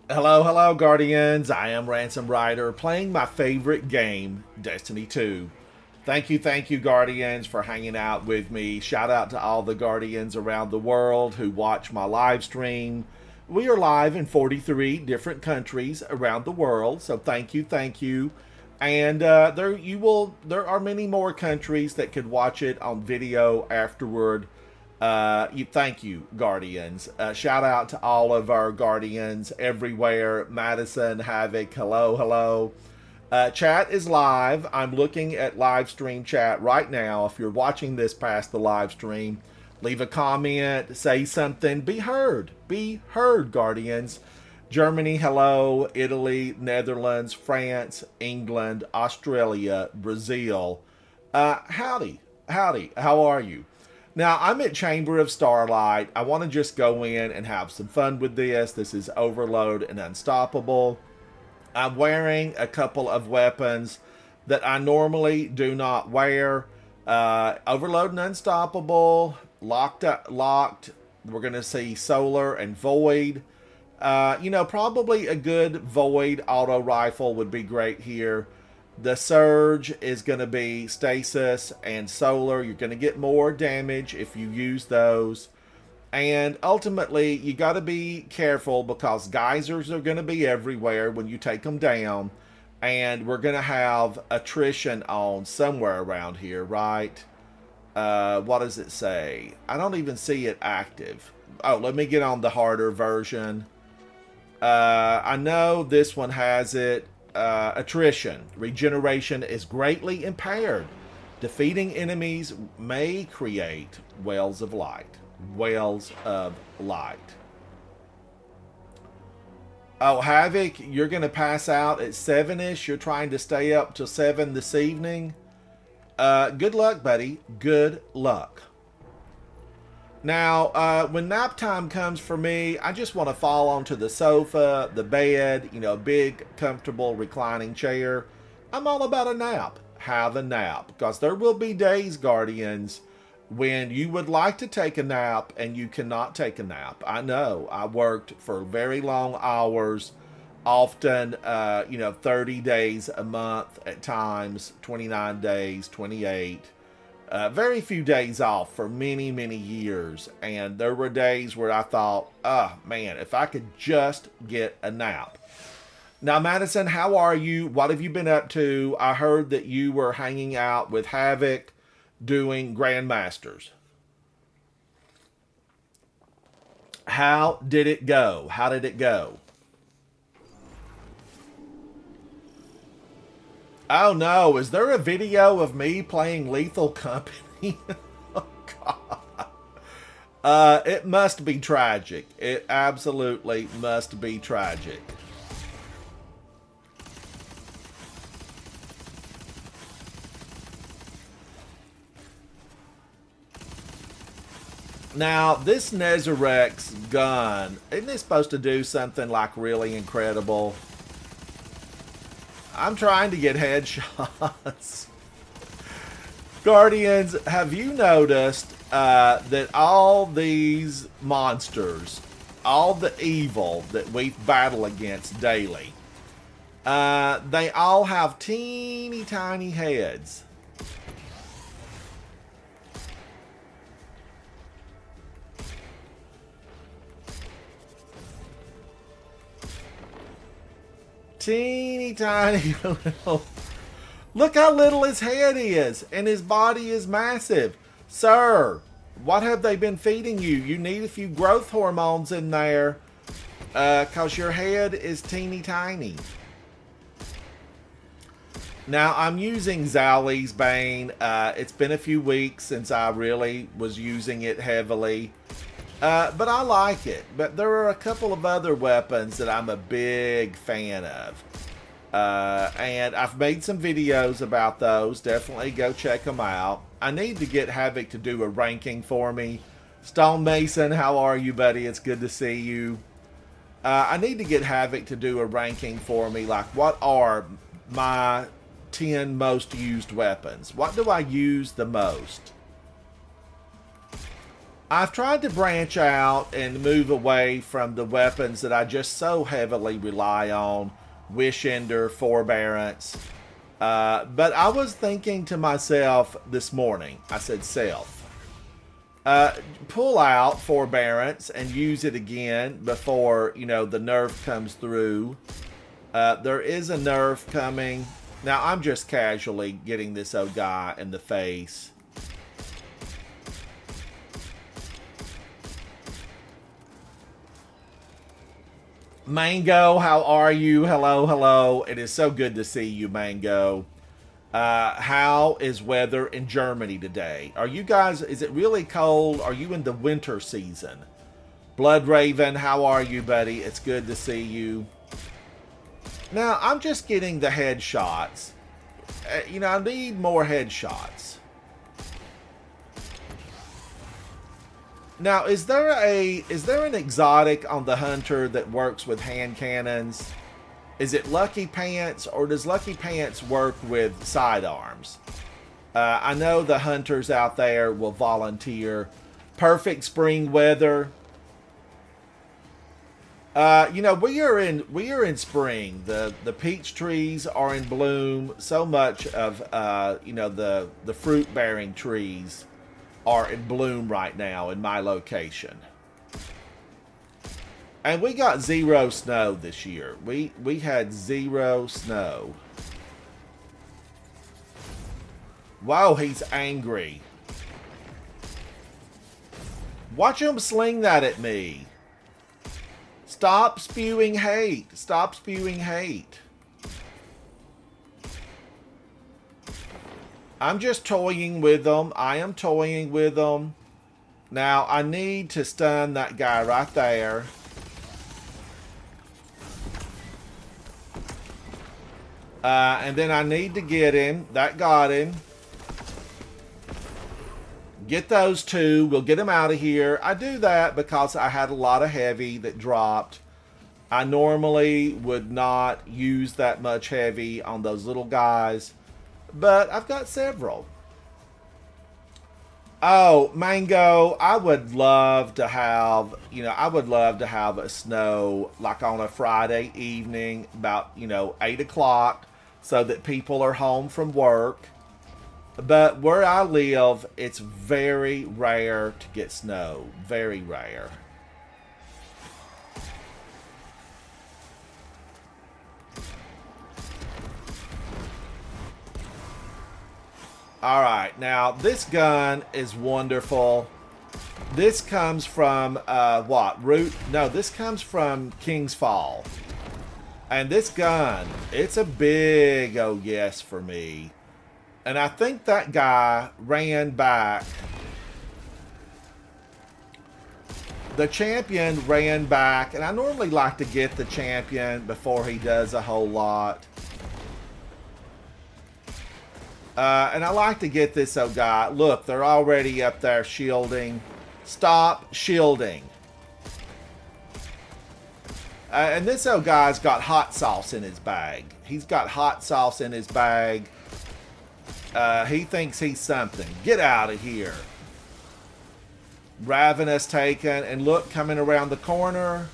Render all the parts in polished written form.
Hello, hello, Guardians. I am Ransom Rider playing my favorite game, Destiny 2. Thank you, Guardians, for hanging out with me. Shout out to all the Guardians around the world who watch my live stream. We are live in 43 different countries around the world, so thank you. And there are many more countries that could watch it on video afterward. Thank you, Guardians. Shout out to all of our Guardians everywhere. Madison, Havoc, hello. Chat is live. I'm looking at live stream chat right now. If you're watching this past the live stream, leave a comment, say something. Be heard, Guardians. Germany, hello. Italy, Netherlands, France, England, Australia, Brazil. Howdy. How are you? Now, I'm at Chamber of Starlight. I want to just go in and have some fun with this. This is Overload and Unstoppable. I'm wearing a couple of weapons that I normally do not wear. Overload and Unstoppable, locked. We're going to see Solar and Void. Probably a good Void auto rifle would be great here. The Surge is going to be Stasis and Solar. You're going to get more damage if you use those. And ultimately, you got to be careful because geysers are going to be everywhere when you take them down. And we're going to have attrition on somewhere around here, right? What does it say? I don't even see it active. Oh, let me get on the harder version. I know this one has it. Attrition. Regeneration is greatly impaired. Defeating enemies may create wells of light. Wells of light. Oh, Havoc, you're going to pass out at 7-ish. You're trying to stay up till 7 this evening. Good luck, buddy. Good luck. Now, when nap time comes for me, I just want to fall onto the sofa, the bed, a big, comfortable, reclining chair. I'm all about a nap. Have a nap. Because there will be days, Guardians, when you would like to take a nap and you cannot take a nap. I know. I worked for very long hours, often, 30 days a month at times, 29 days, 28. Very few days off for many, many years. And there were days where I thought, oh, man, if I could just get a nap. Now, Madison, how are you? What have you been up to? I heard that you were hanging out with Havoc doing Grandmasters. How did it go? How did it go? Oh no, is there a video of me playing Lethal Company? Oh god. It must be tragic. It absolutely must be tragic. Now, this Nezarek's gun, isn't it supposed to do something like really incredible? I'm trying to get headshots. Guardians, have you noticed that all these monsters, all the evil that we battle against daily, they all have teeny tiny heads. Teeny tiny little. Look how little his head is, and his body is massive. Sir, what have they been feeding you? You need a few growth hormones in there, because your head is teeny tiny. Now, I'm using Zali's Bane. It's been a few weeks since I really was using it heavily. But I like it. But there are a couple of other weapons that I'm a big fan of. And I've made some videos about those. Definitely go check them out. I need to get Havoc to do a ranking for me. Stone Mason, how are you, buddy? It's good to see you. I need to get Havoc to do a ranking for me. Like, what are my 10 most used weapons? What do I use the most? I've tried to branch out and move away from the weapons that I just so heavily rely on. Wish Ender, Forbearance. But I was thinking to myself this morning, I said, self, pull out Forbearance and use it again before, you know, the nerf comes through. There is a nerf coming. Now, I'm just casually getting this old guy in the face. Mango, how are you? Hello, hello. It is so good to see you, Mango. How is weather in Germany today? Are you guys, is it really cold? Are you in the winter season? Blood Raven, how are you, buddy? It's good to see you. Now, I'm just getting the headshots. You know, I need more headshots. Now, is there an exotic on the Hunter that works with hand cannons? Is it Lucky Pants, or does Lucky Pants work with sidearms? I know the hunters out there will volunteer. Perfect spring weather. You know, we are in spring. The peach trees are in bloom. So much of you know, the fruit bearing trees are in bloom right now in my location. And we got 0 snow this year. We had 0 snow. Wow, he's angry. Watch him sling that at me. Stop spewing hate. Stop spewing hate. I'm just toying with them. I am toying with them. Now, I need to stun that guy right there. And then I need to get him. That got him. Get those two. We'll get him out of here. I do that because I had a lot of heavy that dropped. I normally would not use that much heavy on those little guys, but I've got several. Oh, Mango, I would love to have, you know, I would love to have a snow like on a Friday evening about, you know, 8 o'clock so that people are home from work. But where I live, it's very rare to get snow. Very rare. Alright, now this gun is wonderful. This comes from, what? No, this comes from King's Fall. And this gun, it's a big oh yes for me. And I think that guy ran back. The champion ran back. And I normally like to get the champion before he does a whole lot. And I like to get this old guy. Look, they're already up there shielding. Stop shielding. And this old guy's got hot sauce in his bag. He's got hot sauce in his bag. He thinks he's something. Get out of here. Ravenous taken. And look, coming around the corner.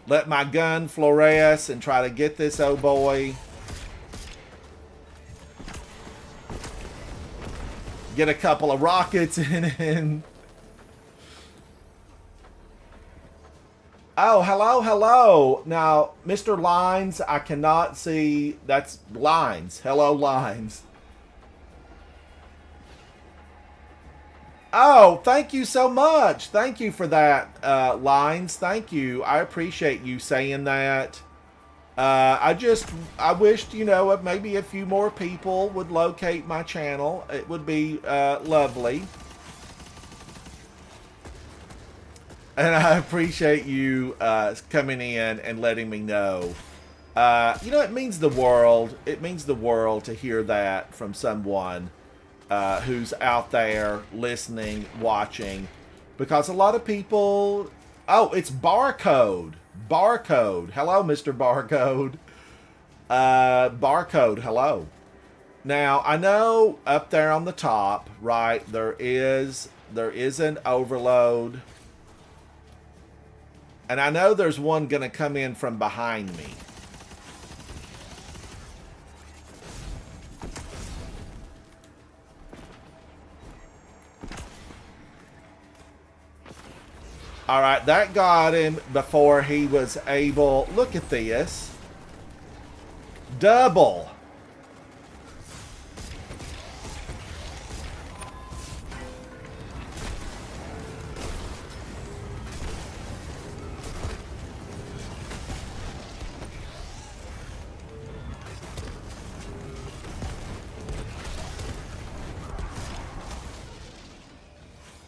Let my gun fluoresce and try to get this old boy. Get a couple of rockets in. Oh, hello, hello. Now, Mr. Lines, I cannot see. That's Lines. Hello, Lines. Oh, thank you so much. Thank you for that, Lines. Thank you. I appreciate you saying that. I wished, you know, maybe a few more people would locate my channel. It would be lovely. And I appreciate you coming in and letting me know. You know, it means the world. It means the world to hear that from someone who's out there listening, watching. Because a lot of people... Oh, it's Barcode. Barcode. Hello, Mr. Barcode. Barcode, hello. Now, I know up there on the top, right, there is an overload. And I know there's one going to come in from behind me. All right, that got him before he was able... Look at this. Double.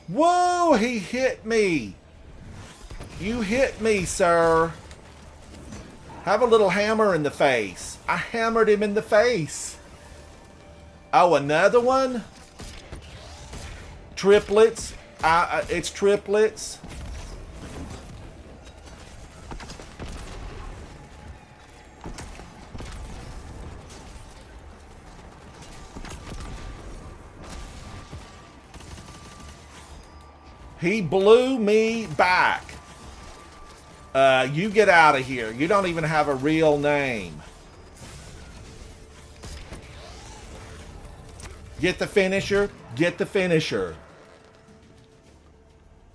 Whoa, he hit me. You hit me, sir. Have a little hammer in the face. I hammered him in the face. Oh, another one? Triplets. It's triplets. He blew me back. You get out of here. You don't even have a real name. Get the finisher. Get the finisher.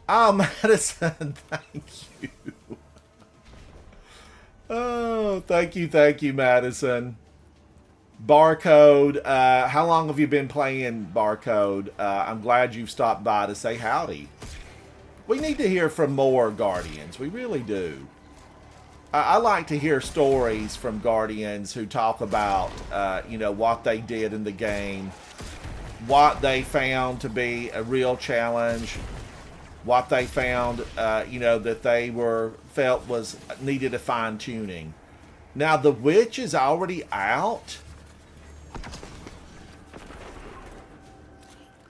Oh, Madison, thank you. Oh, thank you, Madison. Barcode. How long have you been playing Barcode? I'm glad you've stopped by to say howdy. We need to hear from more Guardians. We really do. I like to hear stories from Guardians who talk about, you know, what they did in the game, what they found to be a real challenge, what they found, you know, that they felt was needed a fine tuning. Now the witch is already out.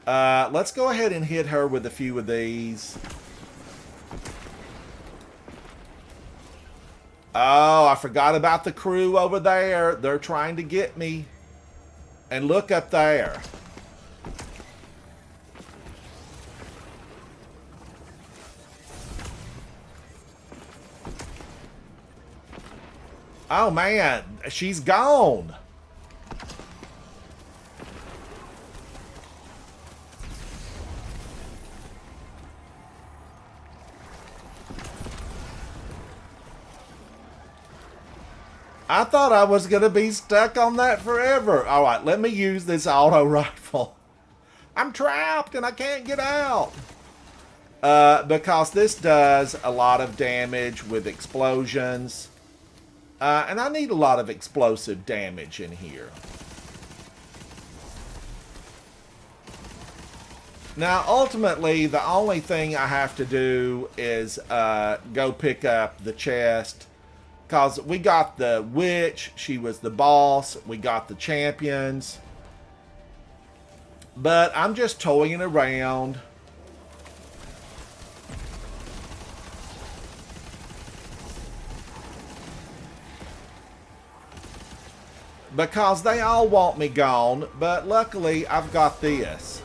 Let's go ahead and hit her with a few of these. Oh, I forgot about the crew over there. They're trying to get me. And look up there. Oh, man. She's gone. I thought I was going to be stuck on that forever. All right, let me use this auto rifle. I'm trapped and I can't get out. Because this does a lot of damage with explosions. And I need a lot of explosive damage in here. Now, ultimately, the only thing I have to do is go pick up the chest. Because we got the witch, she was the boss, we got the champions. But I'm just toying around. Because they all want me gone, but luckily I've got this.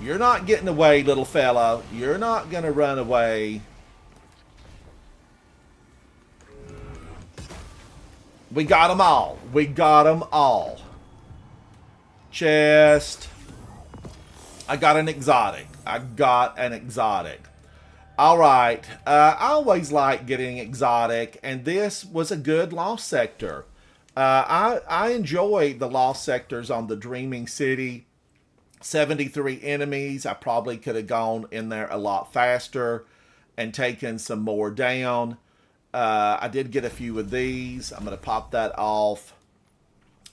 You're not getting away, little fella. You're not going to run away. We got them all. We got them all. Chest. I got an exotic. I got an exotic. All right. I always like getting exotic, and this was a good lost sector. I enjoy the lost sectors on the Dreaming City. 73 enemies. I probably could have gone in there a lot faster and taken some more down. I did get a few of these. I'm going to pop that off.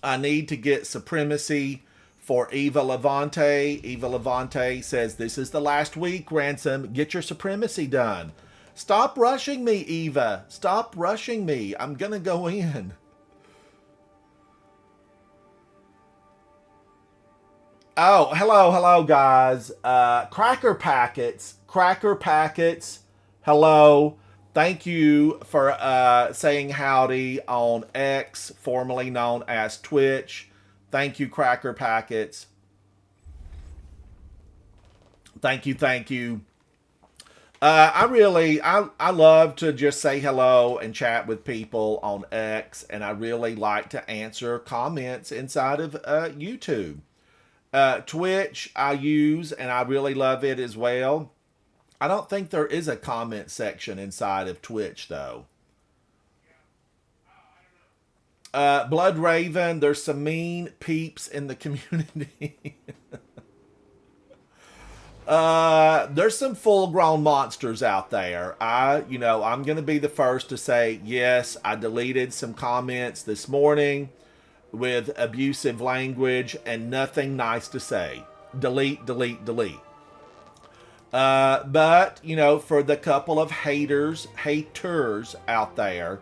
I need to get Supremacy for Eva Levante. Eva Levante says, this is the last week, Ransom. Get your Supremacy done. Stop rushing me, Eva. Stop rushing me. I'm going to go in. Oh, hello, guys. Cracker Packets, hello. Thank you for saying howdy on X, formerly known as Twitch. Thank you, Cracker Packets. Thank you, thank you. I love to just say hello and chat with people on X, and I really like to answer comments inside of YouTube. Twitch I use, and I really love it as well. I don't think there is a comment section inside of Twitch though. Blood Raven, there's some mean peeps in the community. There's some full-grown monsters out there. I'm gonna be the first to say yes. I deleted some comments this morning with abusive language and nothing nice to say. Delete, delete, delete. But for the couple of haters out there,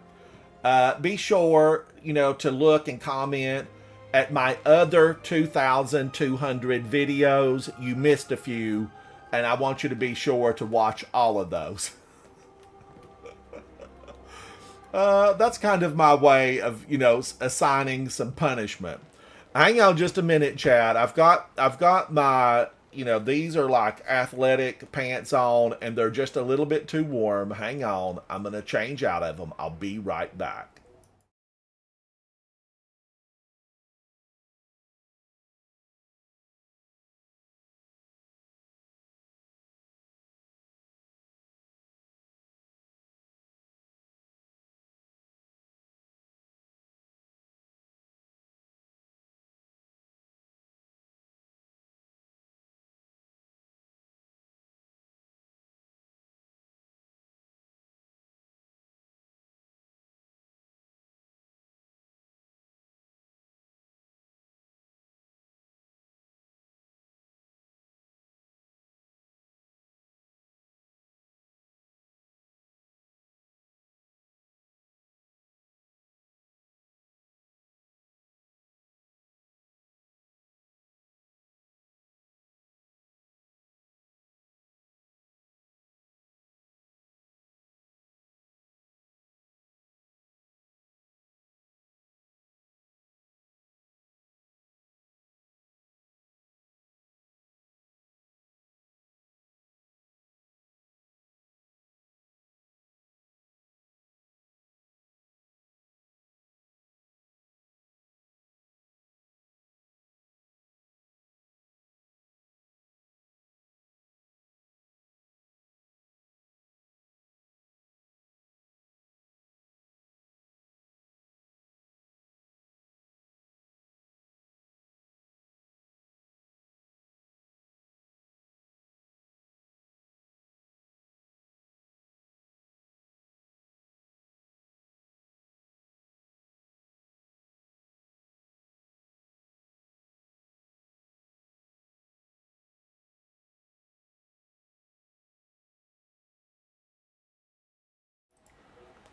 be sure to look and comment at my other 2,200 videos. You missed a few, and I want you to be sure to watch all of those. That's kind of my way of assigning some punishment. Hang on just a minute, Chad. I've got my these are like athletic pants on, and they're just a little bit too warm. Hang on, I'm gonna change out of them. I'll be right back.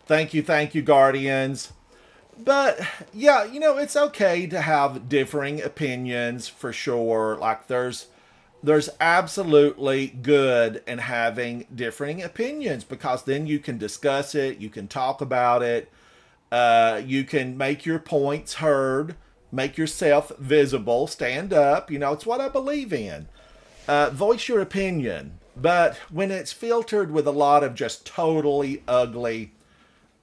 Thank you, Guardians. But yeah, it's okay to have differing opinions for sure. Like there's absolutely good in having differing opinions, because then you can discuss it, you can talk about it, you can make your points heard, make yourself visible, stand up. It's what I believe in. Voice your opinion, but when it's filtered with a lot of just totally ugly,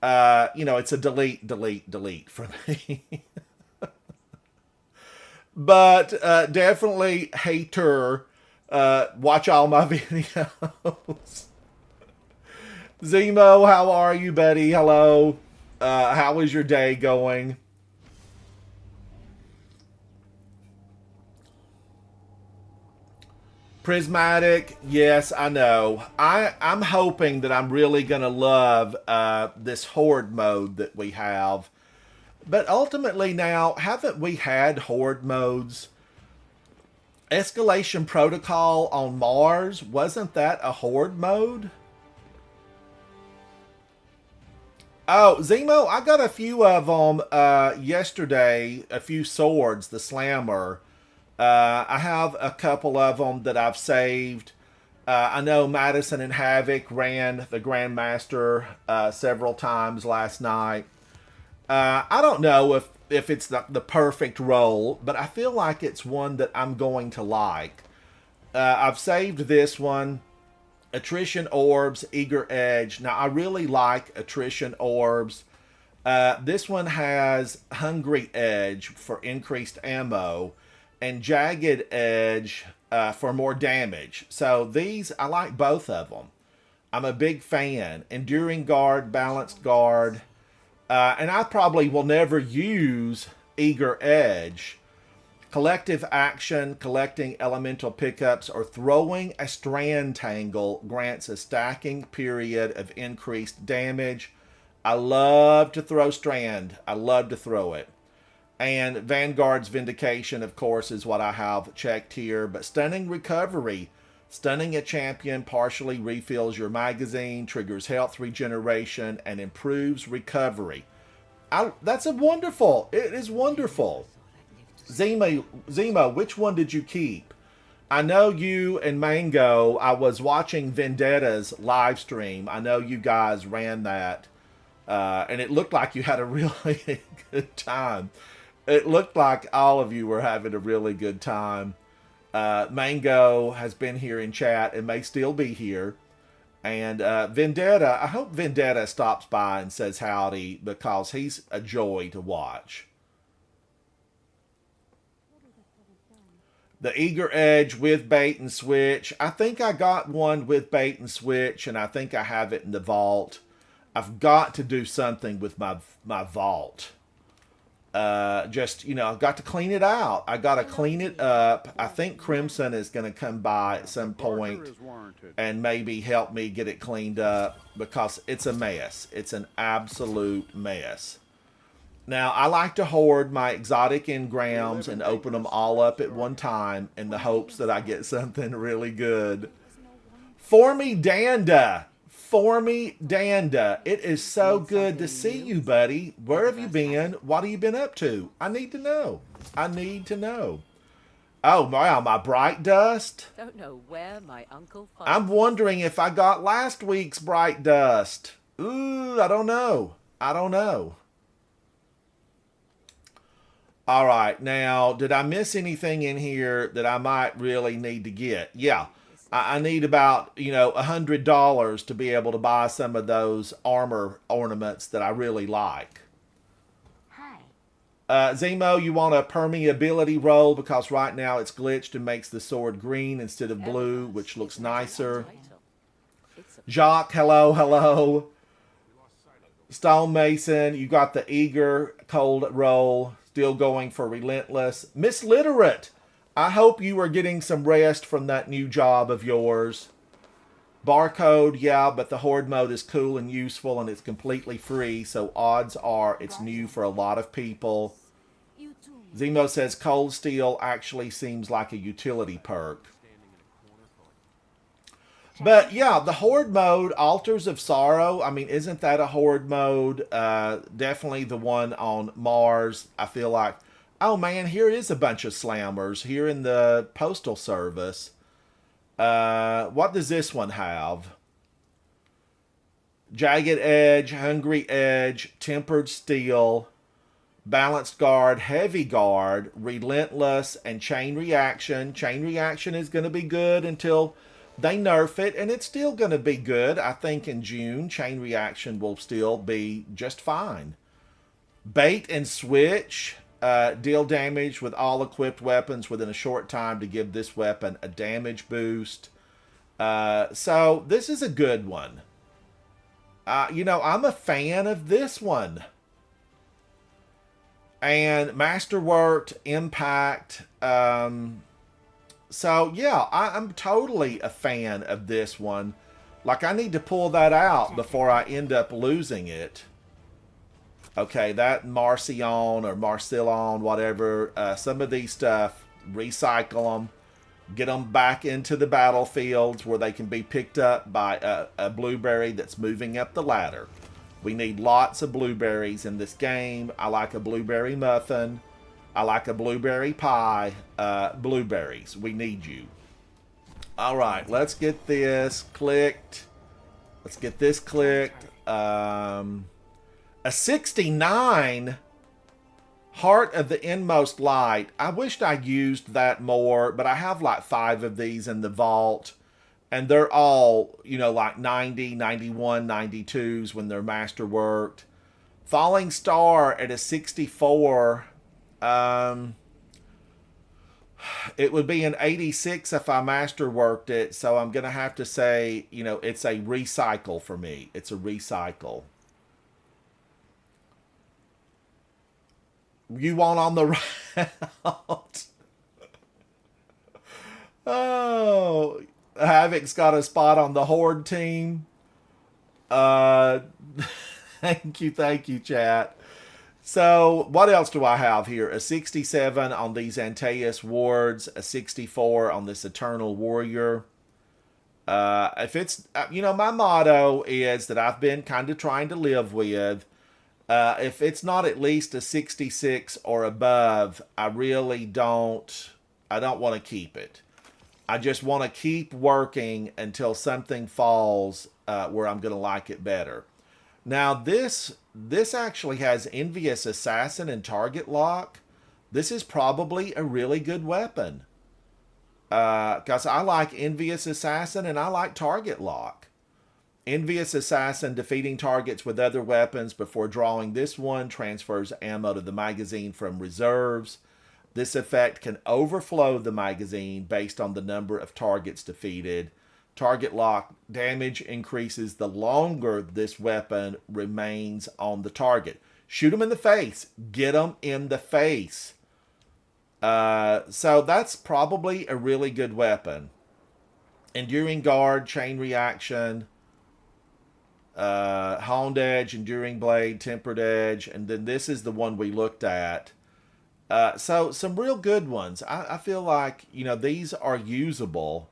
it's a delete, delete, delete for me. But definitely hater. Watch all my videos. Zemo, how are you, buddy? Hello. How is your day going? Prismatic, yes, I know. I'm hoping that I'm really gonna love this horde mode that we have. But ultimately, now haven't we had horde modes? Escalation Protocol on Mars, wasn't that a horde mode? Oh, Zemo, I got a few of them yesterday. A few swords, the Slammer. I have a couple of them that I've saved. I know Madison and Havoc ran the Grandmaster several times last night. I don't know if it's the perfect role, but I feel like it's one that I'm going to like. I've saved this one. Attrition Orbs, Eager Edge. Now, I really like Attrition Orbs. This one has Hungry Edge for increased ammo and Jagged Edge for more damage. So these, I like both of them. I'm a big fan. Enduring Guard, Balanced Guard. And I probably will never use Eager Edge. Collective Action, collecting elemental pickups, or throwing a strand tangle grants a stacking period of increased damage. I love to throw strand. I love to throw it. And Vanguard's Vindication, of course, is what I have checked here. But Stunning Recovery. Stunning a champion partially refills your magazine, triggers health regeneration, and improves recovery. That's a wonderful. It is wonderful. Zemo, which one did you keep? I know you and Mango, I was watching Vendetta's live stream. I know you guys ran that. And it looked like you had a really good time. It looked like all of you were having a really good time. Mango has been here in chat and may still be here. And Vendetta, I hope Vendetta stops by and says howdy because he's a joy to watch. The Eager Edge with bait and switch. I think I got one with bait and switch, and I think I have it in the vault. I've got to do something with my vault. I've got to clean it out. I got to clean it up. I think Crimson is going to come by at some point and maybe help me get it cleaned up because it's a mess. It's an absolute mess. Now, I like to hoard my exotic engrams and open them all up at one time in the hopes that I get something really good. For me, Danda. It is so good to see you, buddy. Where have you been? What have you been up to? I need to know. Oh, wow, my Bright Dust? Don't know where my uncle finds I'm wondering if I got last week's Bright Dust. Ooh, I don't know. All right, now, did I miss anything in here that I might really need to get? Yeah, I need about, $100 to be able to buy some of those armor ornaments that I really like. Hi. Zemo, you want a permeability roll because right now it's glitched and makes the sword green instead of blue, which looks nicer. Jacques, hello. Stonemason, you got the Eager cold roll. Still going for Relentless. Miss Literate, I hope you are getting some rest from that new job of yours. Barcode, yeah, but the Horde mode is cool and useful and it's completely free, so odds are it's new for a lot of people. Zemo says Cold Steel actually seems like a utility perk. But yeah, the Horde mode, Altars of Sorrow, I mean, isn't that a Horde mode? Definitely the one on Mars. I feel like, oh man, here is a bunch of slammers here in the Postal Service. What does this one have? Jagged Edge, Hungry Edge, Tempered Steel, Balanced Guard, Heavy Guard, Relentless, and Chain Reaction. Chain Reaction is going to be good until they nerf it, and it's still going to be good. I think in June, Chain Reaction will still be just fine. Bait and Switch. Deal damage with all equipped weapons within a short time to give this weapon a damage boost. So this is a good one. I'm a fan of this one. And Masterworked, Impact. So, yeah, I'm totally a fan of this one. Like, I need to pull that out before I end up losing it. Okay, that Marcion or Marcillon, whatever. Some of these stuff, recycle them. Get them back into the battlefields where they can be picked up by a blueberry that's moving up the ladder. We need lots of blueberries in this game. I like a blueberry muffin. I like a blueberry pie. Blueberries. We need you. All right, let's get this clicked. Let's get this clicked. A 69 Heart of the Inmost Light. I wished I used that more, but I have like 5 of these in the vault. And they're all, you know, like 90, 91, 92s when they're masterworked. Falling Star at a 64. It would be an 86 if I masterworked it. So I'm going to have to say, you know, it's a recycle for me. It's a recycle. You want on the route. Oh, Havoc's got a spot on the Horde team. Thank you, chat. So, what else do I have here? A 67 on these Antaeus wards, a 64 on this Eternal Warrior. If it's, you know, my motto is that I've been kind of trying to live with. If it's not at least a 66 or above, I really don't want to keep it. I just want to keep working until something falls where I'm going to like it better. Now, this actually has Envious Assassin and Target Lock. This is probably a really good weapon. Because I like Envious Assassin and I like Target Lock. Envious Assassin, defeating targets with other weapons before drawing this one, transfers ammo to the magazine from reserves. This effect can overflow the magazine based on the number of targets defeated. Target Lock damage increases the longer this weapon remains on the target. Shoot them in the face. Get them in the face. So that's probably a really good weapon. Enduring Guard, Chain Reaction, Honed Edge, Enduring Blade, Tempered Edge, and then this is the one we looked at. So some real good ones. I feel like, you know, these are usable.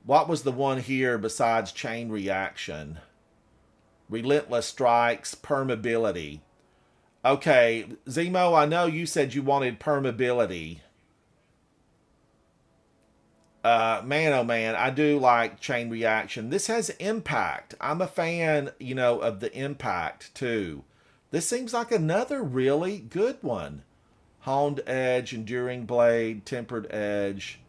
What was the one here besides Chain Reaction? Relentless Strikes, Permeability. Okay, Zemo, I know you said you wanted Permeability. Man, oh man, I do like Chain Reaction. This has Impact. I'm a fan, you know, of the Impact too. This seems like another really good one. Honed Edge, Enduring Blade, Tempered Edge.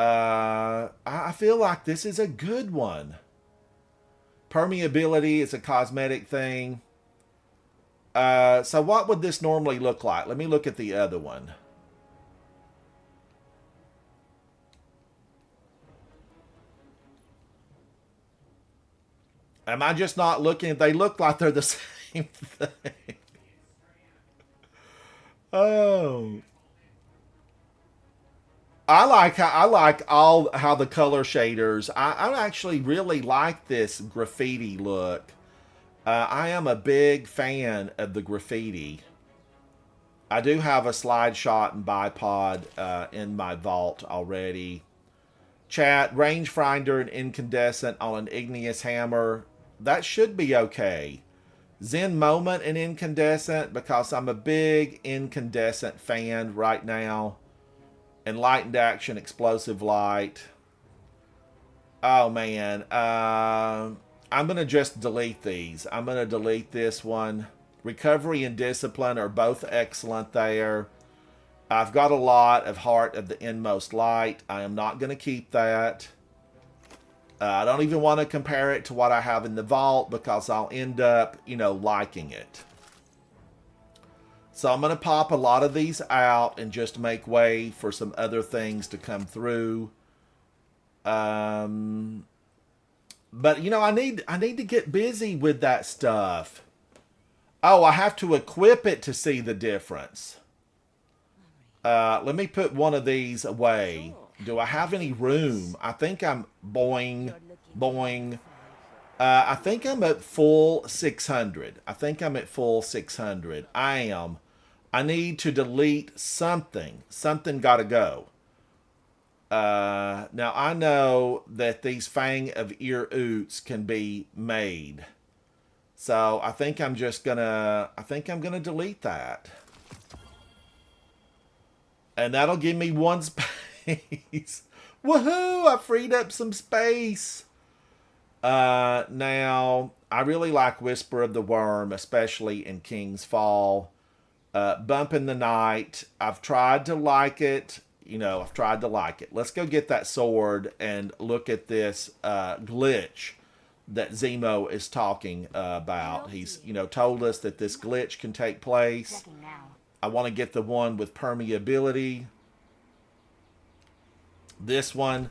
I feel like this is a good one. Permeability is a cosmetic thing. So what would this normally look like? Let me look at the other one. Am I just not looking? They look like they're the same thing. Oh. I like all how the color shaders. I actually really like this graffiti look. I am a big fan of the graffiti. I do have a slide shot and bipod in my vault already. Chat, rangefinder and incandescent on an igneous hammer. That should be okay. Zen moment and incandescent because I'm a big incandescent fan right now. Enlightened action, explosive light. Oh man, I'm gonna just delete these. I'm gonna delete this one. Recovery and discipline are both excellent there. I've got a lot of Heart of the Inmost Light. I am not gonna keep that. I don't even want to compare it to what I have in the vault because I'll end up, you know, liking it. So I'm going to pop a lot of these out and just make way for some other things to come through. But, you know, I need to get busy with that stuff. Oh, I have to equip it to see the difference. Let me put one of these away. Do I have any room? I think I'm boing, boing. I think I'm at full 600. I think I'm at full 600. I am. I need to delete something. Something got to go. Now I know that these Fang of Ear Oots can be made. So I think I'm just gonna, delete that. And that'll give me one space. space. Woohoo! I freed up some space. Now, I really like Whisper of the Worm, especially in King's Fall. Bump in the Night. I've tried to like it. I've tried to like it. Let's go get that sword and look at this glitch that Zemo is talking about. He's, told us that this glitch can take place. I want to get the one with permeability. This one,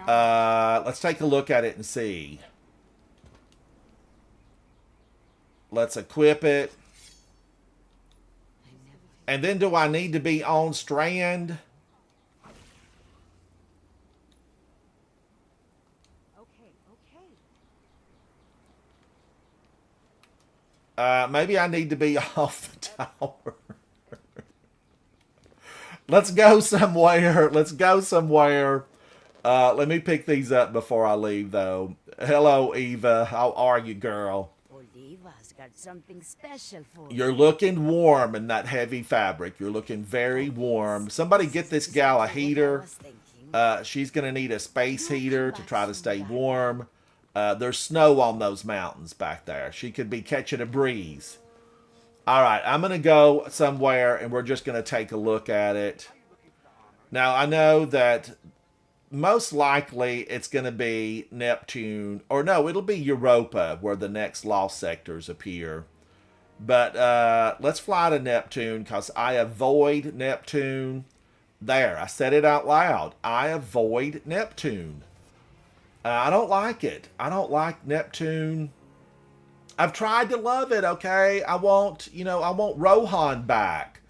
let's take a look at it and see. Let's equip it. And then do I need to be on strand? Maybe I need to be off the tower. Let's go somewhere. Let's go somewhere. Let me pick these up before I leave, though. Hello, Eva. How are you, girl? Oliva's got something special for you. You're looking warm in that heavy fabric. You're looking very warm. Somebody get this gal a heater. She's going to need a space heater to try to stay warm. There's snow on those mountains back there. She could be catching a breeze. All right, I'm going to go somewhere, and we're just going to take a look at it. Now, I know that most likely it's going to be Neptune. Or no, it'll be Europa where the next lost sectors appear. But let's fly to Neptune because I avoid Neptune. There, I said it out loud. I avoid Neptune. I don't like it. I don't like Neptune. I've tried to love it, okay? I want Rohan back.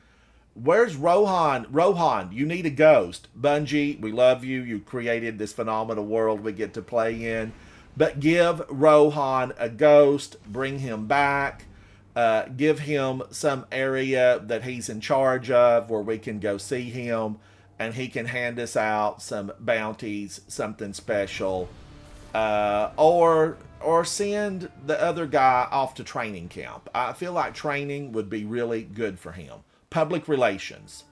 Where's Rohan? Rohan, you need a ghost. Bungie, we love you. You created this phenomenal world we get to play in. But give Rohan a ghost. Bring him back. Give him some area that he's in charge of where we can go see him. And he can hand us out some bounties, something special. Or send the other guy off to training camp. I feel like training would be really good for him. Public relations.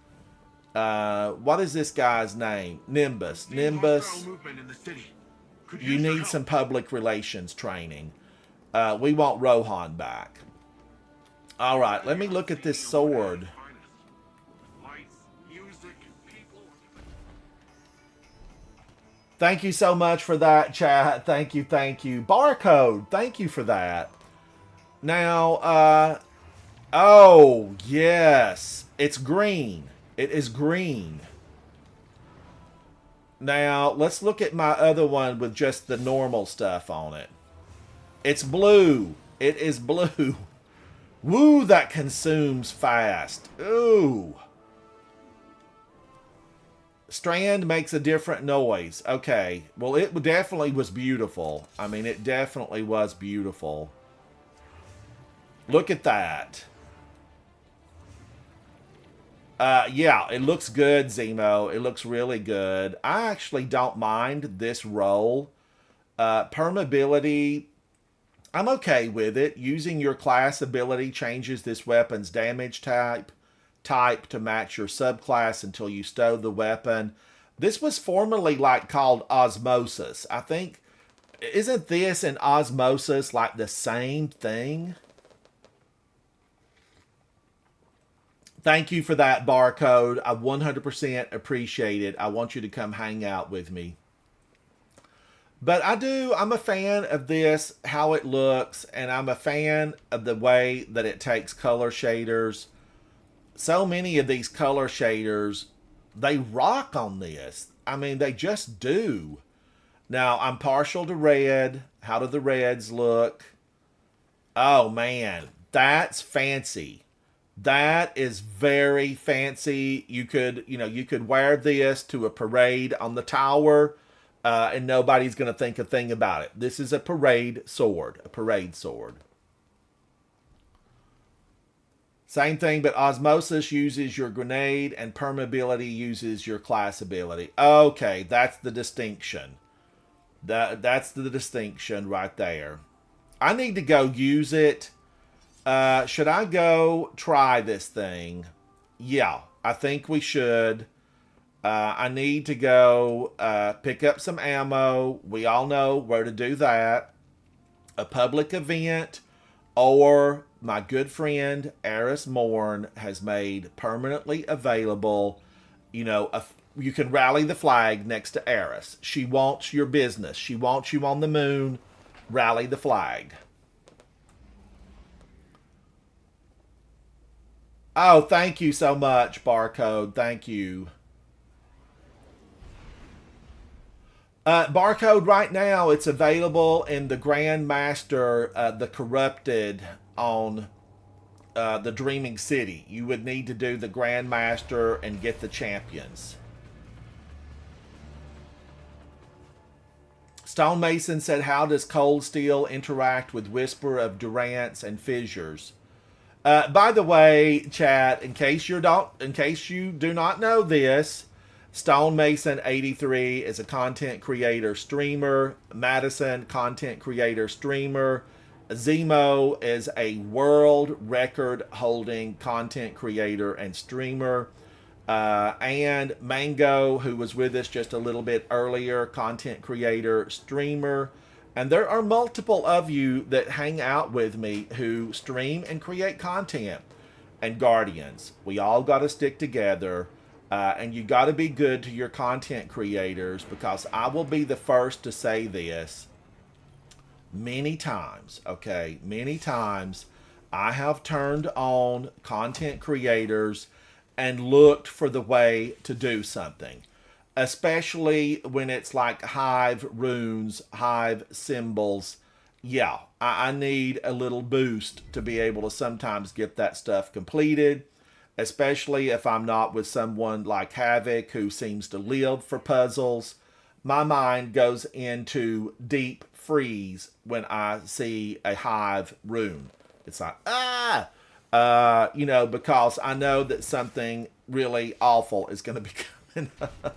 What is this guy's name? Nimbus. Nimbus. You need some public relations training. We want Rohan back. All right, let me look at this sword. Thank you so much for that, chat. Thank you, thank you. Barcode, thank you for that. Now, oh, yes. It's green. It is green. Now, let's look at my other one with just the normal stuff on it. It's blue. It is blue. Woo, that consumes fast. Ooh. Strand makes a different noise. Okay. Well, it definitely was beautiful. I mean, it definitely was beautiful. Look at that. Yeah, it looks good, Zemo. It looks really good. I actually don't mind this roll. Permeability, I'm okay with it. Using your class ability changes this weapon's damage type to match your subclass until you stow the weapon. This was formerly called Osmosis. I think, isn't this and Osmosis like the same thing? Thank you for that, Barcode. I 100% appreciate it. I want you to come hang out with me. But I'm a fan of this, how it looks, and I'm a fan of the way that it takes color shaders. So many of these color shaders, they rock on this. I mean, they just do. Now, I'm partial to red. How do the reds look? Oh, man. That's fancy. That is very fancy. You could wear this to a parade on the tower, and nobody's going to think a thing about it. This is a parade sword. A parade sword. Same thing, but Osmosis uses your grenade and permeability uses your class ability. Okay, that's the distinction. That's the distinction right there. I need to go use it. Should I go try this thing? Yeah, I think we should. I need to go pick up some ammo. We all know where to do that. A public event, or my good friend Eris Morn has made permanently available, you can rally the flag next to Eris. She wants your business. She wants you on the moon. Rally the flag. Oh, thank you so much, Barcode. Thank you. Barcode right now, it's available in the Grandmaster, the Corrupted on the Dreaming City. You would need to do the Grandmaster and get the champions. Stonemason said, how does cold steel interact with Whisper of Durance and Fissures? By the way, chat, in case you do not know this, Stonemason83 is a content creator streamer. Madison, content creator streamer. Zemo is a world record holding content creator and streamer. And Mango, who was with us just a little bit earlier, content creator, streamer. And there are multiple of you that hang out with me who stream and create content. And Guardians, we all got to stick together. And you got to be good to your content creators, because I will be the first to say this many times, okay? Many times I have turned on content creators and looked for the way to do something, especially when it's like Hive runes, Hive symbols. Yeah, I need a little boost to be able to sometimes get that stuff completed, especially if I'm not with someone like Havoc who seems to live for puzzles. My mind goes into deep freeze when I see a Hive rune. It's like, because I know that something really awful is going to be coming up.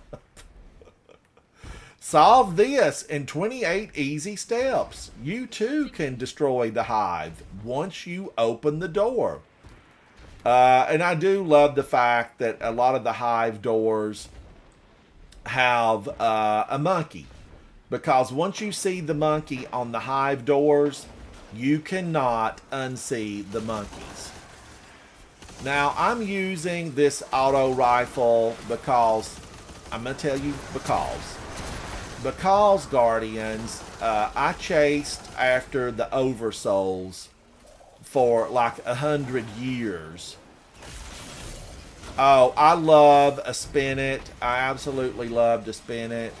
Solve this in 28 easy steps. You too can destroy the Hive once you open the door. And I do love the fact that a lot of the Hive doors have a monkey. Because once you see the monkey on the Hive doors, you cannot unsee the monkeys. Now, I'm using this auto rifle because, I'm going to tell you because, Guardians, I chased after the Oversouls for like 100 years. Oh, I love a spin it. I absolutely love to spin it.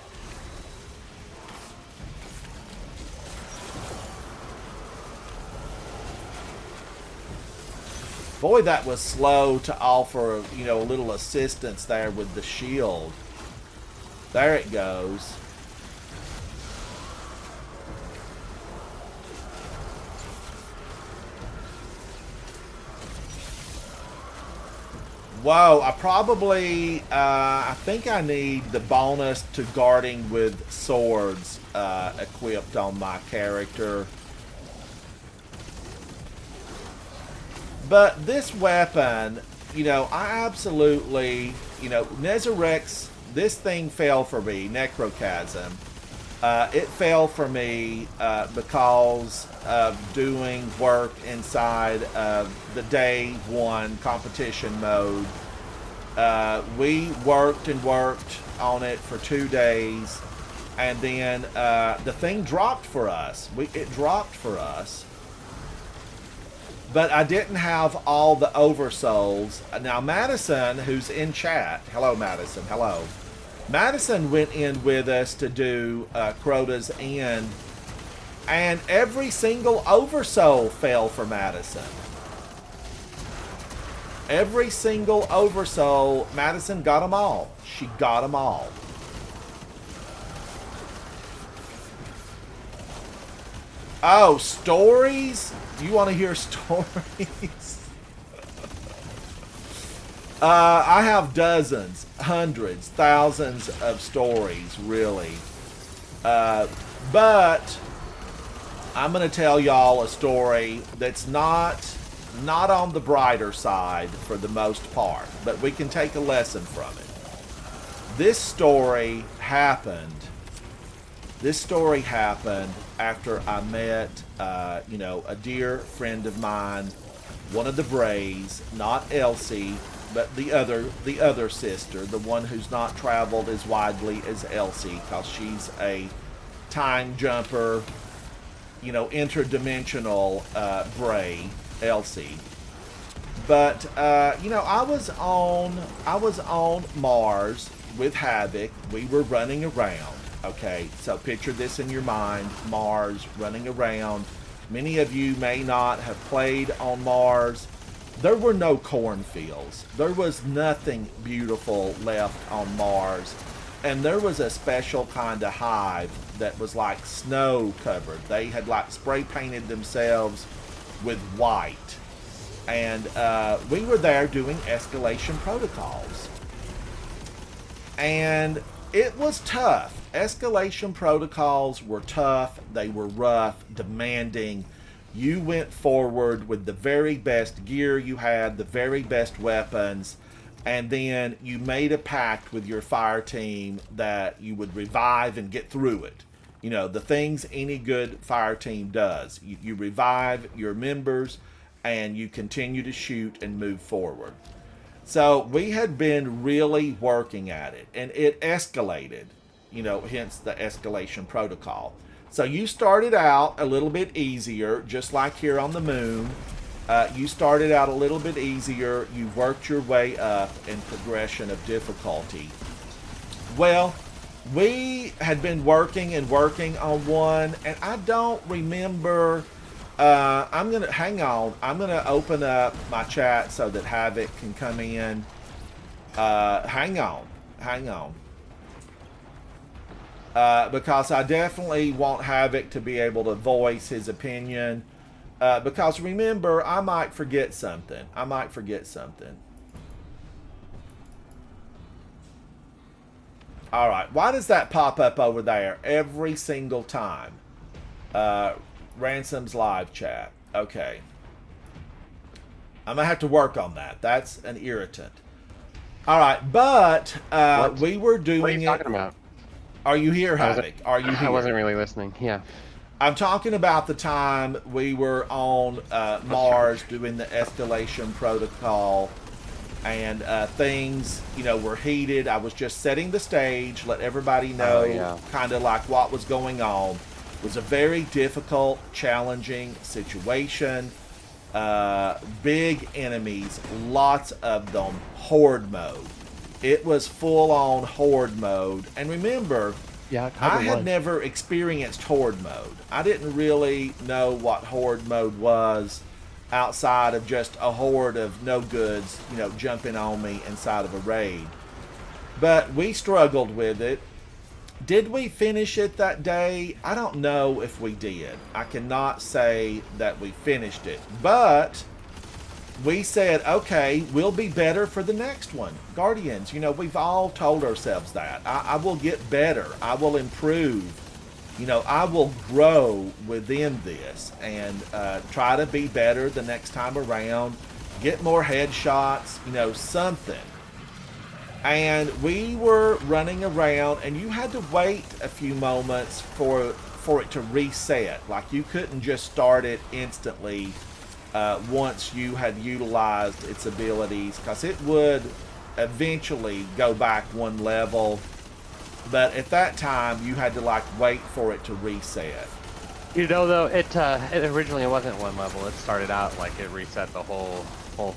Boy, that was slow to offer, a little assistance there with the shield. There it goes. Whoa, I think I need the bonus to guarding with swords equipped on my character. But this weapon, I absolutely, Nezarex, this thing fell for me, Necrochasm. It fell for me because of doing work inside of the day one competition mode. We worked on it for 2 days, and then the thing dropped for us. It dropped for us. But I didn't have all the Oversouls. Now, Madison, who's in chat, hello, Madison, hello. Madison went in with us to do Crota's End, and every single Oversoul fell for Madison. Every single Oversoul, Madison got them all. She got them all. Oh, stories? You want to hear stories? I have dozens, hundreds, thousands of stories, really. But I'm going to tell y'all a story that's not on the brighter side for the most part, but we can take a lesson from it. this story happened. This story happened after I met, a dear friend of mine, one of the Brays, not Elsie, but the other sister, the one who's not traveled as widely as Elsie, because she's a time jumper, interdimensional Bray, Elsie. But I was on Mars with Havoc. We were running around. Okay, so picture this in your mind: Mars, running around. Many of you may not have played on Mars. There were no cornfields. There was nothing beautiful left on Mars. And there was a special kind of hive that was like snow covered. They had like spray painted themselves with white. And we were there doing escalation protocols. And it was tough. Escalation protocols were tough. They were rough, demanding. You went forward with the very best gear you had, the very best weapons, and then you made a pact with your fire team that you would revive and get through it. The things any good fire team does. You revive your members, and you continue to shoot and move forward. So we had been really working at it, and it escalated, hence the escalation protocol. So you started out a little bit easier, just like here on the moon. You started out a little bit easier. You worked your way up in progression of difficulty. Well, we had been working on one, and I don't remember. I'm going to open up my chat so that Havoc can come in. Hang on. Because I definitely want Havoc to be able to voice his opinion. Because remember, I might forget something. All right. Why does that pop up over there every single time? Ransom's live chat. Okay. I'm going to have to work on that. That's an irritant. All right. But we were doing it. What are you talking about? Are you here, Havoc? Are you here? I wasn't really listening. Yeah. I'm talking about the time we were on Mars doing the escalation protocol, and things, were heated. I was just setting the stage, let everybody know kind of like what was going on. It was a very difficult, challenging situation. Big enemies, lots of them, horde mode. It was full-on horde mode. And remember, I had never experienced horde mode. I didn't really know what horde mode was outside of just a horde of no-goods, jumping on me inside of a raid. But we struggled with it. Did we finish it that day? I don't know if we did. I cannot say that we finished it. But we said, okay, we'll be better for the next one. Guardians, we've all told ourselves that. I will get better. I will improve. I will grow within this and try to be better the next time around. Get more headshots, something. And we were running around, and you had to wait a few moments for it to reset. Like, you couldn't just start it instantly once you had utilized its abilities, because it would eventually go back one level. But at that time, you had to wait for it to reset. Though it originally wasn't one level. It started out like it reset the whole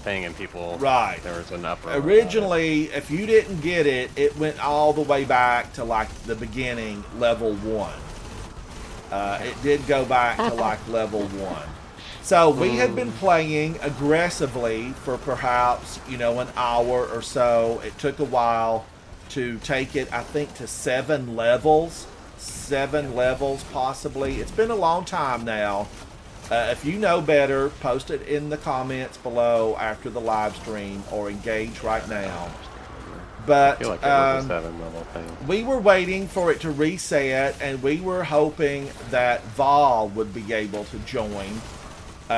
thing, and people there was an uproar. Originally, if you didn't get it, it went all the way back to the beginning, level 1. It did go back to level 1. So we had been playing aggressively for perhaps an hour or so. It took a while to take it, I think, to 7 levels. 7 levels possibly. It's been a long time now. If you know better, post it in the comments below after the live stream, or engage right now. But I feel like it was a 7-level thing. We were waiting for it to reset, and we were hoping that Vol would be able to join.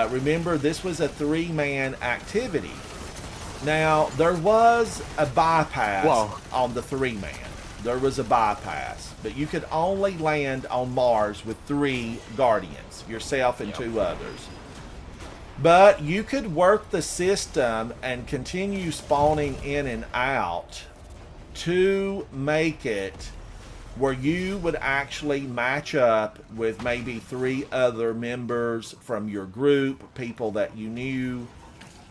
Remember, this was a 3-man activity. Now, there was a bypass on the 3-man. There was a bypass, but you could only land on Mars with 3 Guardians, yourself and 2 others. But you could work the system and continue spawning in and out to make it where you would actually match up with maybe 3 other members from your group, people that you knew.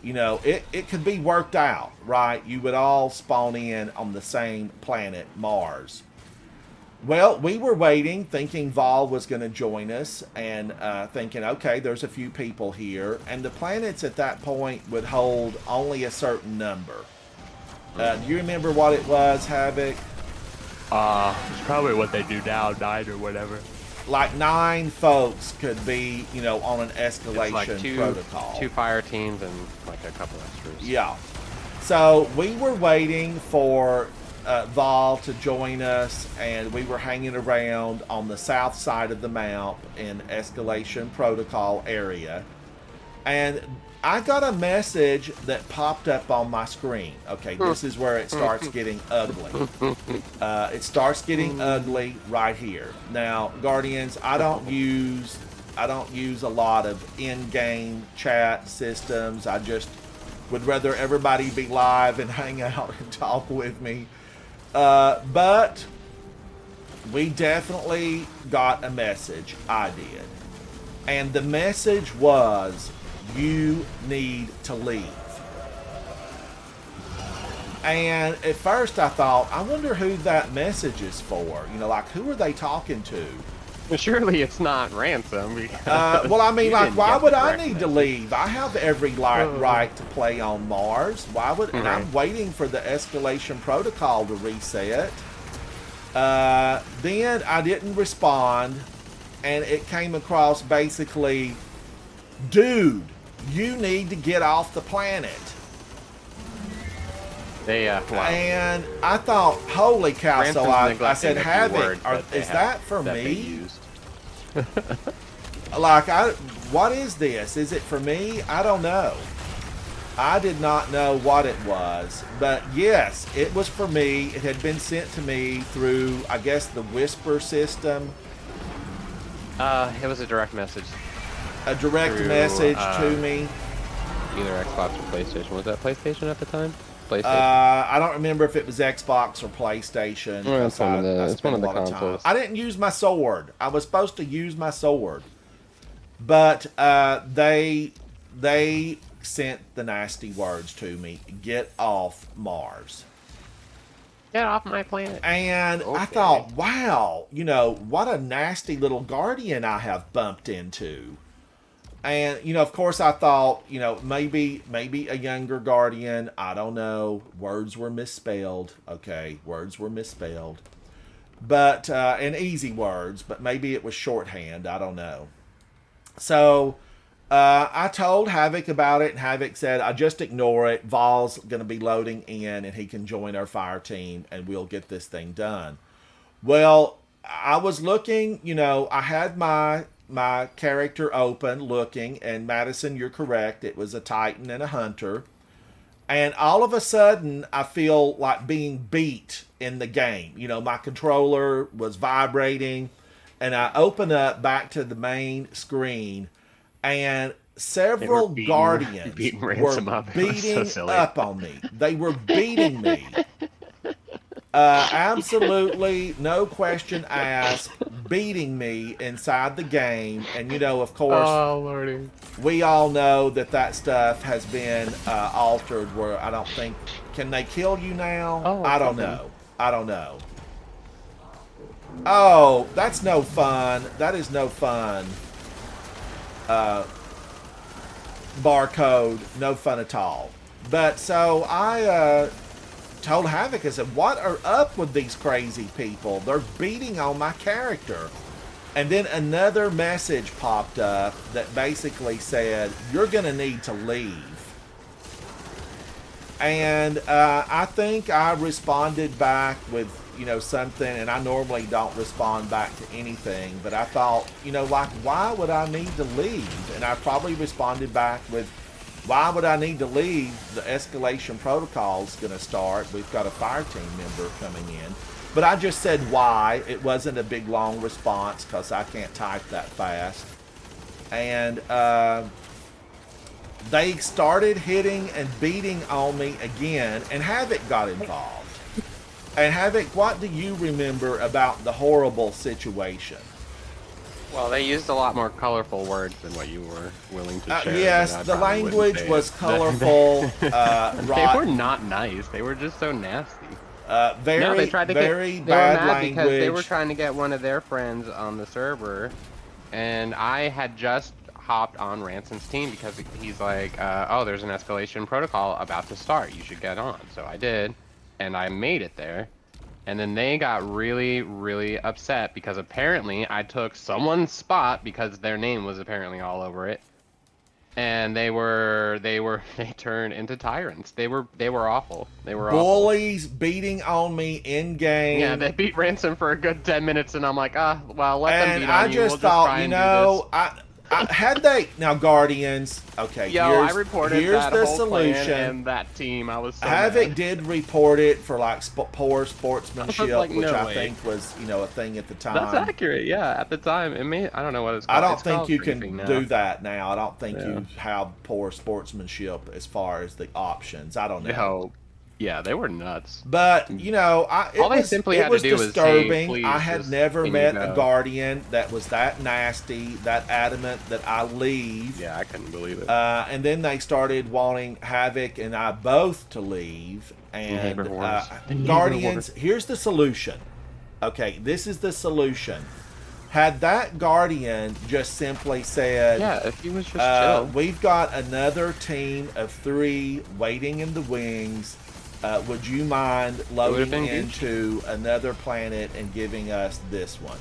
You know, it could be worked out, right? You would all spawn in on the same planet, Mars. Well, we were waiting, thinking Vol was going to join us, and thinking, okay, there's a few people here. And the planets at that point would hold only a certain number. Do you remember what it was, Havoc? It's probably what they do now, 9 or whatever. Like 9 folks could be, you know, on an escalation like protocol. 2 fire teams and like a couple extras. Yeah. So we were waiting for Vol to join us, and we were hanging around on the south side of the map in escalation protocol area. And I got a message that popped up on my screen. Okay, this is where it starts getting ugly. It starts getting ugly right here. Now, Guardians, I don't use a lot of in-game chat systems. I just would rather everybody be live and hang out and talk with me. But we definitely got a message. I did. And the message was, you need to leave. And at first I thought, I wonder who that message is for. You know, like, who are they talking to? Well, surely it's not Ransom. Well, I mean, like, why would I need to leave? I have every right to play on Mars. Why would... And I'm waiting for the escalation protocol to reset. Then I didn't respond, and it came across basically, dude, you need to get off the planet. Wow. And I thought, holy cow! So I said, Havoc, is that for me? Like, what is this? Is it for me? I don't know. I did not know what it was, but yes, it was for me. It had been sent to me through, I guess, the Whisper system. It was a direct message. A direct message to me. Either Xbox or PlayStation. Was that PlayStation at the time? PlayStation. I don't remember if it was Xbox or PlayStation. Well, it's one of the consoles. I didn't use my sword. I was supposed to use my sword, but they sent the nasty words to me. Get off Mars. Get off my planet. And I thought, wow, you know, what a nasty little Guardian I have bumped into. And, you know, of course I thought, you know, maybe a younger Guardian. I don't know. Words were misspelled. Okay, words were misspelled. But, and easy words, but maybe it was shorthand. I don't know. So, I told Havoc about it, and Havoc said, I just ignore it. Vol's going to be loading in, and he can join our fire team, and we'll get this thing done. Well, I was looking, you know, I had my character open looking, and Madison, you're correct. It was a Titan and a Hunter. And all of a sudden, I feel like being beat in the game. You know, my controller was vibrating, and I open up back to the main screen, and several Guardians were beating up on me. They were beating me. Absolutely, no question asked, beating me inside the game. And, you know, of course, we all know that stuff has been altered where I don't think... Can they kill you now? I don't know. I don't know. Oh, that's no fun. That is no fun. Barcode, no fun at all. But so I told Havoc, I said, what are up with these crazy people? They're beating on my character. And then another message popped up that basically said, you're going to need to leave. And I think I responded back with, you know, something, and I normally don't respond back to anything, but I thought, you know, like, why would I need to leave? And I probably responded back with, why would I need to leave? The escalation protocol is going to start. We've got a fire team member coming in. But I just said why. It wasn't a big, long response because I can't type that fast. And they started hitting and beating on me again, and Havoc got involved. And Havoc, what do you remember about the horrible situation? Well, they used a lot more colorful words than what you were willing to share. Yes, the language was colorful. They were not nice. They were just so nasty. They tried to very bad language. Because they were trying to get one of their friends on the server, and I had just hopped on Ransom's team because he's like, oh, there's an escalation protocol about to start. You should get on. So I did, and I made it there. And then they got really, really upset because apparently I took someone's spot because their name was apparently all over it. And they turned into tyrants. They were awful. They were bullies awful. Beating on me in game. Yeah, they beat Ransom for a good 10 minutes, and I'm like, well, let them beat on you. And I just thought, you know, had they now Guardians? Okay, I reported here's that the whole solution. Plan and that team, I was so Havoc mad. did report it for like poor sportsmanship, like, which no I way. think was a thing at the time. That's accurate, yeah. At the time, I don't know what it's called. I don't think you can do that now. I don't think you have poor sportsmanship as far as the options. I don't know. No. Yeah, they were nuts. But all they simply had to do was say, disturbing. please, I had never can met you a go? Guardian that was that nasty, that adamant that I leave. Yeah, I couldn't believe it. And then they started wanting Havoc and I both to leave. And Guardians, here's the solution. Okay, this is the solution. Had that Guardian just simply said, yeah, if he was just chill. We've got another team of 3 waiting in the wings. Would you mind loading into another planet and giving us this one?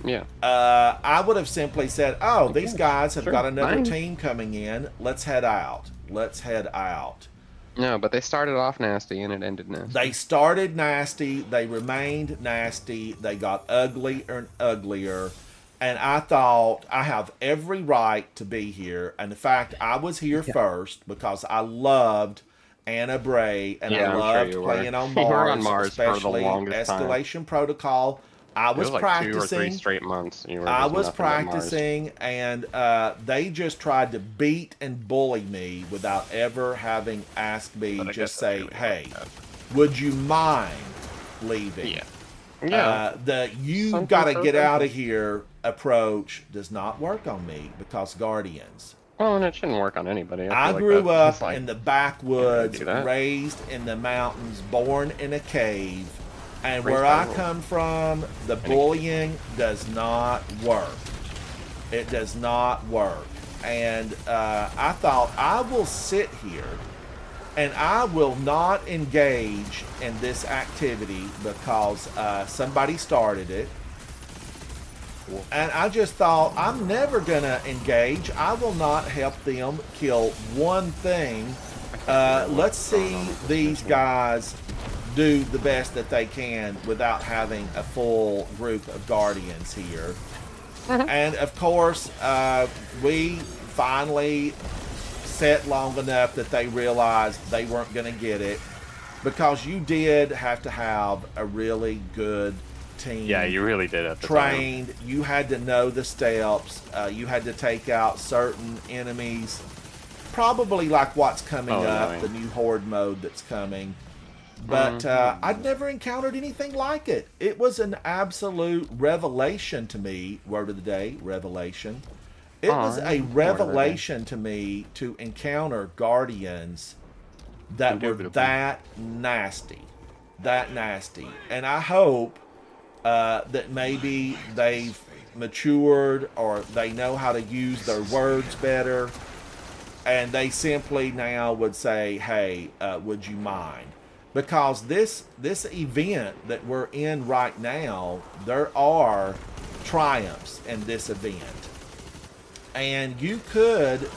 Yeah. I would have simply said, oh, these guys have got another team coming in. Let's head out. No, but they started off nasty and it ended nasty. They started nasty. They remained nasty. They got uglier and uglier. And I thought, I have every right to be here. And in fact, I was here first because I loved Anna Bray, and I loved playing on Mars, especially Escalation Protocol. I was practicing. 2 or 3 straight months. I was practicing, and they just tried to beat and bully me without ever having asked me. Just say, "Hey, would you mind leaving?" Yeah. The "you got to get out of here" approach does not work on me because Guardians. Well, and it shouldn't work on anybody. I grew up in the backwoods, raised in the mountains, born in a cave, and where I come from, the bullying does not work. It does not work. And I thought, I will sit here and I will not engage in this activity because somebody started it. And I just thought, I'm never going to engage. I will not help them kill one thing. Let's see these guys do the best that they can without having a full group of Guardians here. And of course, we finally sat long enough that they realized they weren't going to get it, because you did have to have a really good team. Yeah, you really did at the trained. time. You had to know the steps. You had to take out certain enemies, probably like what's coming up, the new horde mode that's coming. But I'd never encountered anything like it. It was an absolute revelation to me. Word of the day, revelation. It was a revelation to me to encounter Guardians that were that nasty. That nasty. And I hope that maybe they've matured or they know how to use their words better. And they simply now would say, hey, would you mind? Because this event that we're in right now, there are triumphs in this event. And you could,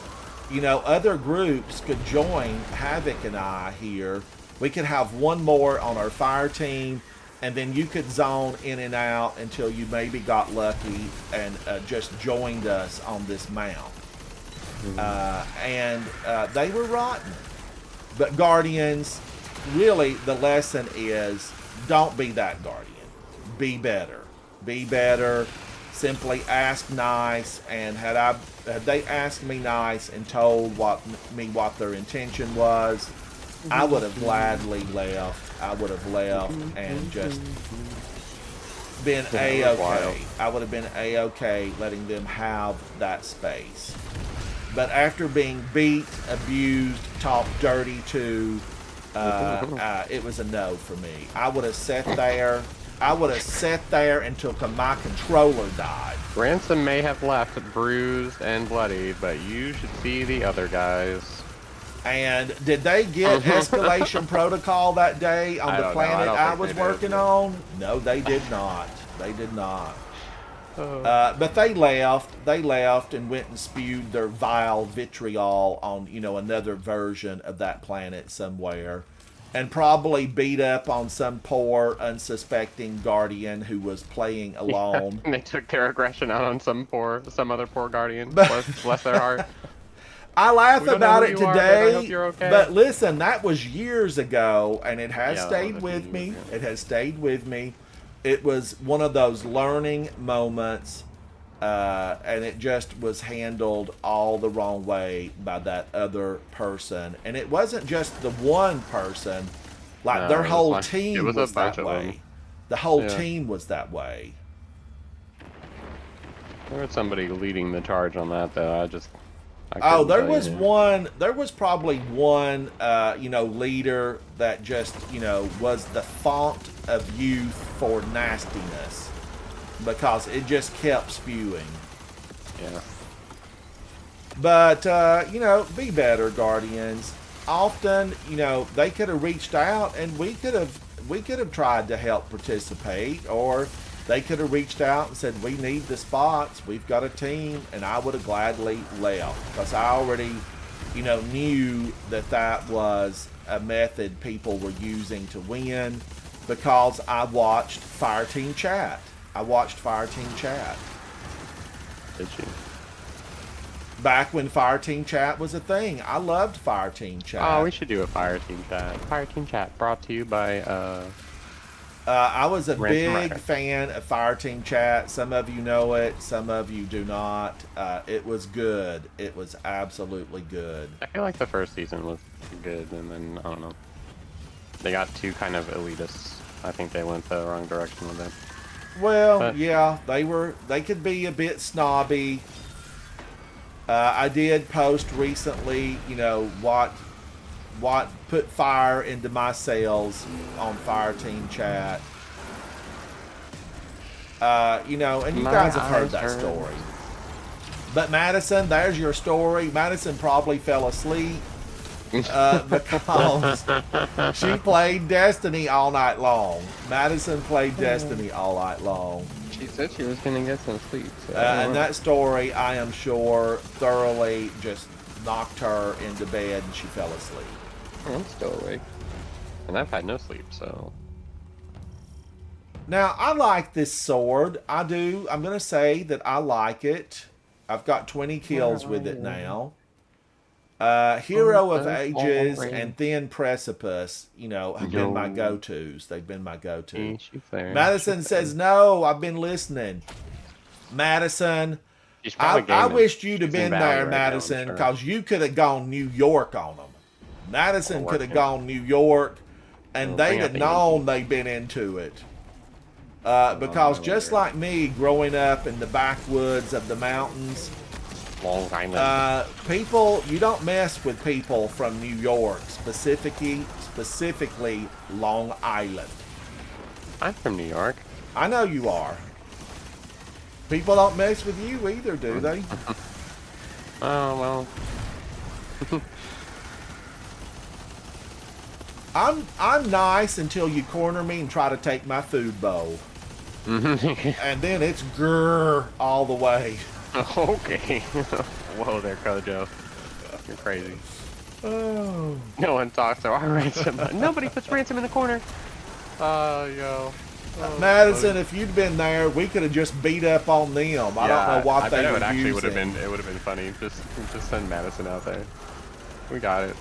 other groups could join Havoc and I here. We could have one more on our fire team, and then you could zone in and out until you maybe got lucky and just joined us on this mount. And they were rotten. But Guardians, really, the lesson is don't be that guardian. Be better. Be better. Simply ask nice, and had they asked me nice and told what their intention was, I would have gladly left. I would have left and just been A-okay. I would have been A-okay letting them have that space. But after being beat, abused, talked dirty to, it was a no for me. I would have sat there. Until my controller died. Ransom may have left bruised and bloody, but you should see the other guys. And did they get escalation protocol that day on the planet I was working on? No, they did not. They did not. But they left. They left and went and spewed their vile vitriol on, another version of that planet somewhere. And probably beat up on some poor, unsuspecting guardian who was playing alone. And they took their aggression out on some other poor guardian. Bless their heart. I laugh about it today, I hope you're okay. But listen, that was years ago, and it has stayed with me. It has stayed with me. It was one of those learning moments, and it just was handled all the wrong way by that other person. And it wasn't just the one person; their whole team was that way. The whole team was that way. There was somebody leading the charge on that, though. There was probably one, leader that just, was the font of youth for nastiness, because it just kept spewing. Yeah. But, be better, Guardians. Often, they could have reached out and we could have tried to help participate, or they could have reached out and said, we need the spots, we've got a team, and I would have gladly left, because I already, knew that was a method people were using to win, because I watched Fireteam Chat. Did you? Back when Fireteam Chat was a thing. I loved Fireteam Chat. Oh, we should do a Fireteam Chat. Fireteam Chat brought to you by, I was a big Rider. fan of Fireteam Chat. Some of you know it, some of you do not. It was good. It was absolutely good. I feel like the first season was good, and then, I don't know. They got too kind of elitists. I think they went the wrong direction with it. Well, yeah, they could be a bit snobby. I did post recently, what put fire into my sails on Fireteam Chat. And you guys have heard that story. But Madison, there's your story. Madison probably fell asleep because she played Destiny all night long. Madison played Destiny all night long. She said she was going to get some sleep. So And that story, I am sure, thoroughly just knocked her into bed and she fell asleep. I'm still awake. And I've had no sleep, so... Now, I like this sword. I do. I'm going to say that I like it. I've got 20 kills with it now. Hero of Ages and Thin Precipice, have been my go-tos. They've been my go-to. Madison says, no, I've been listening. Madison, I wished you'd have been there, Madison, because you could have gone New York on them. Madison could have gone New York, and they'd have known they'd been into it. Because just like me, growing up in the backwoods of the mountains, Long Island. you don't mess with people from New York, specifically Long Island. I'm from New York. I know you are. People don't mess with you either, do they? Oh, well. I'm nice until you corner me and try to take my food bowl. And then it's grrr all the way. Okay. Whoa there, Kojo. You're crazy. Oh. No one talks to our Ransom. Nobody puts Ransom in the corner. Yo. Oh, Madison, if you'd been there, we could have just beat up on them. I don't know what they were using. It would have been funny. Just send Madison out there. We got it.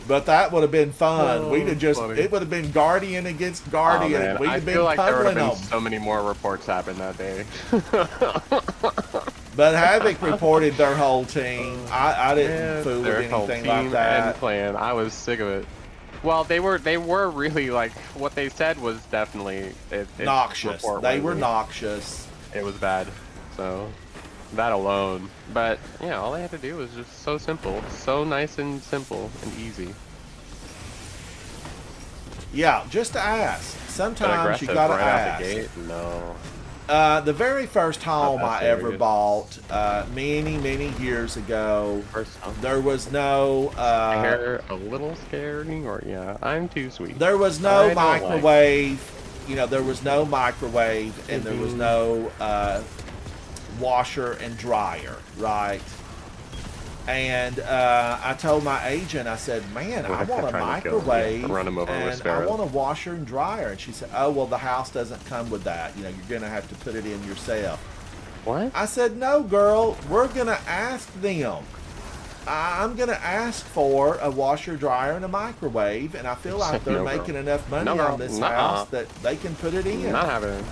But that would have been fun. Oh, We'd have just, funny. it would have been Guardian against Oh, Guardian. man. We'd I have been feel like there would have pummeling been them. so many more reports happen that day. But Havoc reported their whole team. I didn't Yeah, fool with their whole anything team like and that. plan. I was sick of it. Well, they were really like what they said was definitely Noxious. report They were worthy. noxious. It was bad. So that alone. But yeah, all they had to do was just so simple, so nice and simple and easy. Yeah, just to ask. But Sometimes you aggressive gotta right out ask. the gate. No. The very first home Not I that ever serious. bought, many years ago, First time. there was no Hair a little scary, or yeah, I'm too sweet. there was I no don't like- microwave. You know, there was no microwave, and there was no washer and dryer, right? And I told my agent, I said, "Man, I want a Trying to kill him, yeah. microwave, Run him over with and I sparrows. want a washer and dryer." And she said, "Oh, well, the house doesn't come with that. You know, you're gonna have to put it in yourself." What? I said, "No, girl, we're gonna ask them. I'm gonna ask for a washer, dryer, and a microwave, and I feel like they're No, girl. making enough money No, girl. on this Nuh-uh. house that they can put it in." Not happening.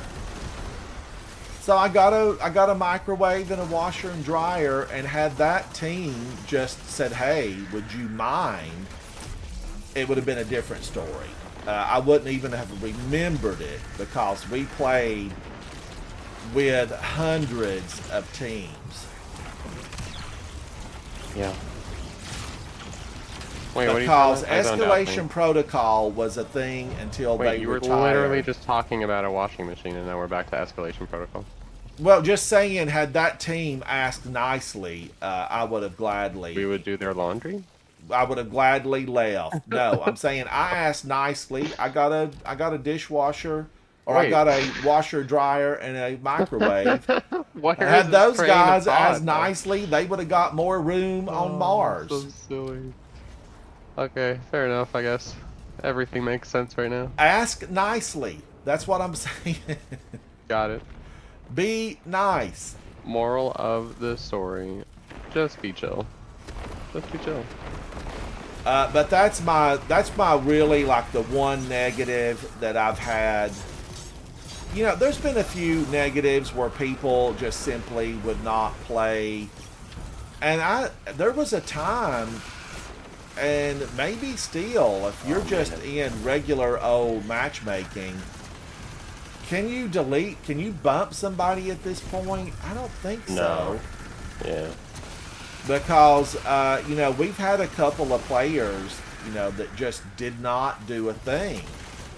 So I got a microwave and a washer and dryer, and had that team just said, "Hey, would you mind?" It would have been a different story. I wouldn't even have remembered it because we played with hundreds of teams. Yeah. Wait, what are you Because talking about? escalation protocol was a thing until Wait, they you were retired. literally just talking about a washing machine, and now we're back to escalation protocol. Well, just saying, had that team asked nicely, I would have gladly. We would do their laundry. I would have gladly left. No, I'm saying I asked nicely. I got a dishwasher, or I Wait. got a washer, dryer, and a microwave. Where Had is this those train of guys thought, asked though? nicely, they would have got more room on Mars. So silly. Okay, fair enough, I guess. Everything makes sense right now. Ask nicely. That's what I'm saying. Got it. Be nice. Moral of the story: just be chill. Just be chill. But that's my really like the one negative that I've had. You know, there's been a few negatives where people just simply would not play, and there was a time, and maybe still, if you're just in regular old matchmaking, can you bump somebody at this point? I don't think so. No. Yeah. Because you know, we've had a couple of players, you know, that just did not do a thing.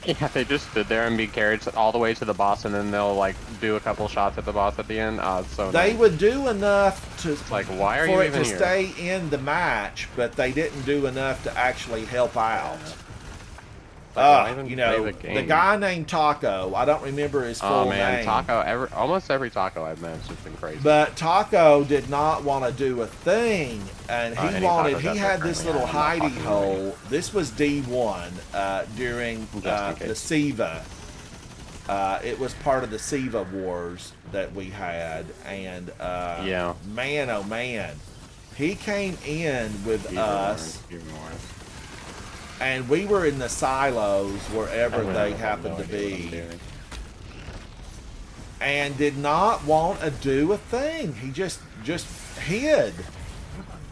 Yeah, they just stood there and be carried all the way to the boss, and then they'll like do a couple shots at the boss at the end. It's so They nice. would do enough to Like, why are for you it even to here? stay in the match, but they didn't do enough to actually help out. Like, why even You play know, the the game? guy named Taco, I don't remember his full Oh man, name. Taco! Almost every Taco I've met has just been crazy. But Taco did not want to do a thing, and he Any wanted. tacos He out had there this currently, little I'm not hidey talking hole. This was D1 during Just in the case. SIVA. It was part of the SIVA wars that we had, and Yeah. man, oh man, he came in with us, and we were in the silos wherever they happened to be, and did not want to do a thing. He just hid.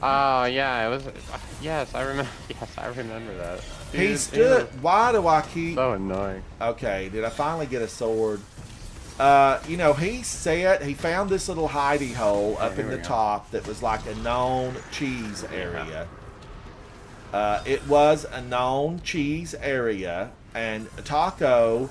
Oh yeah, it was. Yes, I remember. Yes, I remember that. He Dude, stood. it Why do I was keep? so annoying. Okay, did I finally get a sword? You know, he found this little hidey hole up here in we the go. top that was like a known cheese area. It was a known cheese area, and Taco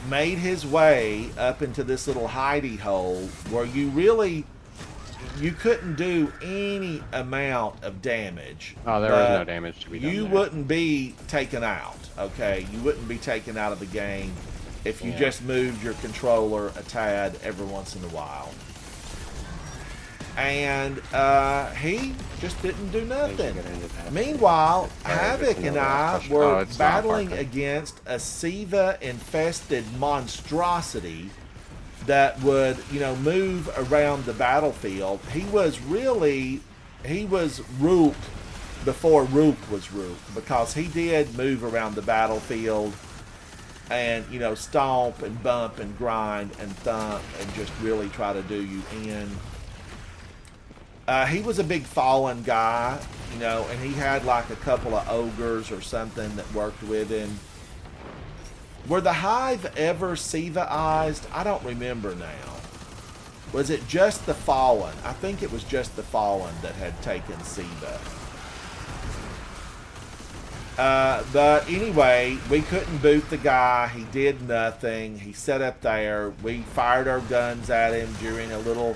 made his way up into this little hidey hole where you couldn't do any amount of damage. Oh, there was but no damage to be done. You there. wouldn't be taken out, okay? You wouldn't be taken out of the game if you Yeah. just moved your controller a tad every once in a while. And he just didn't do nothing. get into that. Meanwhile, Alright, Havoc it's and another I question. were Oh, it's not battling Parker. against a SIVA-infested monstrosity that would, you know, move around the battlefield. He was ruled before Rook was Rook, because he did move around the battlefield and, you know, stomp and bump and grind and thump and just really try to do you in. He was a big fallen guy, you know, and he had like a couple of ogres or something that worked with him. Were the Hive ever Siva-ized? I don't remember now. Was it just the Fallen? I think it was just the Fallen that had taken Siva. But anyway, we couldn't boot the guy. He did nothing. He sat up there. We fired our guns at him during a little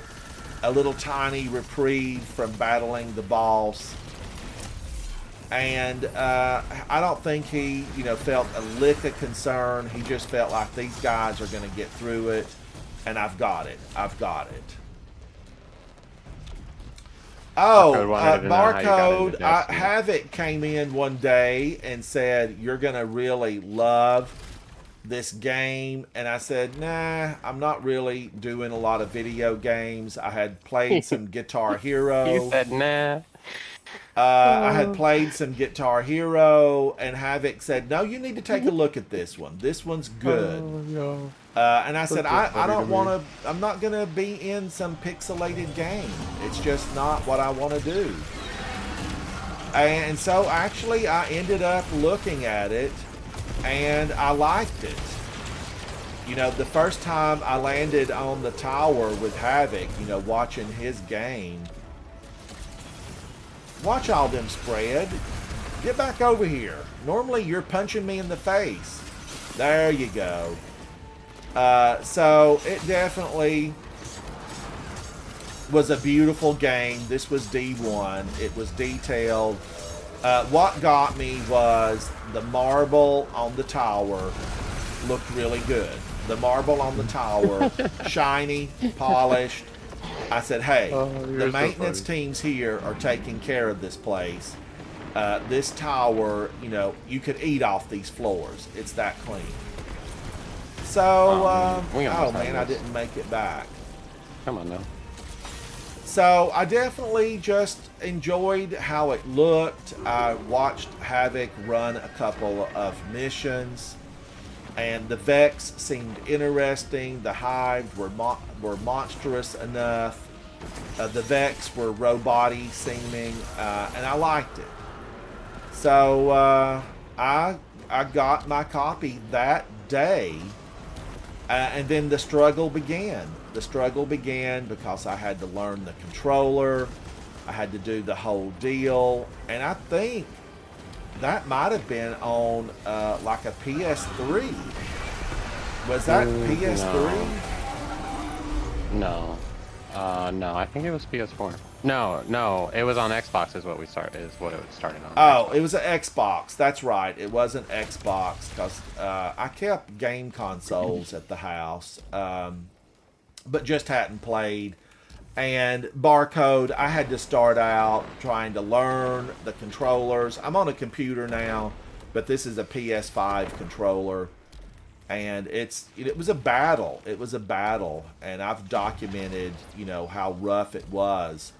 tiny reprieve from battling the boss. And I don't think he, you know, felt a lick of concern. He just felt like these guys are going to get through it. And I've got it. I've got it. Oh, Barcode. Havoc came in one day and said, "You're going to really love this game." And I said, "Nah, I'm not really doing a lot of video games. I had played some Guitar Hero." You said, "Nah." I had played some Guitar Hero, and Havoc said, "No, you need to take a look at this one. This one's good." No. And I said, I don't want to, I'm not going to be in some pixelated game. It's just not what I want to do. And so actually I ended up looking at it, and I liked it. You know, the first time I landed on the tower with Havoc, you know, watching his game. Watch all them spread. Get back over here. Normally you're punching me in the face. There you go. So it definitely was a beautiful game. This was D1. It was detailed. What got me was the marble on the tower looked really good. The marble on the tower, shiny, polished. I said, hey, the maintenance teams here are taking care of this place. This tower, you know, you could eat off these floors. It's that clean. So, oh man, I didn't make it back. Come on now. So I definitely just enjoyed how it looked. I watched Havoc run a couple of missions, and the Vex seemed interesting. The Hives were monstrous enough. The Vex were robot-y seeming, and I liked it. So I got my copy that day. And then the struggle began. The struggle began because I had to learn the controller. I had to do the whole deal. And I think that might have been on like a PS3. Was that PS3? No. No, I think it was PS4. No, it was on Xbox is what it started on. Oh, it was an Xbox. That's right. It wasn't Xbox because I kept game consoles at the house, but just hadn't played. And Barcode, I had to start out trying to learn the controllers. I'm on a computer now, but this is a PS5 controller. And it was a battle. It was a battle. And I've documented, you know, how rough it was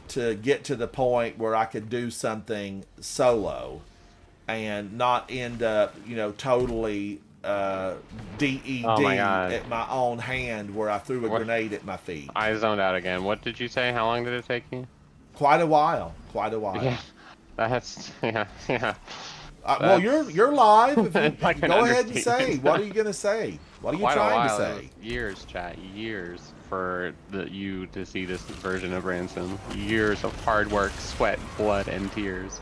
to get to the point where I could do something solo and not end up, you know, totally DED at my own hand where I threw a grenade at my feet. I zoned out again. What did you say? How long did it take you? Quite a while. Quite a while. Yeah, that's, yeah. Well, you're live. If you, like go ahead and say. What are you going to say? What are you trying to say? Years, chat. Years for you to see this version of Ransom. Years of hard work, sweat, blood, and tears.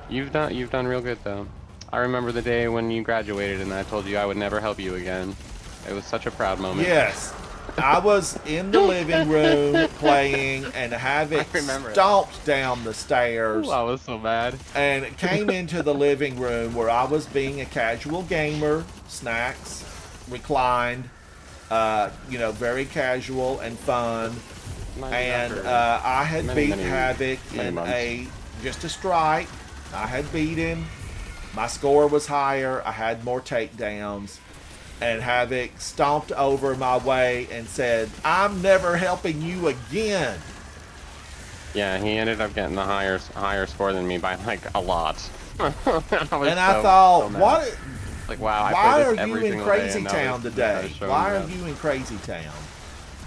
You've done real good though. I remember the day when you graduated and I told you I would never help you again. It was such a proud moment. Yes. I was in the living room playing, and Havoc stomped down the stairs. Ooh, I was so mad. And it came into the living room where I was being a casual gamer, snacks, reclined, you know, very casual and fun. And I had beat Havoc in just a strike. I had beat him. My score was higher. I had more takedowns. And Havoc stomped over my way and said, "I'm never helping you again." Yeah, he ended up getting the higher score than me by like a lot. I was And I so thought, mad. what? Like, wow, I Why play are this you every in single day, Crazy and now Town he's today? showing Why me are up. you in Crazy Town?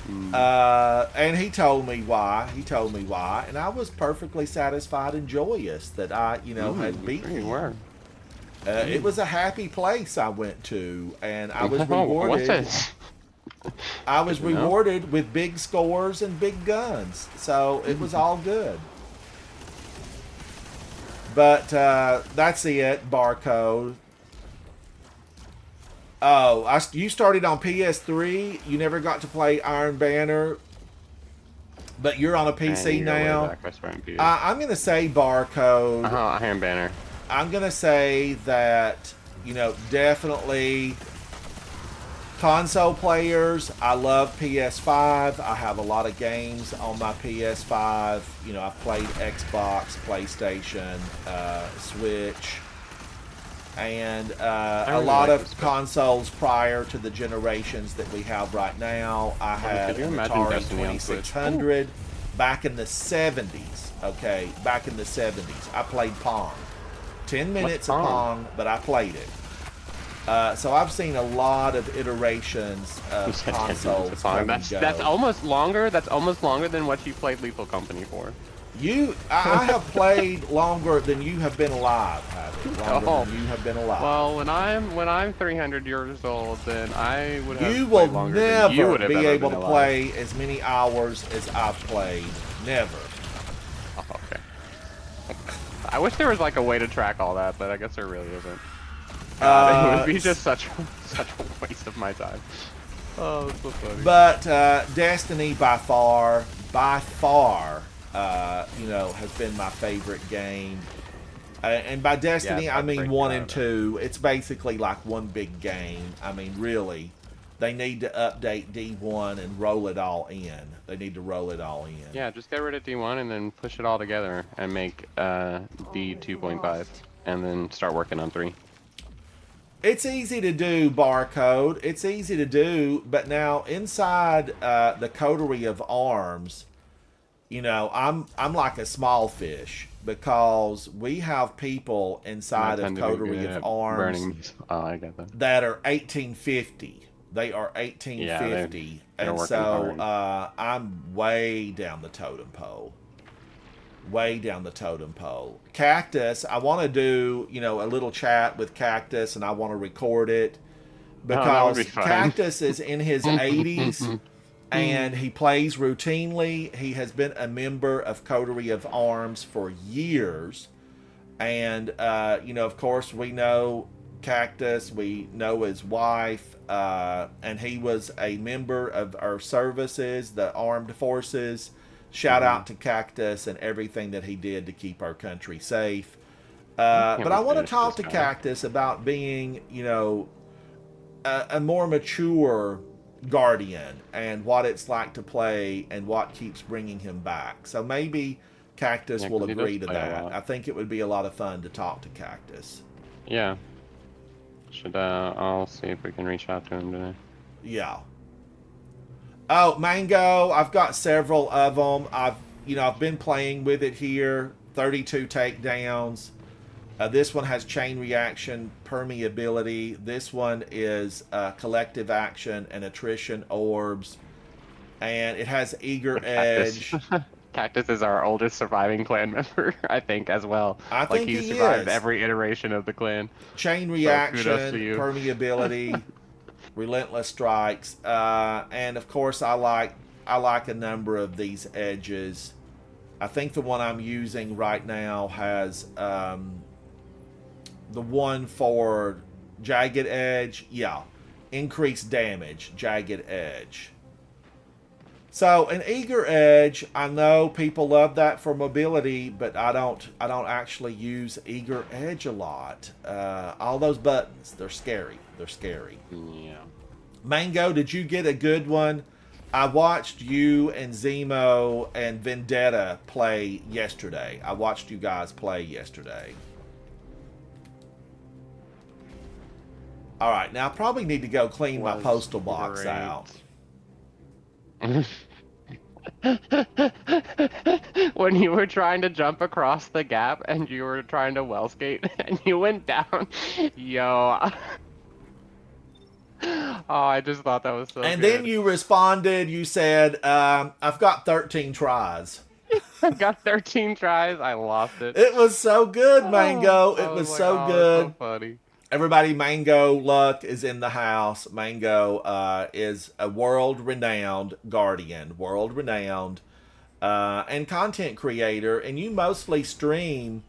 Mm. And he told me why. He told me why, and I was perfectly satisfied and joyous that I, had Sure beaten you him. were. It was a happy place I went to, and I was Oh, what's rewarded. this? I Good was to know. rewarded with big scores and big guns, so it was all good. But that's it. Barcode. Oh, you started on PS3. You never got to play Iron Banner, but you're on a And PC you go way now. back. I swear I'm I'm gonna say Barcode. Iron Banner. I'm gonna say that definitely console players. I love PS5. I have a lot of games on my PS5. I've played Xbox, PlayStation, Switch, and I a really lot like of this consoles prior to the generations that we have right now. I had could you an imagine Atari Destiny on Switch? 2600 back in the 70s. Okay, back in the 70s. I played Pong. 10 minutes of Pong? Pong, but I played it. So I've seen a lot of iterations of consoles come and go. That's almost longer. That's almost longer than what you played Lethal Company for. I have played longer than you have been alive, Havoc. Longer than you have been alive. Well, when I'm 300 years old, then I would have You played will longer than you never would have be ever able been to alive. play as many hours as I've played. Never. Oh, okay. I wish there was like a way to track all that, but I guess there really isn't. God, it would be just such a waste of my time. Oh, that's so funny. But Destiny by far, has been my favorite game. And by Destiny, Yeah, I mean break 1 it and out. 2. It's basically like one big game. I mean, really, they need to update D1 and roll it all in. They need to roll it all in. Yeah, just get rid of D1 and then push it all together and make D 2.5, and then start working on 3. It's easy to do, Barcode. It's easy to do, but now inside the coterie of arms, I'm like a small fish because we have people inside of coterie of arms Burning. Oh, I get that. that are 1850. They are 1850, they're and working so hard. I'm way down the totem pole. Way down the totem pole. Cactus, I want to do, a little chat with Cactus, and I want to record it that would because be fun. Cactus is in his 80s and he plays routinely. He has been a member of Coterie of Arms for years. And, of course, we know Cactus, we know his wife, and he was a member of our services, the armed forces. Shout out to Cactus and everything that he did to keep our country safe. But I want to talk to Cactus about being, a more mature guardian and what it's like to play and what keeps bringing him back. So maybe Cactus will agree to that. I think it would be a lot of fun to talk to Cactus. Yeah. I'll see if we can reach out to him today. Yeah. Oh, Mango, I've got several of them. I've been playing with it here. 32 takedowns. This one has chain reaction, permeability. This one is collective action and attrition orbs. And it has eager edge. Cactus is our oldest surviving clan member, I think, as well. I think he he survived is. every iteration of the clan. Chain So reaction, kudos to you. permeability, relentless strikes, and of course I like a number of these edges. I think the one I'm using right now has the one for jagged edge. Yeah, increased damage, jagged edge. So an eager edge, I know people love that for mobility, but I don't actually use eager edge a lot. All those buttons, they're scary. They're scary. Yeah. Mango, did you get a good one? I watched you and Zemo and Vendetta play yesterday. I watched you guys play yesterday. All right, now I probably need to go clean my postal box out. When you were trying to jump across the gap and you were trying to well skate and you went down, yo. Oh, I just thought that was so And then good. you responded, you said, I've got 13 tries. I got 13 tries. I lost it. It was so good, Mango. I It was like, so oh, good. that's so funny. Everybody, Mango Luck is in the house. Mango is a world-renowned guardian, world-renowned, and content creator. And you mostly stream,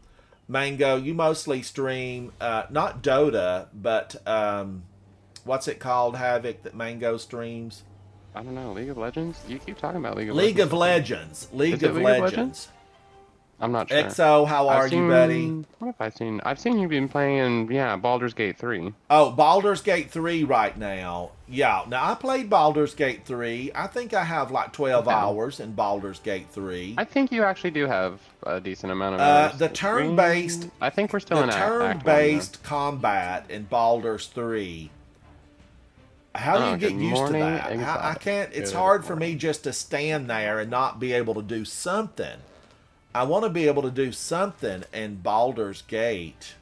Mango. You mostly stream not Dota, but what's it called? Havoc that Mango streams. I don't know. League of Legends? You keep talking about League of League Legends. of Legends. League Is it of League of Legends. Legends? I'm not sure. XO, how are you, buddy? What have I seen? I've seen you been playing, yeah, Baldur's Gate 3. Oh, Baldur's Gate 3 right now. Yeah, now I played Baldur's Gate 3. I think I have like 12 Okay. hours in Baldur's Gate 3. I think you actually do have a decent amount of hours. The turn-based... I think we're still The in Act 1, turn-based combat in Baldur's 3. How do you get good used to morning, that? I anxiety. can't... It's Good hard for morning. me just to stand there and not be able to do something. I want to be able to do something in Baldur's Gate.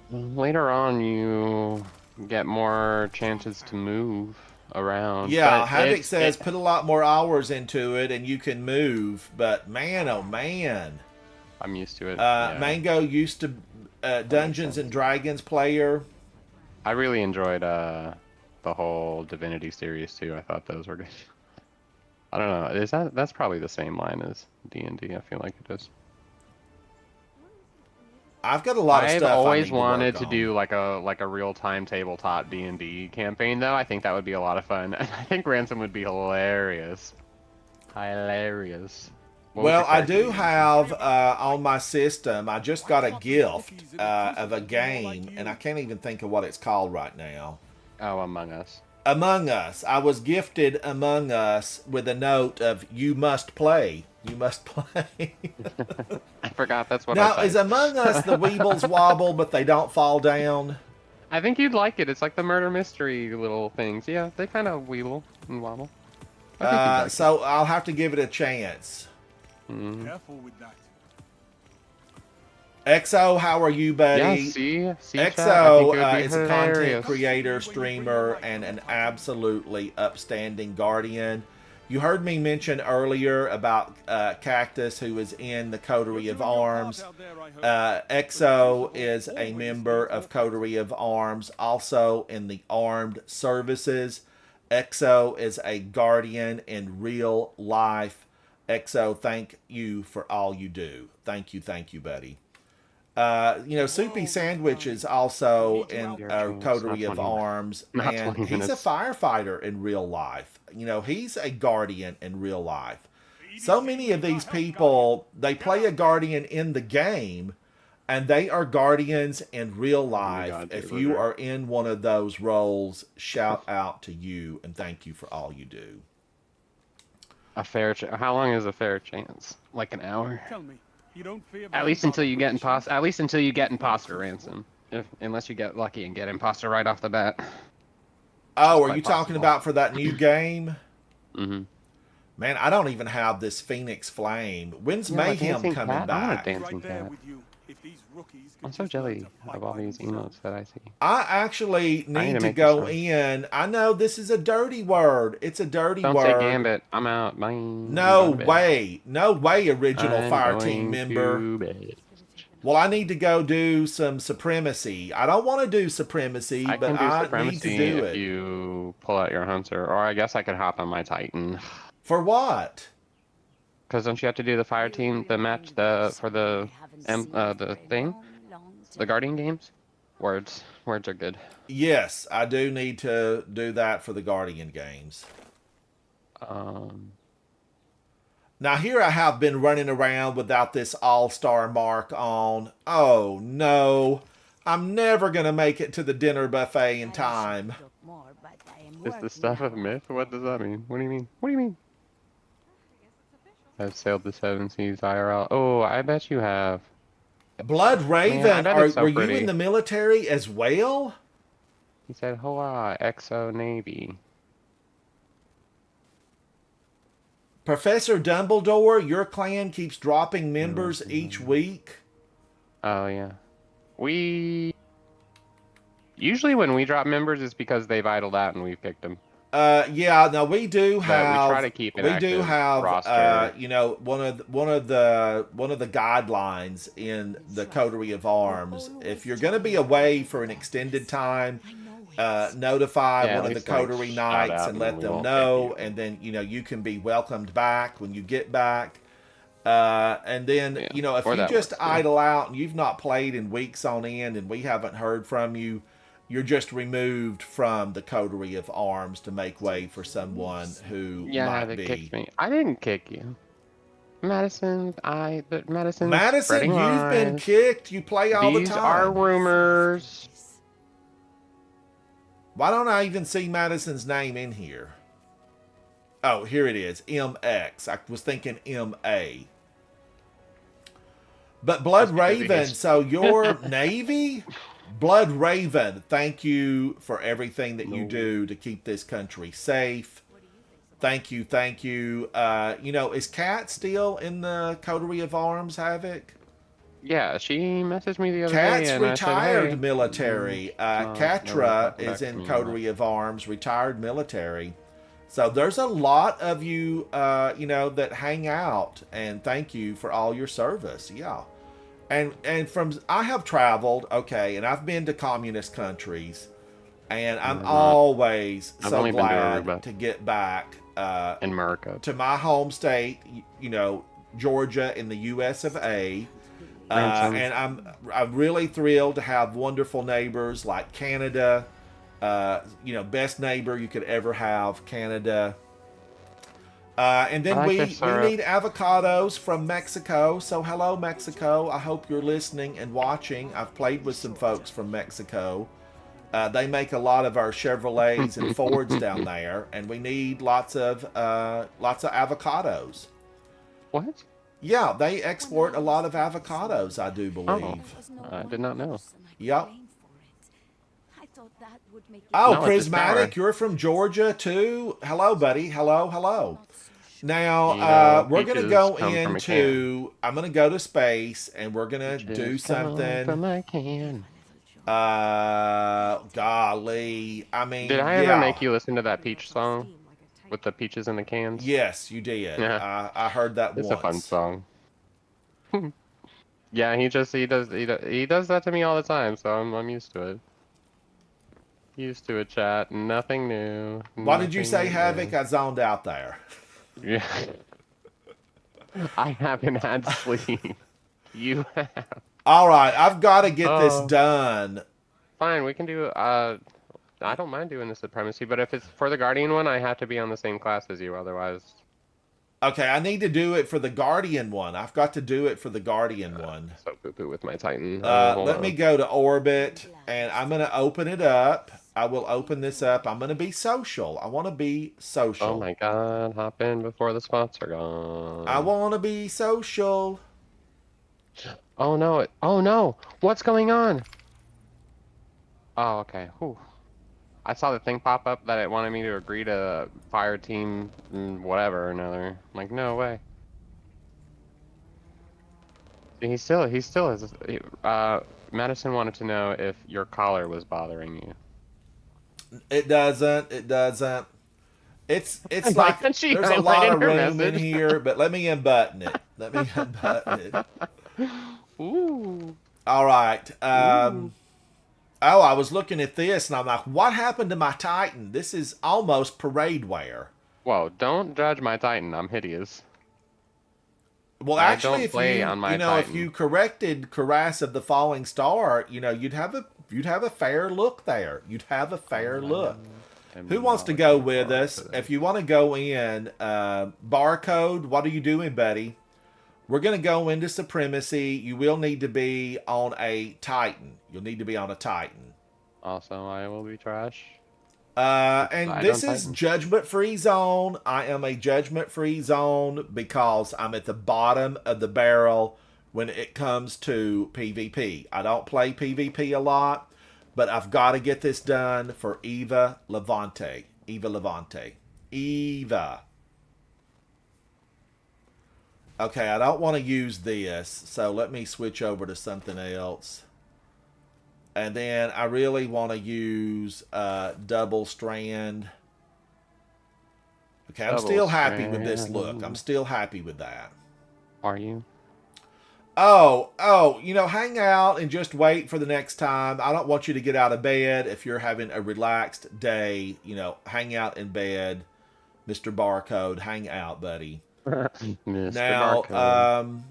Later on, you get more chances to move around. Yeah, but Havoc says put a lot more hours into it and you can move, but man, oh man. I'm used to it. Yeah. Mango used to Dungeons and Dragons player. I really enjoyed the whole Divinity series too. I thought those were good. I don't know. That's probably the same line as D&D. I feel like it is. I've got a lot of I've stuff. always I wanted to on. do like a real time tabletop D&D campaign though. I think that would be a lot of fun. And I think Ransom would be hilarious. Hilarious. What was Well, your I character do name? have on my system. I just got a gift of a game, and I can't even think of what it's called right now. Oh, Among Us. Among Us. I was gifted Among Us with a note of "You must play. You must play." I forgot that's what Now, I is typed. Among Us the Weebles wobble, but they don't fall down? I think you'd like it. It's like the murder mystery little things. Yeah, they kind of weeble and wobble. I think you'd like it. So I'll have to give it a chance. Careful with that. XO, how are you, buddy? Yeah, see, chat, I think it XO would be is a content hilarious. creator, streamer, and an absolutely upstanding guardian. You heard me mention earlier about Cactus, who is in the Coterie of Arms. XO is a member of Coterie of Arms, also in the Armed Services. XO is a guardian in real life. XO, thank you for all you do. Thank you, buddy. Soupy Sandwich is also in our Coterie of Arms, Not and 20 he's a minutes. firefighter in real life. He's a guardian in real life. So many of these people, they play a guardian in the game, and they are guardians in real life. God, If dude, you we're- are in one of those roles, shout out to you, and thank you for all you do. How long is a fair chance? Like an hour? Tell me, you don't fear At least until you get imposter ransom. Unless you get lucky and get imposter right off the bat. Oh, are quite you talking possible. about for that new game? Mm-hmm. Man, I don't even have this Phoenix Flame. When's Yeah, like Mayhem Dancing coming Cat? I want a back? Dancing right there Cat. with you. If these rookies could I'm so just learn jelly to fight of all by these themselves. emotes that I see. I actually need to to make go this in. I know this is a dirty word. It's a dirty Don't word. say Gambit. I'm out. Bye. No Go to bed. way. No way, original I'm fire going team member. to bed. Well, I need to go do some supremacy. I don't want to do supremacy, I but can do I need to supremacy do if it. you pull out your hunter, or I guess I could hop on my Titan. For what? Because don't you have to do the fire team, the match, for the thing, the Guardian games? Words are good. Yes, I do need to do that for the Guardian games. Now here I have been running around without this all-star mark on. Oh no, I'm never going to make it to the dinner buffet in time. Is the stuff of myth? What does that mean? What do you mean? What do you mean? I've sailed the seven seas IRL. Oh, I bet you have. Blood Raven, bet it's so were you pretty. in the military as well? He said, "Hoa, Exo Navy." Professor Dumbledore, your clan keeps dropping members each week. Oh yeah. We usually when we drop members, it's because they've idled out and we've kicked them. Yeah, no, we do But have. we try to keep an We do active have. roster. You know, one of the guidelines in the Coterie of Arms. If you're going to be away for an extended time, notify Yeah, one at of the least, like, Coterie shout Knights out and and let we them won't know, kick you. and then you can be welcomed back when you get back. And then Yeah, if or you that just works, too. idle out and you've not played in weeks on end, and we haven't heard from you, you're just removed from the Coterie of Arms to make way for someone who Yeah, might they be. kicked me. I didn't kick you. Madison's Madison, spreading you've been lies. kicked. You play all These the are time. rumors. Why don't I even see Madison's name in here? Oh, here it is. MX. I was thinking MA. But Blood That's because he Raven, hates- so your Navy? Blood Raven, thank you for everything that you do to keep this country safe. Thank you, thank you. Is Kat still in the Coterie of Arms, Havoc? Yeah, she messaged me the other day Kat's and retired I said, hey, military. no, Katra welcome back is to in me. Coterie of Arms, retired military. So there's a lot of you, that hang out, and thank you for all your service. Yeah. And I have traveled, okay, and I've been to communist countries, and I'm always I've so only been to glad Aruba. to get back in America. to my home state, Georgia in the U.S. of A. And I'm really thrilled to have wonderful neighbors like Canada. Best neighbor you could ever have, Canada. And then I like we their syrup. need avocados from Mexico. So hello, Mexico. I hope you're listening and watching. I've played with some folks from Mexico. They make a lot of our Chevrolets and Fords down there, and we need lots of avocados. What? Yeah, they export a lot of avocados, I do believe. I did not know. Yep. Oh, Oh, No, it's a Prismatic, sour. you're from Georgia too? Hello, buddy. Hello. Now, we're going to peaches go come from a into... I'm going to go to space, and we're going to do Just come something... from a can. Golly. I mean, Did I ever make you listen to that Peach song with the peaches in the cans? Yes, you did. Yeah. I heard that It's once. a fun song. Yeah, he does that to me all the time, so I'm used to it. Used to it, chat. Nothing new. What did you say, nothing Havoc? new. I zoned out there. Yeah. I haven't had sleep. You have. All right, I've got to get this Oh. done. Fine, we can do. I don't mind doing the supremacy, but if it's for the Guardian one, I have to be on the same class as you. Otherwise, Okay, I need to do it for the Guardian one. I've got to do it for the Guardian one. so poo poo with my Titan. Hold Let on. me go to orbit, and I'm going to open it up. I will open this up. I'm going to be social. I want to be social. Oh my God! Hop in before the spots are gone. I want to be social. Oh no! Oh no! What's going on? Oh, okay. Whew. I saw the thing pop up that it wanted me to agree to fire team whatever or another. I'm like, no way. He still is. Madison wanted to know if your collar was bothering you. It doesn't. It's I like like that she there's a lot highlighted of her room in message. here, but let me unbutton it. Ooh. All right. Oh, I was looking at this and I'm like, what happened to my Titan? This is almost parade wear. Whoa! Don't judge my Titan. I'm hideous. Well, I actually, don't if play you on my if Titan. you corrected Karass of the Falling Star, you'd have a fair look there. You'd have a fair look. Who wants to go with us? If you want to go in, Barcode, what are you doing, buddy? We're going to go into Supremacy. You will need to be on a Titan. You'll need to be on a Titan. Also, I will be trash. And I this don't is Titan. judgment-free zone. I am a judgment-free zone because I'm at the bottom of the barrel when it comes to PvP. I don't play PvP a lot, but I've got to get this done for Eva Levante. Eva. Okay, I don't want to use this, so let me switch over to something else. And then I really want to use double strand. Okay, I'm Double still happy with this look. strand. I'm still happy with that. Are you? Oh, hang out and just wait for the next time. I don't want you to get out of bed if you're having a relaxed day. Hang out in bed. Mr. Barcode, hang out, buddy. Mr. Now, Barcode.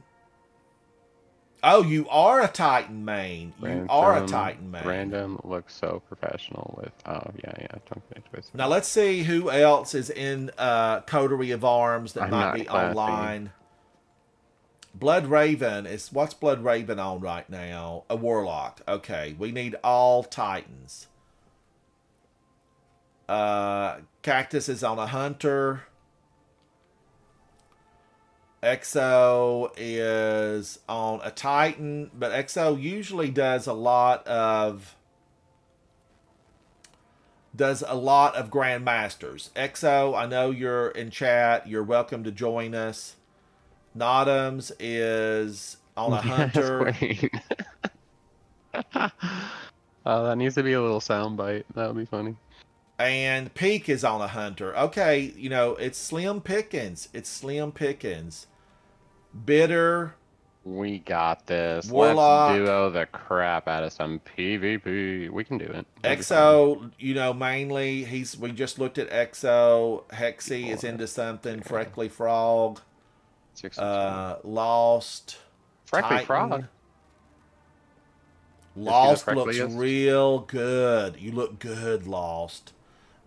oh, you are a Titan main. You are a Titan main. Random looks so professional with. Oh yeah. Don't get into it. Now let's see who else is in Coterie of Arms that I'm might not be classy. online. Blood Raven is what's Blood Raven on right now? A Warlock. Okay, we need all Titans. Cactus is on a Hunter. Exo is on a Titan, but Exo usually does a lot of Grandmasters. Exo, I know you're in chat. You're welcome to join us. Nodums is on a Hunter. That needs to be a little soundbite. That would be funny. And Peak is on a Hunter. Okay, it's slim pickings. It's slim pickings. Bitter. We got this. Warlock. Let's duo the crap out of some PvP. We can do it. Exo, mainly we just looked at Exo. Hexy is into something. Freckly Frog. Lost. Freckly Titan. Frog. Lost looks real good. You look good, Lost.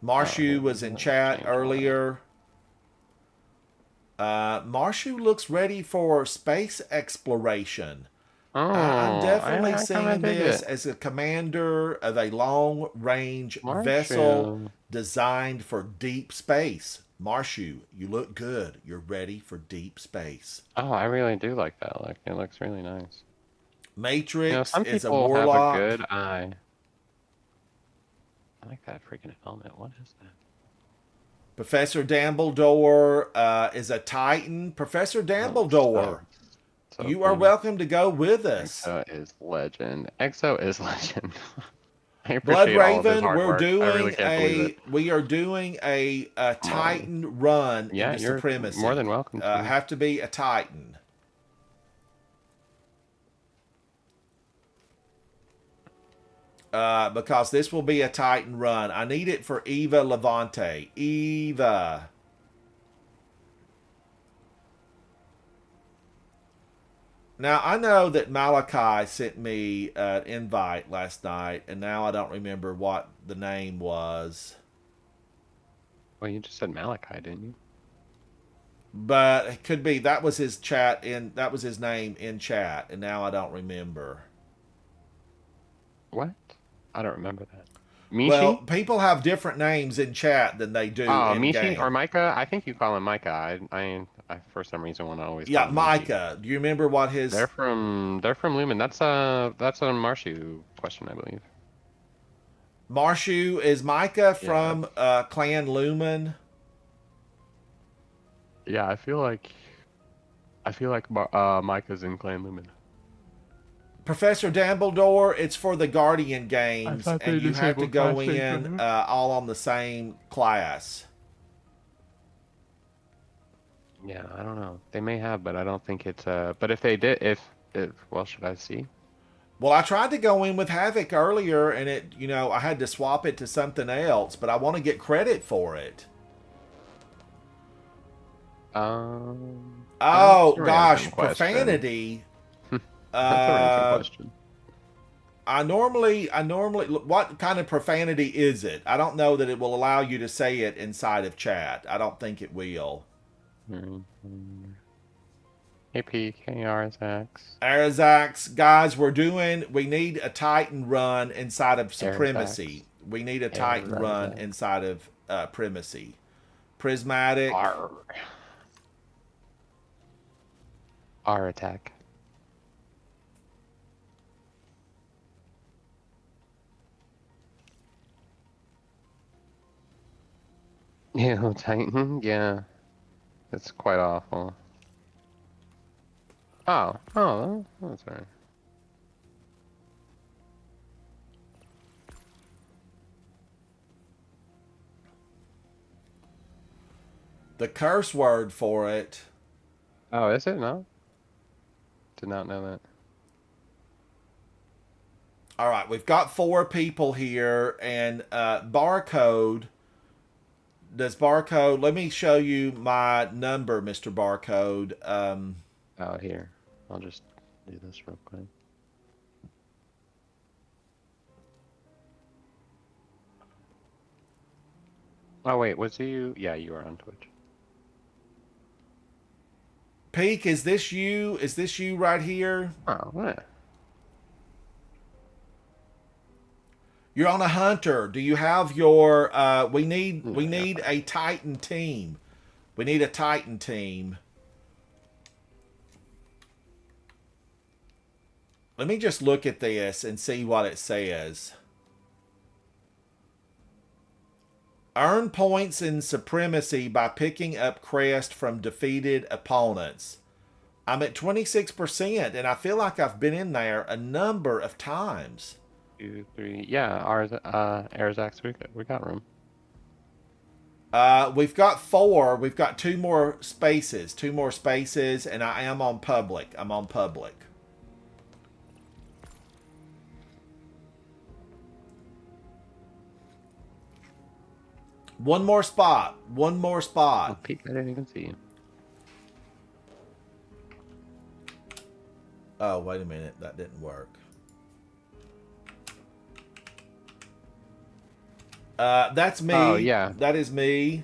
Marshu was in chat earlier. Marshu looks ready for space exploration. I'm definitely seeing this as a commander of a long-range vessel designed for deep space. Marshu, you look good. You're ready for deep space. Oh, I really do like that look. It looks really nice. Matrix some is a people Warlock. have a good eye. I like that freaking helmet. What is that? Professor Dumbledore is a Titan. Professor Dumbledore, So you are welcome to go with us. Exo is legend. Exo is legend. I Blood appreciate all of his Raven, hard we're work. I doing really can't believe it. we are doing a Titan run Yeah, into you're Supremacy. more than welcome to. Have to be a Titan. Because this will be a Titan run. I need it for Eva Levante. Eva. Now, I know that Malachi sent me an invite last night, and now I don't remember what the name was. Well, you just said Malachi, didn't you? But it could be that was his that was his name in chat, and now I don't remember. What? I don't remember that. Mishi? Well, people have different names in chat than they do in Mishi game. or Micah? I think you call him Micah. I for some reason want to always call him Micah. Do you remember what his? They're from Lumen. That's a Marshu question, I believe. Marshu is Micah from Clan Lumen. Yeah, I feel like Micah's in Clan Lumen. Professor Dumbledore, it's for the Guardian games, and you have to go in all on the same class. Yeah, I don't know. They may have, but I don't think it's but if they did, well, should I see? Well, I tried to go in with Havoc earlier, and I had to swap it to something else, but I want to get credit for it. Oh gosh, profanity. That's a random question. I normally, what kind of profanity is it? I don't know that it will allow you to say it inside of chat. I don't think it will. AP, Arzax. Arzax, guys, we need a Titan run inside of Supremacy. We need a Titan run inside of Primacy. Prismatic. R attack. Yeah, Titan. Yeah, it's quite awful. Oh, that's all right. The curse word for it. Oh, is it? No? Did not know that. All right, we've got 4 people here, and barcode. Does barcode? Let me show you my number, Mr. Barcode. Oh, here. I'll just do this real quick. Oh, wait, was you? Yeah, you are on Twitch. Peak, is this you? Is this you right here? Oh, yeah. You're on a hunter. Do you have your? We need a Titan team. We need a Titan team. Let me just look at this and see what it says. Earn points in supremacy by picking up crest from defeated opponents. I'm at 26%, and I feel like I've been in there a number of times. 2, 3. Yeah, ours. Airzax, we got room. We've got 4. We've got 2 more spaces. 2 more spaces, and I am on public. I'm on public. One more spot. One more Oh, spot. Pete, I didn't even see you. Oh, wait a minute. That didn't work. That's me. Oh, yeah. That is me.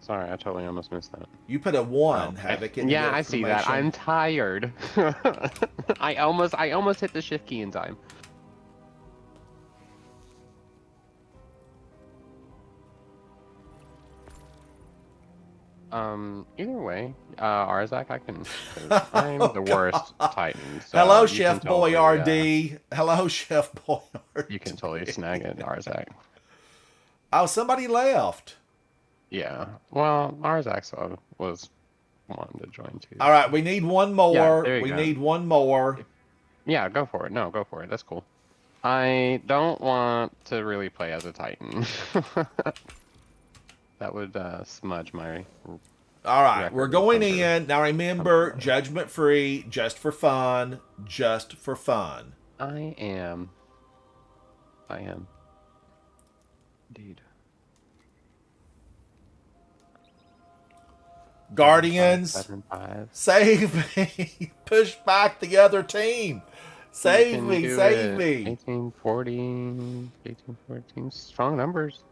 Sorry, I totally almost missed that. You put a 1, Oh, Havoc, in yeah, the I see that. exclamation. I'm tired. I almost hit the shift key in time. Either way, Arzak, I can. 'Cause I'm the worst Titan. So Hello, you Chef can totally, Boyardee. Hello, Chef Boyardee. you can totally snag it, Arzak. Oh, somebody left. Yeah. Well, Arzak was wanting to join too. All right, we need one more. there you We go. need one more. Yeah, go for it. No, go for it. That's cool. I don't want to really play as a Titan. That would smudge my. All right, record we're of going Hunter. in. Now remember, judgment free, just for fun. Just for fun. I am. Indeed. Guardians, 5, 7, 5. save me. Push back the other team. Save You can me, do save it. me. 1814, 1814. Strong numbers.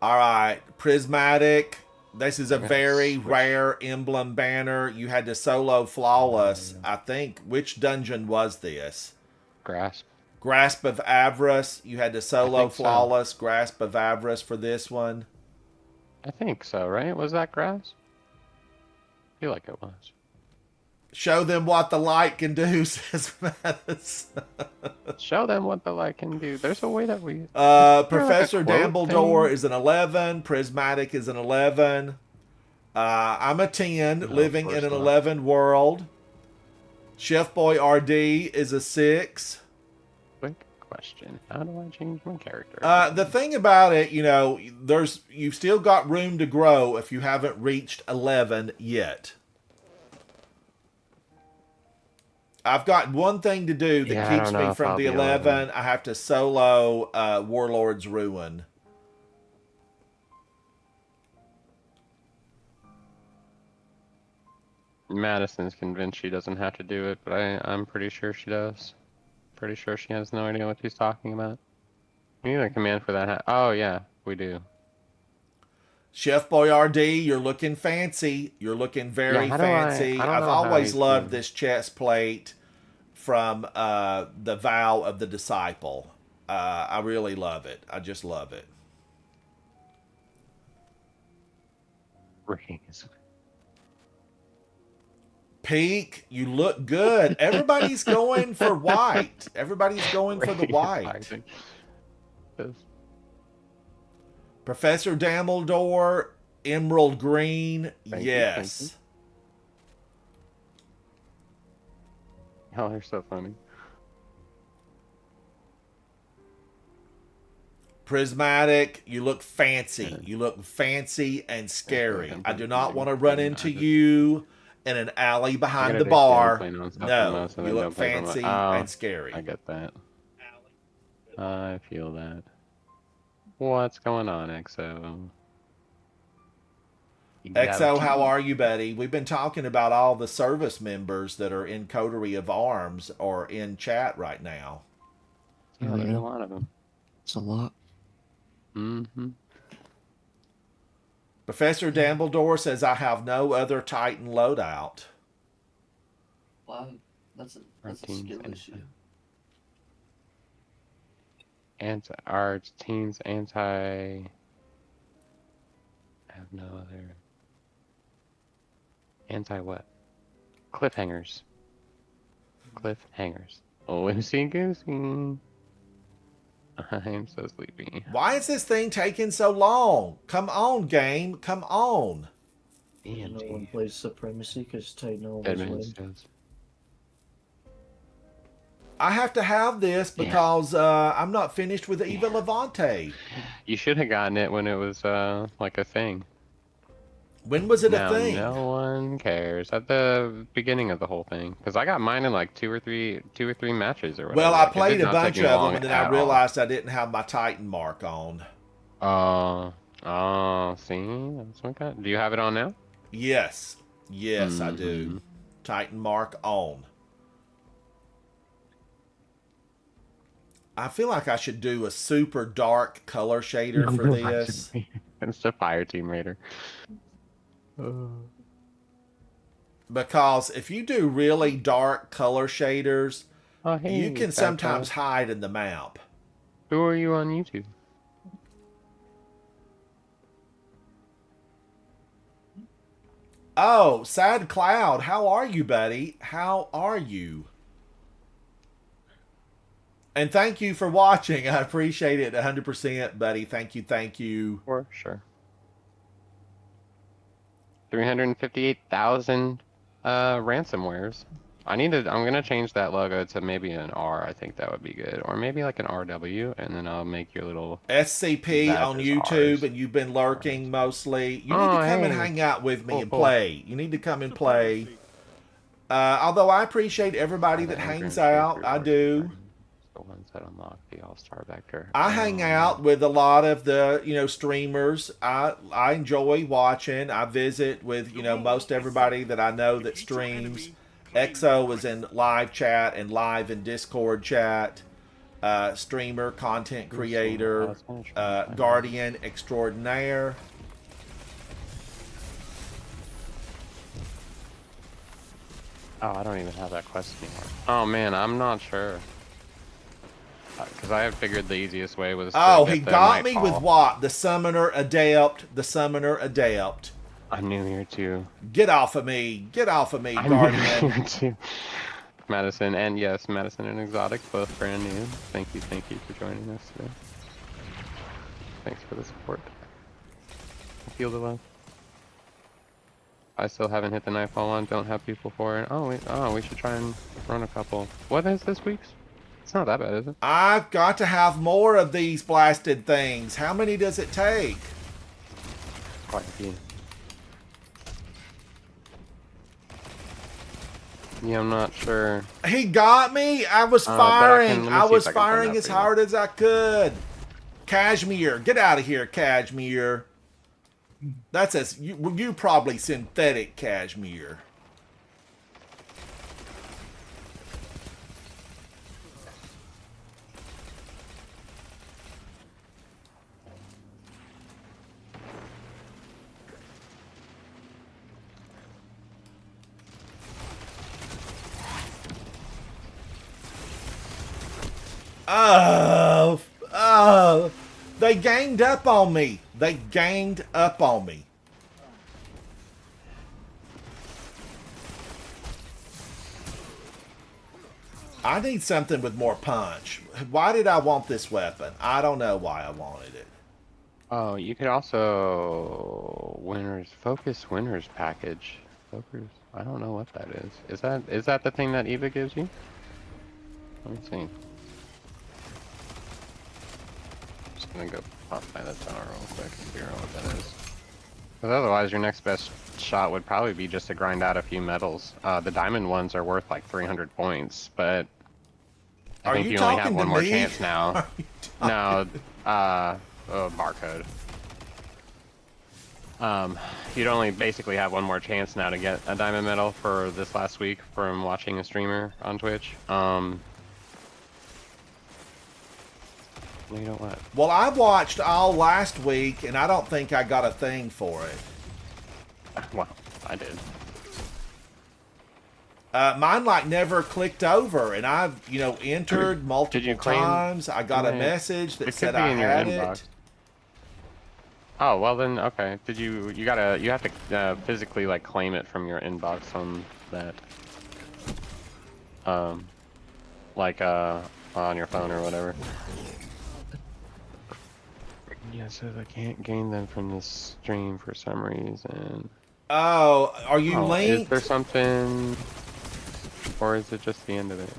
All right, prismatic. This is a Okay, very switch. rare emblem banner. You had to solo flawless. I think. Which dungeon was this? Grasp. Grasp of Avarice. You had to solo think so. flawless. Grasp of Avarice for this one. I think so, right? Was that grass? I feel like it was. Show them what the light can do, says Mattis. Show them what the light can do. There's a way that we. Professor like a quote Dumbledore thing? is an 11. Prismatic is an 11. I'm a 10, No, living of in course an not. 11 world. Chef Boy RD is a 6. Quick question: how do I change my character? The thing about it, you've still got room to grow if you haven't reached 11 yet. I've got one thing to do that Yeah, I keeps don't know me if from I'll the be 11. I have to solo Warlord's Ruin. Madison's convinced she doesn't have to do it, but I'm pretty sure she does. Pretty sure she has no idea what she's talking about. We need a command for that. Oh yeah, we do. Chef Boyardee, you're looking fancy. You're looking very Yeah, how do fancy. I don't I've know how always you loved can- this chest plate from the Vow of the Disciple. I really love it. I just love it. Rings. Peak, you look good. Everybody's going for white. Everybody's going for the white. Professor Dumbledore emerald green. Thank you, Yes. Oh, they're so funny. Prismatic, you look fancy. Yeah. You look fancy and scary. I'm I pretty do not big. want to run I into just- you in an alley I behind gotta the do stand bar. play nonstop and No, most of you them look don't play for fancy my- Oh, and scary. I get that. I feel that. What's going on, XO? XO, how are you, buddy? We've been talking about all the service members that are in Coterie of Arms or in chat right now. Yeah, there's a lot of them. It's a lot. Mm-hmm. Professor Dumbledore says I have no other Titan loadout. Wow, that's a team's skill anti- issue. Our team's anti. I have no other. Anti what? Cliffhangers. Cliffhangers. Loosey goosey. I'm so sleepy. Why is this thing taking so long? Come on, game. Come on. No one plays Supremacy because Titan always wins. I have to have this because I'm not finished with Eva Levante. You should have gotten it when it was like a thing. When was it Now a thing? no one cares at the beginning of the whole thing because I got mine in like two or three matches or whatever. Well, I Like, it played did a not bunch take me of them, long and then I at all. realized I didn't have my Titan mark on. See, that's what got. Do you have it on now? Yes. Yes, I do. Titan mark on. I feel like I should do a super dark color shader for this. It's the Fire Team Raider. Because if you do really dark color shaders, Oh, hey, you can Fat sometimes Boy. hide in the map. Who are you on YouTube? Oh, Sad Cloud, how are you, buddy? How are you? And thank you for watching. I appreciate it 100%, buddy. Thank you, thank you. For sure. 358,000 ransomwares. I'm gonna change that logo to maybe an R. I think that would be good, or maybe like an RW, and then I'll make your little SCP That on is YouTube, ours. and you've been lurking mostly. You need Oh, to come and hey. hang out with me Cool, and cool. play. You need to come and play. Although I appreciate everybody that hangs out. I do. The ones that unlock the All-Star Vector. I hang out with a lot of the, streamers. I enjoy watching. I visit with, most everybody that I know that streams. XO is in live chat and live in Discord chat. Streamer, content creator, guardian extraordinaire. Oh, I don't even have that quest anymore. Oh man, I'm not sure. Because I have figured the easiest way was. Oh, to he get the got me Nightfall. with what? The Summoner Adept. The Summoner Adept. I'm new here too. Get off of me. Get off of me, I'm Guardian. new here too. Madison and yes, Madison and Exotic, both brand new. Thank you for joining us today. Thanks for the support. I feel the love. I still haven't hit the Nightfall one. Don't have people for it. We should try and run a couple. What is this week's? It's not that bad, is it? I've got to have more of these blasted things. How many does it take? Quite a few. Yeah, I'm not sure. He got me. I was but I firing. can- let me I see was if I can find firing out as for you. hard as I could. Cashmere, get out of here, Cashmere. That's you probably synthetic cashmere. Oh, they ganged up on me. They ganged up on me. I need something with more punch. Why did I want this weapon? I don't know why I wanted it. Oh, you could also focus winners package. Focus. I don't know what that is. Is that the thing that Eva gives you? Let me see. Just gonna go pop by the tower real quick and figure out what that is. Because otherwise, your next best shot would probably be just to grind out a few medals. The diamond ones are worth like 300 points, but I Are think you you only have talking one to more me? chance now. Are you No, talking- barcode. You'd only basically have one more chance now to get a diamond medal for this last week from watching a streamer on Twitch. You know what? Well, I watched all last week, and I don't think I got a thing for it. Well, I did. Mine like never clicked over, and I've entered multiple claim- times. I got a Yeah. message that It could said be I in your had inbox. it. Oh, well then, okay. Did you have to physically like claim it from your inbox on that, on your phone or whatever. Yeah, it says I can't gain them from this stream for some reason. Oh, are you Is linked? there something, or is it just the end of it?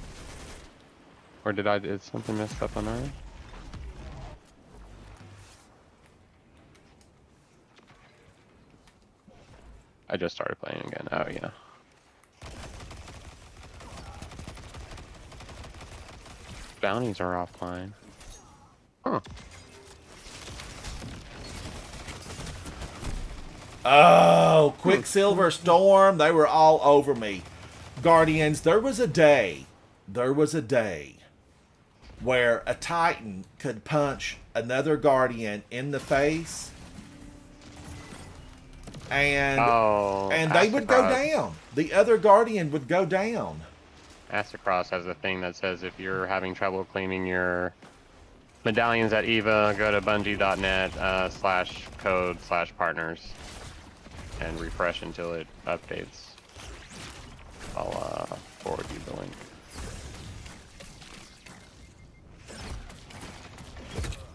Or is something messed up on our end? I just started playing again. Oh, yeah. Bounties are offline. Huh. Oh, Quicksilver Storm, they were all over me. Guardians, there was a day where a Titan could punch another Guardian in the face and they would go Astacross. down. The other Guardian would go down. Astacross has a thing that says if you're having trouble claiming your medallions at EVA, go to bungie.net /code/partners and refresh until it updates. I'll forward you the link.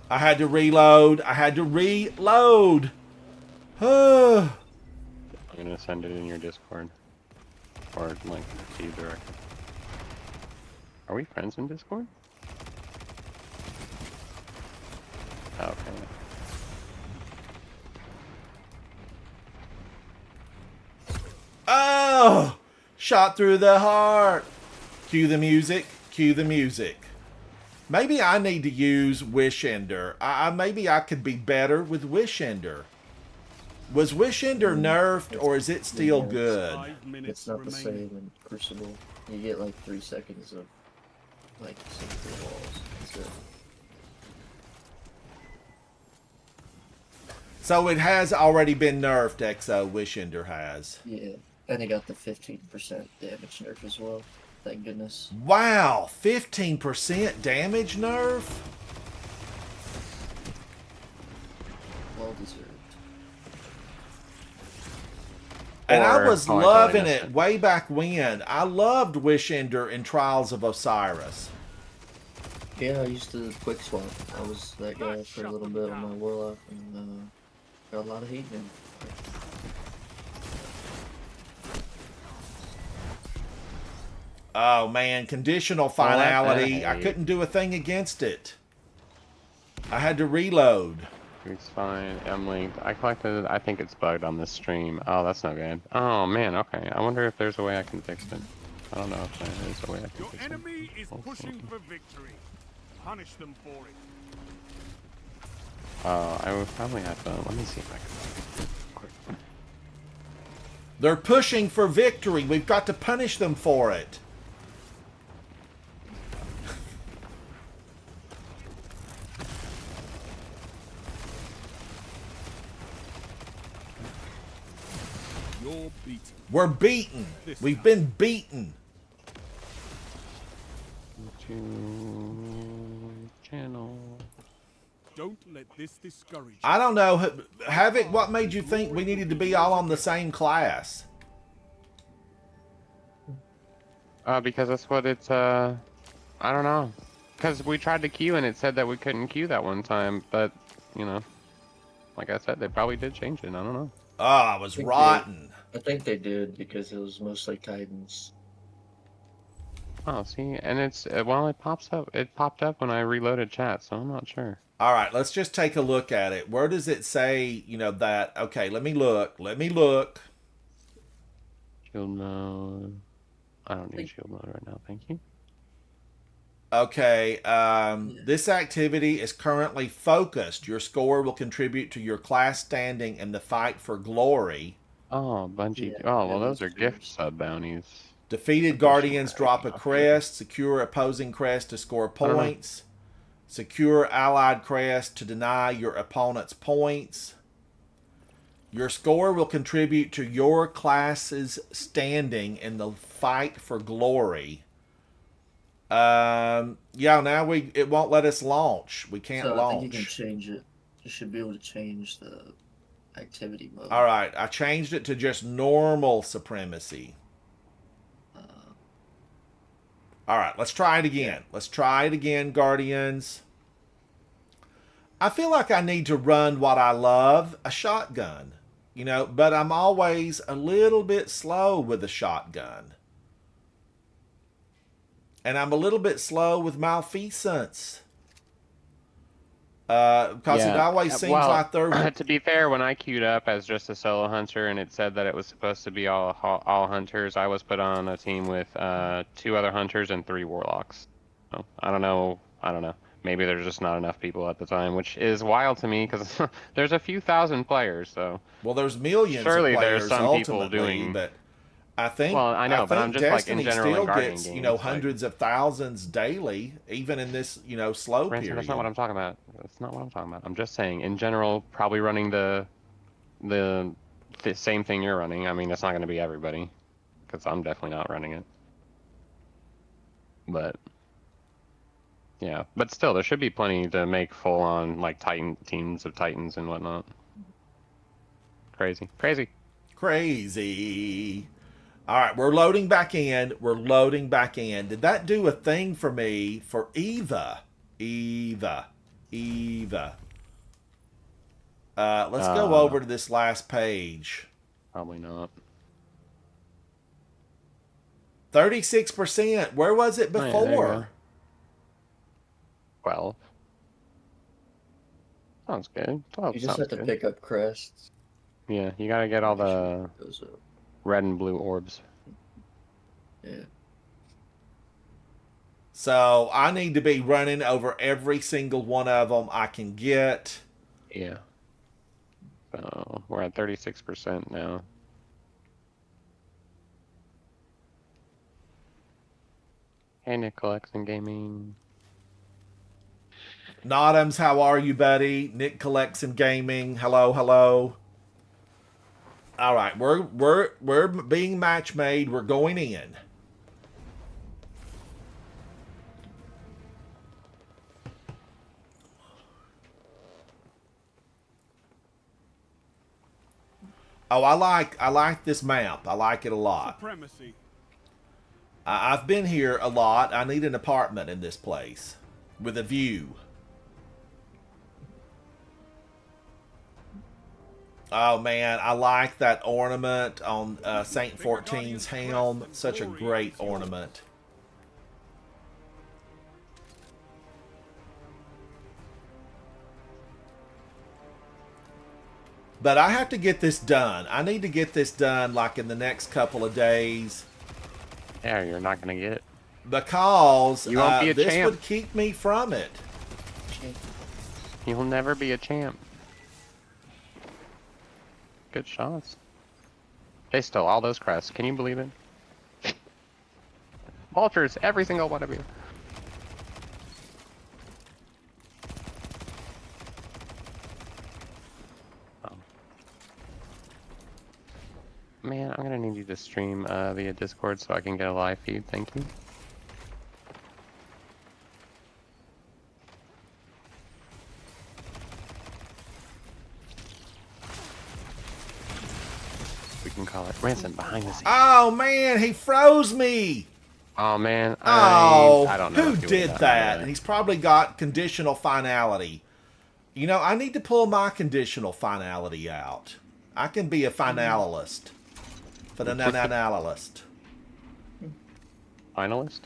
I had to reload. I'm gonna send it in your Discord. Or like to you directly. Are we friends in Discord? Okay. Oh! Shot through the heart. Cue the music. Cue the music. Maybe I need to use Wish Ender. Maybe I could be better with Wish Ender. Was Wish Ender nerfed, or is it still Yeah, it's good? 5 minutes It's not the remaining. same in Crucible. You get like 3 seconds of like seeing through walls. That's it. So it has already been nerfed, XO. Wish Ender has. Yeah, and they got the 15% damage nerf as well. Thank goodness. Wow, 15% damage nerf? Well deserved. And I Or- was oh, I totally loving missed it it. way back when. I loved Wish Ender in Trials of Osiris. Yeah, I used to quick swap. I was that guy for a little bit on my warlock and got a lot of heat in. Oh man, conditional Well, that's finality. I hey. couldn't do a thing against it. I had to reload. It's fine. I'm linked. I collected. I think it's bugged on this stream. Oh, that's not good. Oh man. Okay. I wonder if there's a way I can fix it. I don't know if there is a way I can Your fix it. enemy is pushing for victory. Punish them for it. I would probably have to. Let me see if I can. Quick. They're pushing for victory. We've got to punish them for it. You're beaten. We're beaten. We've been beaten. To channel. Don't let this discourage you. I don't know. Havoc, what made you think we needed to be all on the same class? Because that's what it's. I don't know. Because we tried to queue and it said that we couldn't queue that one time, but you know. Like I said, they probably did change it. I don't know. Oh, I was think rotten. I think they did because it was mostly Titans. Oh, see, and it's well, it pops up. It popped up when I reloaded chat, so I'm not sure. All right, let's just take a look at it. Where does it say, you know, that? Okay, let me look. Let me look. Shield mode. I don't need shield mode right now. Thank you. Okay, this activity is currently focused. Your score will contribute to your class standing in the fight for glory. Oh, Bungie. Yeah, Oh, well, yeah, those are those gift things. sub bounties. Defeated Guardians drop a crest. Secure opposing crest to score points. Secure allied crest to deny your opponent's points. Your score will contribute to your class's standing in the fight for glory. Yeah, now it won't let us launch. We can't So I launch. think you can change it. You should be able to change the activity mode. All right, I changed it to just normal supremacy. All right, let's try it again. Yeah. Let's try it again, Guardians. I feel like I need to run what I love, a shotgun. You know, but I'm always a little bit slow with a shotgun. And I'm a little bit slow with malfeasance. Because it always seems like they're... To be fair, when I queued up as just a solo hunter and it said that it was supposed to be all hunters, I was put on a team with 2 other hunters and 3 warlocks. So, I don't know. Maybe there's just not enough people at the time, which is wild to me because there's a few thousand players. So well, there's millions surely of players there's some people ultimately, doing. But I think, Well, I know, but I'm just like in Destiny general in still Guardian gets, games, you know, like- hundreds of thousands daily, even in this, you know, slow Ransom, period. that's not what I'm talking about. That's not what I'm talking about. I'm just saying, in general, probably running the same thing you're running. I mean, it's not going to be everybody, because I'm definitely not running it. But yeah, but still, there should be plenty to make full-on like Titan teams of Titans and whatnot. Crazy. All right, we're loading back in. Did that do a thing for me for Eva? Let's go over to this last page. Probably not. 36%. Where was it Oh, yeah, there you before? go. 12. Sounds good. 12 You just sounds have to good. pick up crests. Yeah, you gotta get all the Goes up. red and blue orbs. Yeah. So I need to be running over every single one of them I can get. Yeah. So we're at 36% now. Hey, Nick Collection Gaming. Nodums, how are you, buddy? Nick Collects and Gaming. Hello. All right, we're being match made. We're going in. Oh, I like this map. I like it a lot. Supremacy. I've been here a lot. I need an apartment in this place with a view. Oh man, I like that ornament on Saint 14's helm. Such a great ornament. But I have to get this done. I need to get this done like in the next couple of days. Yeah, you're not gonna get it. Because You won't be a this champ. would keep me from it. You'll never be a champ. Good shots. They stole all those crests. Can you believe it? Vultures, every single one of you. Oh. Man, I'm gonna need you to stream via Discord so I can get a live feed. Thank you. We can call it Ransom behind the scenes. Oh man, he froze me. Oh man, Oh, I don't know who if you did would've gotten that? that. And he's probably got conditional finality. You know, I need to pull my conditional finality out. I can be a finalist. For the analyst. Finalist?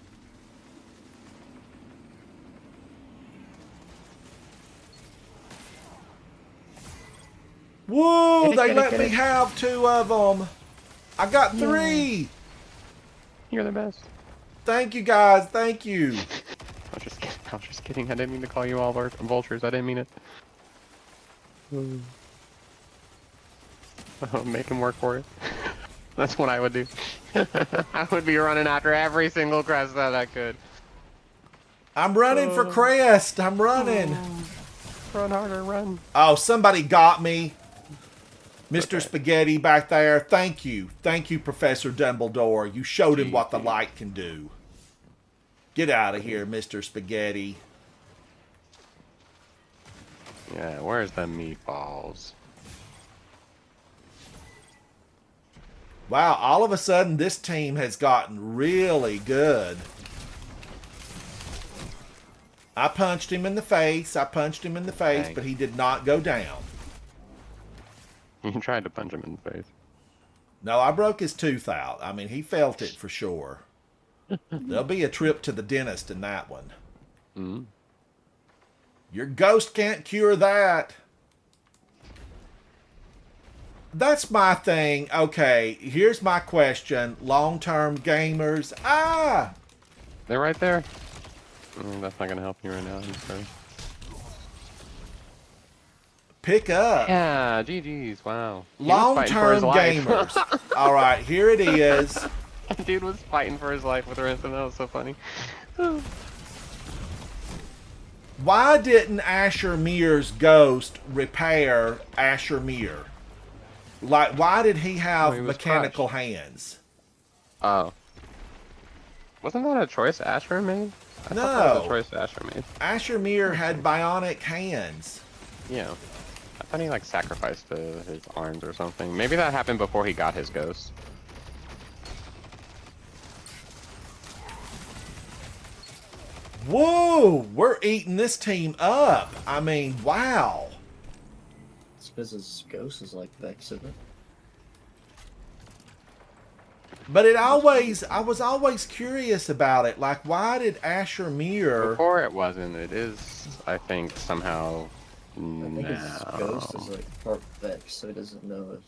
Whoa, Get it, they get it, let get me it. have 2 of them. I got 3. You're the best. Thank you, guys. Thank you. I was just kidding. I was just kidding. I didn't mean to call you all vultures. I didn't mean it. Make him work for it. That's what I would do. I would be running after every single crest that I could. I'm running for crest. I'm running. Run harder, run. Oh, somebody got me. Mr. Okay. Spaghetti back there. Thank you. Thank you, Professor Dumbledore. You showed him what the light can do. Get out of here, Mr. Spaghetti. Yeah, where's the meatballs? Wow, all of a sudden this team has gotten really good. I punched him in the face. Dang. But he did not go down. You tried to punch him in the face. No, I broke his tooth out. I mean, he felt it for sure. There'll be a trip to the dentist in that one. Mm. Your ghost can't cure that. That's my thing. Okay, here's my question. Long-term gamers. Ah! They're right there. That's not gonna help you right now. I'm sorry. Pick up. Yeah, GG's. Wow. He was fighting for his Long-term life. gamers. All right, here it is. Dude was fighting for his life with Ransom. That was so funny. Why didn't Asher Mir's ghost repair Asher Mir? Like, why did he have he was mechanical hands? Oh. Wasn't that a choice Asher made? I thought that was a No. choice Asher made. Asher Mir had bionic hands. Yeah. I thought he like sacrificed his arms or something. Maybe that happened before he got his ghost. Whoa, we're eating this team up. I mean, wow. It's because his ghost is like Vex, isn't it? But I was always curious about it. Like, why did Asher Mir... Before it wasn't. It is, I think, somehow I think his now. ghost is like part Vex, so he doesn't know if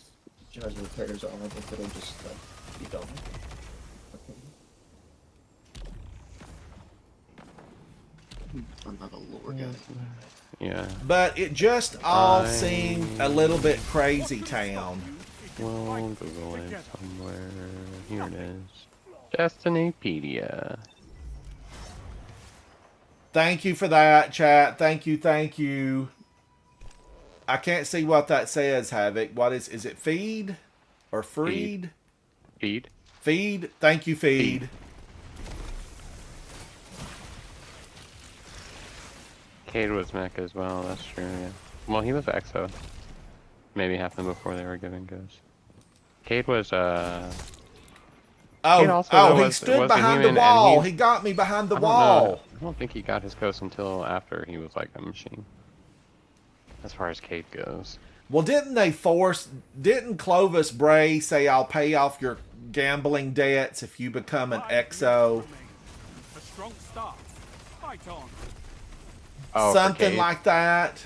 he tries to repair his arm, if it'll just like be done. I'm not a lore guy. Yeah. But it just all seemed a little bit crazy town. Well, Google it somewhere. Here it is. Destinypedia. Thank you for that, chat. Thank you, thank you. I can't see what that says, Havoc. What is it feed? Or freed? Feed. Feed? Thank you, feed. Cade was mech as well, that's true, yeah. Well, he was EXO. Maybe happened before they were giving ghosts. Cade was, Cade also he was stood a behind the human, and wall. He got me behind the I don't know. wall. I don't think he got his ghost until after he was like a machine. As far as Cade goes. Well, didn't Clovis Bray say, I'll pay off your gambling debts if you become an EXO? A strong start. Fight on. Oh, Something like that.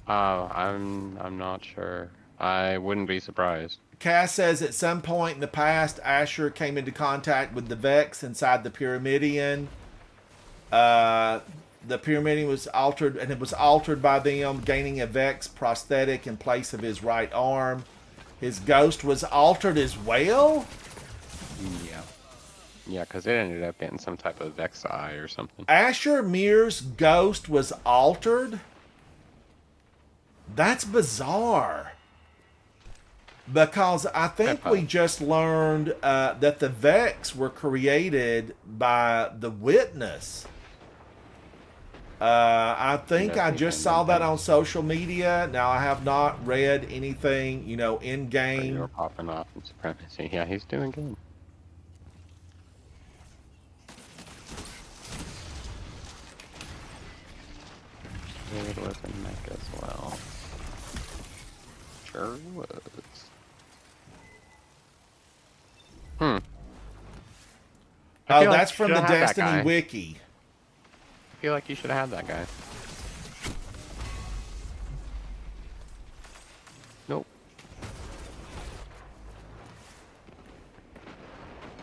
Oh, I'm not sure. I wouldn't be surprised. Cass says at some point in the past, Asher came into contact with the Vex inside the Pyramidion. The Pyramidion was altered, and it was altered by them, gaining a Vex prosthetic in place of his right arm. His ghost was altered as well? Yeah. Yeah, because it ended up getting some type of Vex eye or something. Asher Mir's ghost was altered? That's bizarre. Because I think we just learned that the Vex were created by the Witness. I think I just saw that on social media. Now, I have not read anything, in You game. were popping off in Supremacy. Yeah, he's doing good. It was a mech as well. Sure was. Hmm. I Oh, feel like that's you from the should've had that Destiny guy. wiki. I feel like you should have had that guy. Nope.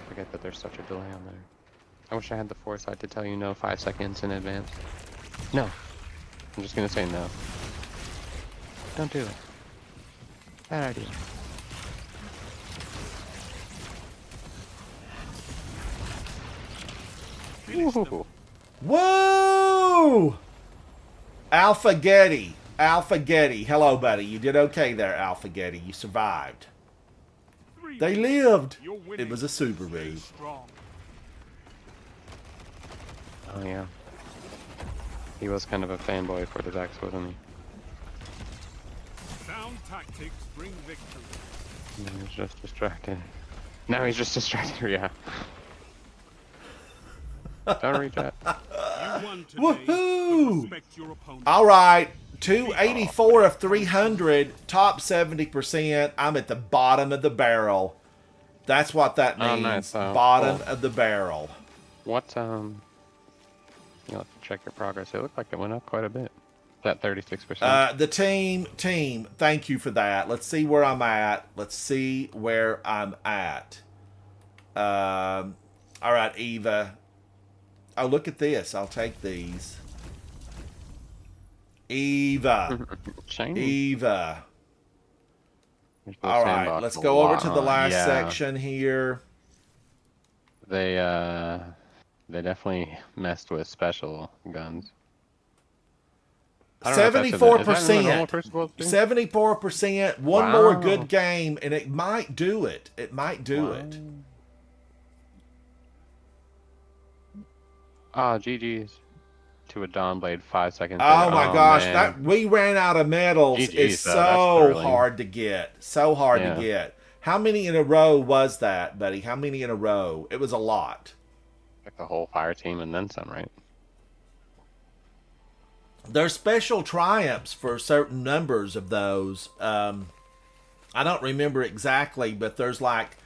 Forget that there's such a delay on there. I wish I had the foresight to tell you no 5 seconds in advance. No. I'm just gonna say no. Don't do it. Bad idea. Ooh. Woo! Alpha Getty. Alpha Getty. Hello, buddy. You did okay there, Alpha Getty. You survived. They lived. You're It winning. was a Stay Subaru. strong. Oh yeah. He was kind of a fanboy for the Vex, wasn't he? Sound tactics bring victory. No, he's just distracted. Now he's just distracted, yeah. Don't reach out. You won today. Woohoo! Respect your opponent. All right. 284 of 300. Top 70%. I'm at the bottom of the barrel. That's what that means. Oh, nice. Oh, bottom cool. of the barrel. What, you'll have to check your progress. It looked like it went up quite a bit. That 36%. The team, thank you for that. Let's see where I'm at. Let's see where I'm at. All right, Eva. Oh, look at this. I'll take these. Eva. Shiny. Eva. There's the All right, sandbox let's a go over lot to the on. last Yeah. section here. They definitely messed with special guns. I don't know if that's in the- is that in the normal 74%. Crucible too? 74%. One more Wow. good game, and it might do it. It might do it. Ah, GG's to a Dawnblade 5 seconds. Oh later. my Oh, gosh, man. that we ran out of medals. GG's, It's though. That's so thrilling. hard to get. So hard Yeah. to get. How many in a row was that, buddy? How many in a row? It was a lot. Like the whole fire team and then some, right? There's special triumphs for certain numbers of those. I don't remember exactly, but there's like,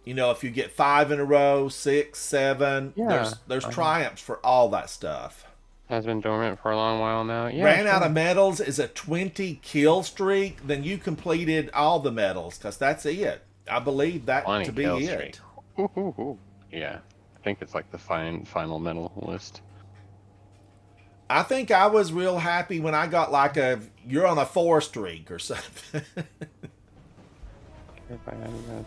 you know, if you get 5 in a row, 6, 7, Yeah. there's triumphs for all that stuff. Has been dormant for a long while now. Yeah, Ran out sure. of medals is a 20 kill streak, then you completed all the medals, because that's it. I believe that 20 to be kill it. streak. Ooh, ooh, ooh. Yeah, I think it's like the final medal list. I think I was real happy when I got like you're on a 4 streak or something. If I hadn't had-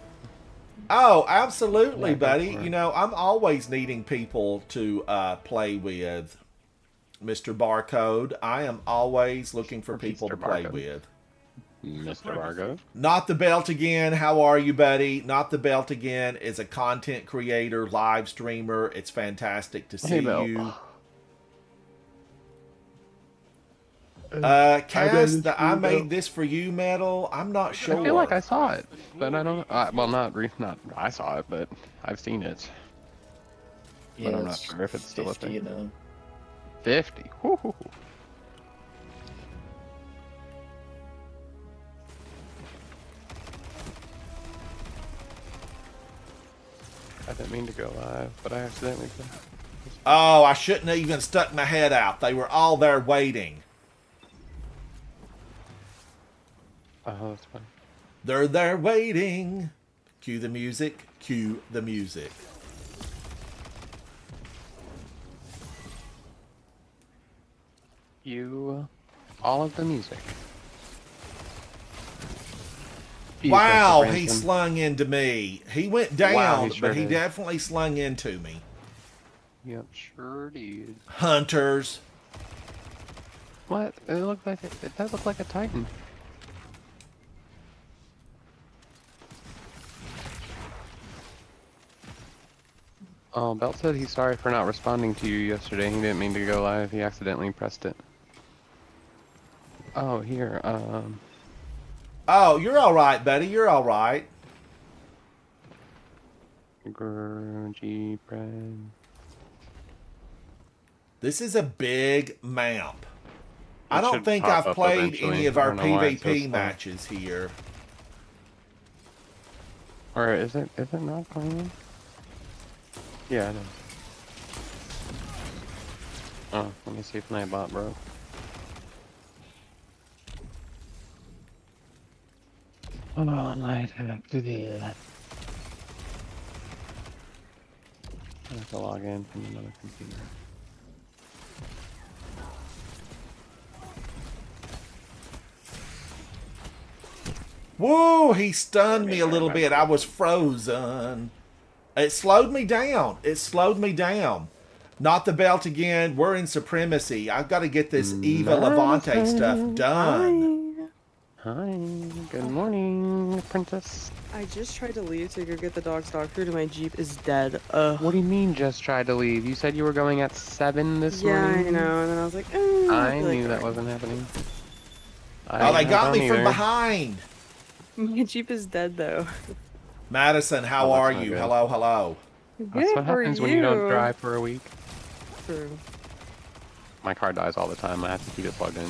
Oh, absolutely, Yeah, go buddy. for it. You know, I'm always needing people to play with, Mr. Barcode. I am always looking for people to Mr. play Barcode. with. Mr. Vargo. Not the Belt Again. How are you, buddy? Not the Belt Again is a content creator, live streamer. It's fantastic to see Hey, Mel. you. I Cass, bet the it's I you, made Mel. this for you medal. I'm not sure. I feel like I saw it, but I don't. Well, not I saw it, but I've seen it. Yeah, I'm not it's sure if it's still a 50, thing. you know. 50. Woo-hoo. I didn't mean to go live, but I accidentally did. Oh, I shouldn't have even stuck my head out. They were all there waiting. Oh, that's fine. They're there waiting. Cue the music. Cue the music. All of the music. Wow, Thank you, he Branson. slung into me. He went down, Wow, he sure but he did. definitely slung into me. Yep, sure did. Hunters. What? It looked like it does look like a Titan. Oh, Belt said he's sorry for not responding to you yesterday. He didn't mean to go live. He accidentally pressed it. Oh, here. Oh, you're all right, buddy. You're all right. G Bread. This is a big map. I don't should think pop I've up played eventually. any of I our don't know why it's so PvP slow. matches here. Or is it not playing? Yeah, it is. Oh, let me see if my bot broke. Oh, I might have to do that. I have to log in from another computer. Whoa, he stunned me a little bit. I was frozen. It slowed me down. It slowed me down. Not the belt again. We're in supremacy. I've got to get this Eva Levante stuff done. Hi, good morning, princess. I just tried to leave to go get the dog's dog food and my Jeep is dead. Ugh. What do you mean just tried to leave? You said you were going at 7 this Yeah, morning? I know. And then I was like, I feel like knew that going. wasn't happening. Oh, they got me from behind. My Jeep is dead though. Madison, how Oh, that's are not you? good. Hello, hello. That's Good what for happens when you don't drive for a week. True. My car dies all the time. I have to keep it plugged in.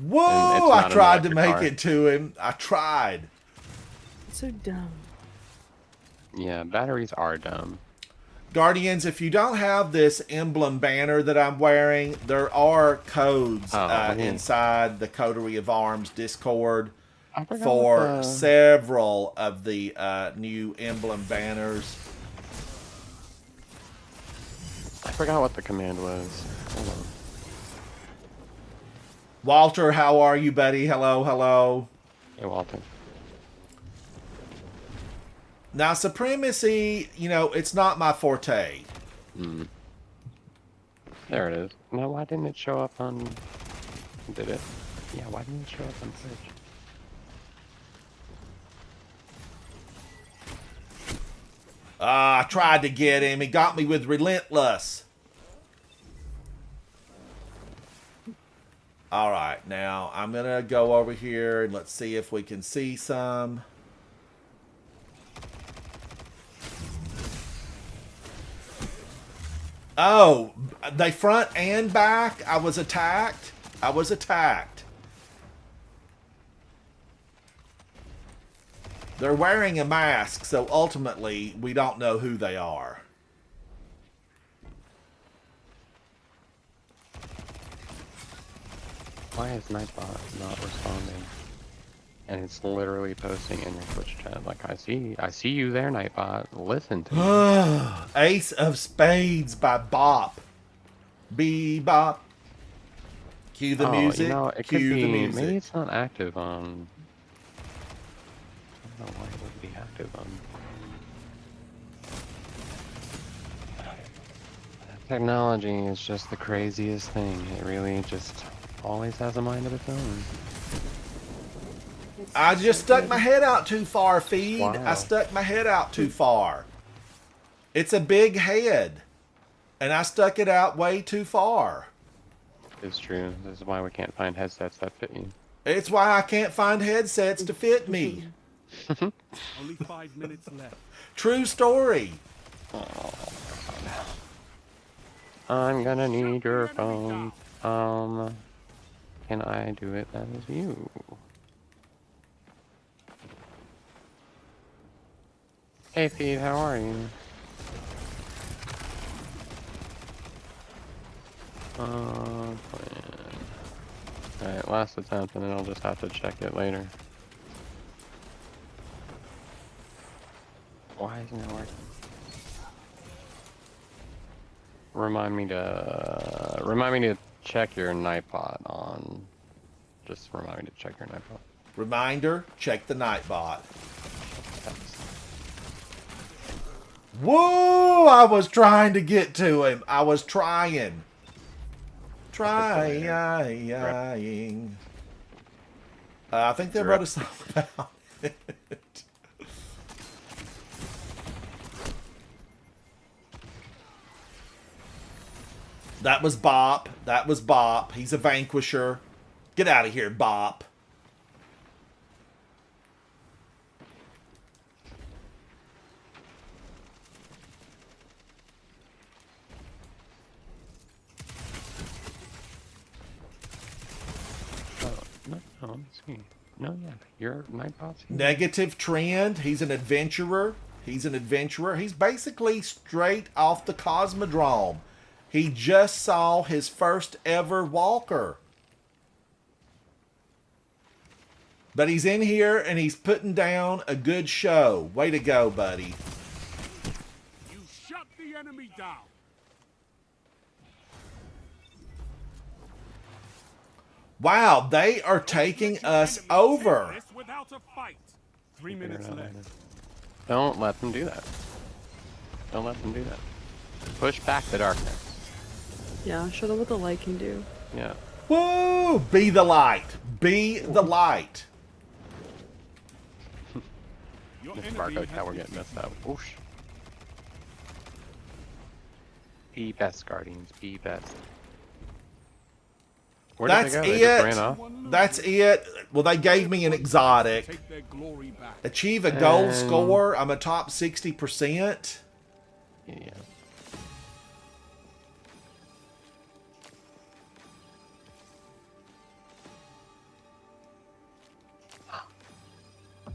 Whoa, it's I not an tried to electric make car. it to him. I tried. It's so dumb. Yeah, batteries are dumb. Guardians, if you don't have this emblem banner that I'm wearing, there are codes Oh, yeah. inside the Coterie of Arms Discord I forgot for what the- several of the new emblem banners. I forgot what the command was. Hold on. Walter, how are you, buddy? Hello, hello. Hey, Walter. Now, Supremacy, you know, it's not my forte. There it is. Now, why didn't it show up on... Did it? Yeah, why didn't it show up on Twitch? I tried to get him. He got me with Relentless. All right, now I'm going to go over here and let's see if we can see some. Oh, they front and back. I was attacked. I was attacked. They're wearing a mask, so ultimately we don't know who they are. Why is Nightbot not responding? And it's literally posting in your Twitch chat. Like, I see you there, Nightbot. Listen to me. Ace of Spades by Bop. Bebop. Cue the music. You know, it could Cue be, the music. maybe it's not active on... I don't know why it would be active on... Technology is just the craziest thing. It really just always has a mind of its own. I just stuck my head out too far, Feed. Wow. I stuck my head out too far. It's a big head. And I stuck it out way too far. It's true. This is why we can't find headsets that fit you. It's why I can't find headsets to fit me. Only 5 minutes left. True story. I'm gonna need your phone. Can I do it as you? Hey Feed, how are you? Plan. Alright, last attempt and then I'll just have to check it later. Why isn't it working? Remind me to check your Nightbot on. Just remind me to check your Nightbot. Reminder, check the Nightbot. Whoa! I was trying to get to him. I was trying. Trying. I think they wrote a song about it. That was Bop. That was Bop. He's a vanquisher. Get out of here, Bop. No, let me see. No, yeah, you're night boss. Negative trend. He's an adventurer. He's an adventurer. He's basically straight off the Cosmodrome. He just saw his first ever walker. But he's in here and he's putting down a good show. Way to go, buddy. You shut the enemy down. Wow, they are taking us over. This without a fight. 3 minutes left. Don't let them do that. Don't let them do that. Push back the darkness. Yeah, show them what the light can do. Yeah. Woo! Be the light. Be the light. Your This enemy barcode has tower been getting messed up. Whoosh. Be best, Guardians. Be best. Where did That's they go? They just ran off? That's it. Well, they gave me an exotic. Take their glory back. Achieve a gold And- score. I'm a top 60%. Yeah.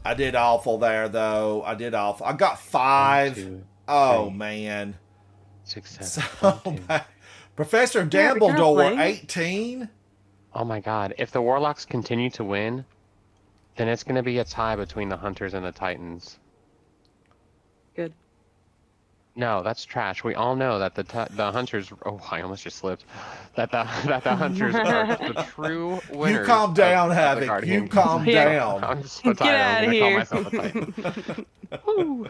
I did awful there, though. I did awful. I got 5. 1, 2, Oh, 3, man. 6, 7. So 1, 2. bad. Professor Yeah, but you're not Dumbledore, playing. 18. Oh my god. If the Warlocks continue to win, then it's going to be a tie between the Hunters and the Titans. Good. No, that's trash. We all know that the Hunters... Oh, I almost just slipped. That the Hunters are the true winners. You calm down, of the Havoc. Guardian. You calm Yeah. down. I'm so Get tired. I'm outta going to call here. myself a Titan. Woo.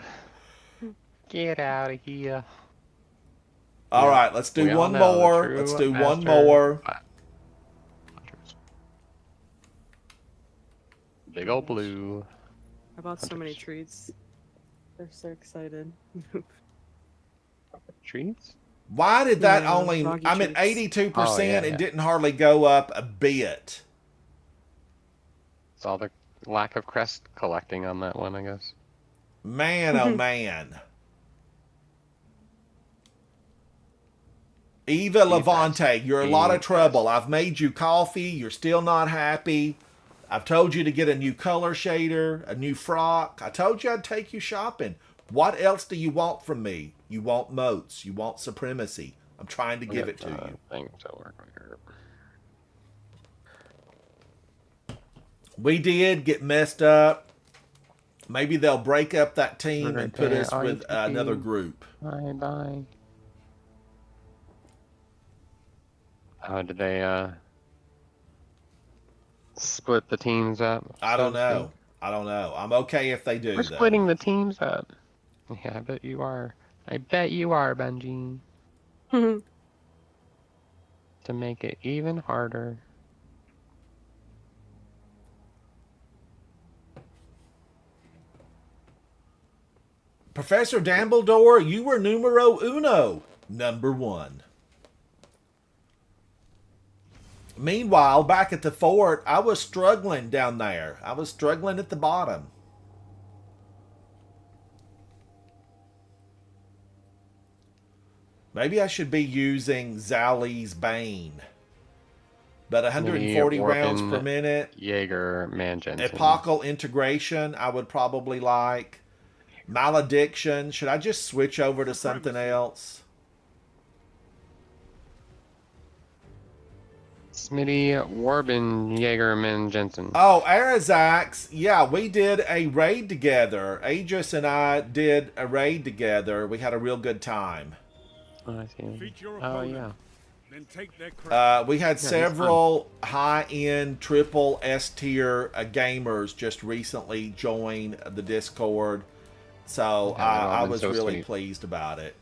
Get out of here. All right, let's do We all one know the more. true Let's do one master more. Hunters. Big old blue. I bought so many Hunters. treats. They're so excited. Trees? Why did that Yeah, only... froggy I'm at treats. 82%. Oh, yeah, It yeah. didn't hardly go up a bit. It's all the lack of crest collecting on that one, I guess. Man, oh, man. Eva Levante, you're a lot of trouble. I've made you coffee. You're still not happy. I've told you to get a new color shader, a new frock. I told you I'd take you shopping. What else do you want from me? You want moats. You want supremacy. I'm trying to give it to you. Thing to work on here. We did get messed up. Maybe they'll break up that team and put us Are you with another taking- group. Bye bye. How did they split the teams up? I so don't to know. speak? I don't know. I'm okay if they do. We're though. splitting the teams up. Yeah, I bet you are. I bet you are, Benji. To make it even harder. Professor Dumbledore, you were numero uno, number 1. Meanwhile, back at the fort, I was struggling down there. I was struggling at the bottom. Maybe I should be using Zali's Bane. But 140 Maybe rounds warping per minute. Jaeger, Mangensen. Epochal integration, I would probably like. Malediction. Should I just switch over to something else? Smitty, Warbin, Jaeger, Mangensen. Oh, Arazax. Yeah, we did a raid together. Aegis and I did a raid together. We had a real good time. Oh, I see. Defeat your Oh, opponent, yeah. then take their credit. We had several high-end triple S-tier gamers just recently join the Discord. So Yeah, they've all I been was so really sweet. pleased about it.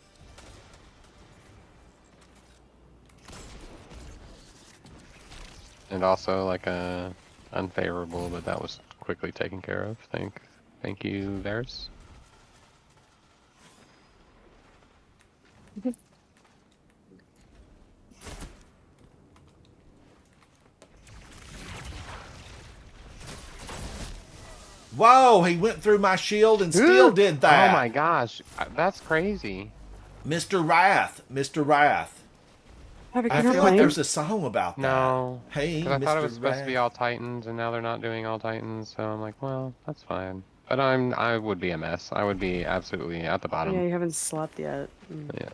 And also, like, unfavorable, but that was quickly taken care of. Thank you, Varys. Whoa, he went through my shield and still did that. Oh my gosh, that's crazy. Mr. Wrath. Mr. Wrath. Havoc, I you're not feel like playing? there's a song about that. No. Hey, Because I thought it was Mr. supposed to be Rat. all Titans, and now they're not doing all Titans, so I'm like, well, that's fine. But I would be a mess. I would be absolutely at the Oh, bottom. yeah, you haven't slept yet. Yeah.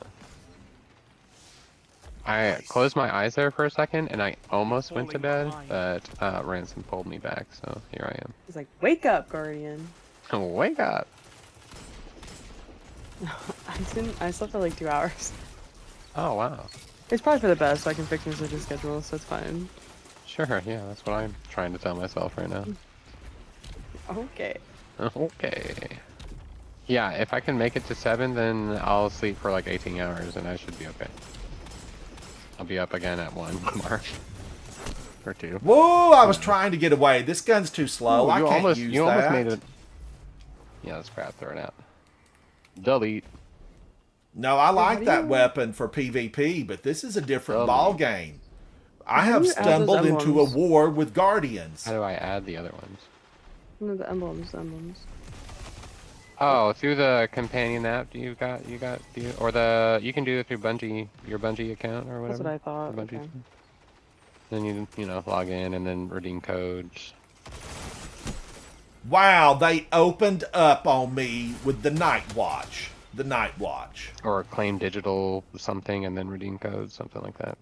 I closed my eyes there for a second, and I almost went to bed, but Ransom pulled me back, so here I am. He's like, wake up, Guardian. Wake up! I slept for like 2 hours. Oh, wow. It's probably for the best, so I can fix my sleeping schedule, so it's fine. Sure, yeah, that's what I'm trying to tell myself right now. Okay. Okay. Yeah, if I can make it to 7, then I'll sleep for like 18 hours, and I should be okay. I'll be up again at 1 mark. Or 2. Whoa! I was trying to get away. This gun's too slow. Ooh, I you can't almost, use you that. almost made it. Yeah, that's crap. Throw it out. Delete. No, I like do that you- weapon for PvP, but this is a different Delete. ball game. I How have do you add those stumbled into a emblems? war with Guardians. How do I add the other ones? No, the emblems. Oh, through the companion app you got, or you can do it through Bungie, your Bungie account or whatever. That's what I thought. The Bungie Okay. account. Then you know, log in and then redeem codes. Wow, they opened up on me with the Night Watch. The Night Watch. Or claim digital something and then redeem codes, something like that.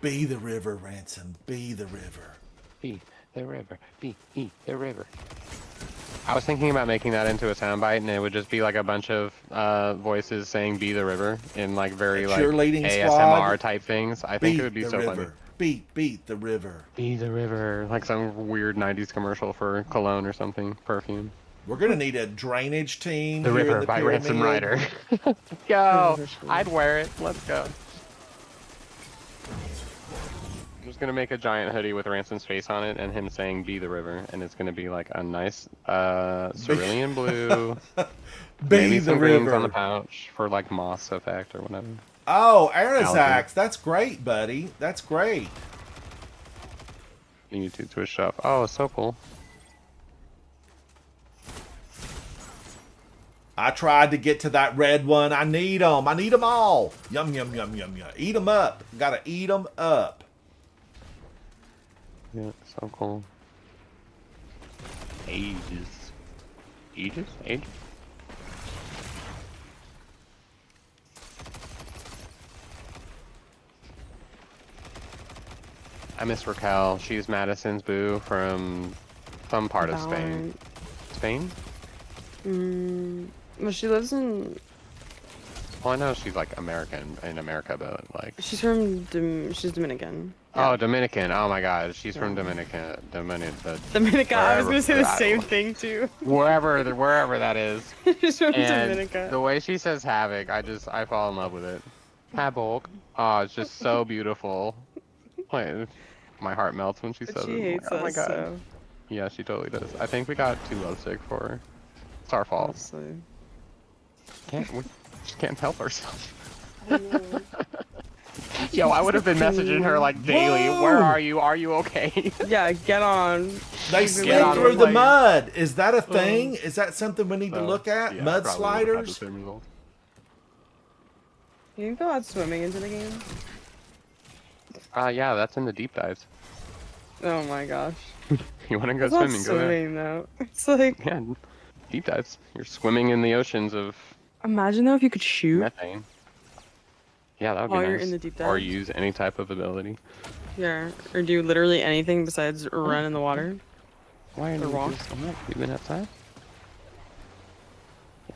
Be the river, Ransom. Be the river. Be the river. Be the river. I was thinking about making that into a soundbite, and it would just be like a bunch of voices saying "Be the river" in like very like Cheerleading ASMR squad. type things. I think Beat it would be the so river. funny. Beat the river. Be the river, like some weird '90s commercial for cologne or something, perfume. We're gonna need a drainage team. The here in River the by pyramid. Ransom Rider. Go! River's cool. I'd wear it. Let's go. I'm just gonna make a giant hoodie with Ransom's face on it and him saying "Be the River," and it's gonna be like a nice cerulean blue, Be maybe the some greens river. on the pouch for like moss effect or whatever. Oh, Arazax, Algae. that's great, buddy. That's great. YouTube Twitch shop. Oh, so cool. I tried to get to that red one. I need them. I need them all. Yum, yum, yum, yum, yum. Eat them up. Gotta eat them up. Yeah, so cool. Ages. Ages? Ages? I miss Raquel. She's Madison's boo from some part of Spain. Spain? Well, she lives in. Well, I know she's like American in America, but like. She's from. She's Dominican. Oh, Dominican. Oh my God, she's from Dominica. Dominica. I was gonna say the Wherever- same thing too. Wherever that is. She's from And Dominica. the way she says havoc, I fall in love with it. Havoc. Oh, it's just so beautiful. Like, my heart melts when she But says she it. I'm hates like, oh my us, God. so Yeah, she totally does. I think we got too lovesick for her. It's our fault. honestly. We just can't help ourselves. Yo, I would have been messaging her like daily. Whoa! Where are you? Are you okay? Yeah, get on. They Get slid on through the the plane. mud. Is that a thing? Is that something we need to look at? Yeah, Mud probably would've had the sliders? same result. You can go out swimming into the game. Yeah, that's in the deep dives. Oh my gosh. You want to go It's not swimming? Go there. swimming though. It's like. Yeah, deep dives. You're swimming in the oceans of Imagine though if you could shoot. methane. Yeah, that would be While nice. you're in the deep Or dive? use any type of ability. Yeah. Or do literally anything besides run in the water. Why are The you rock? doing that? You've been outside? Yeah.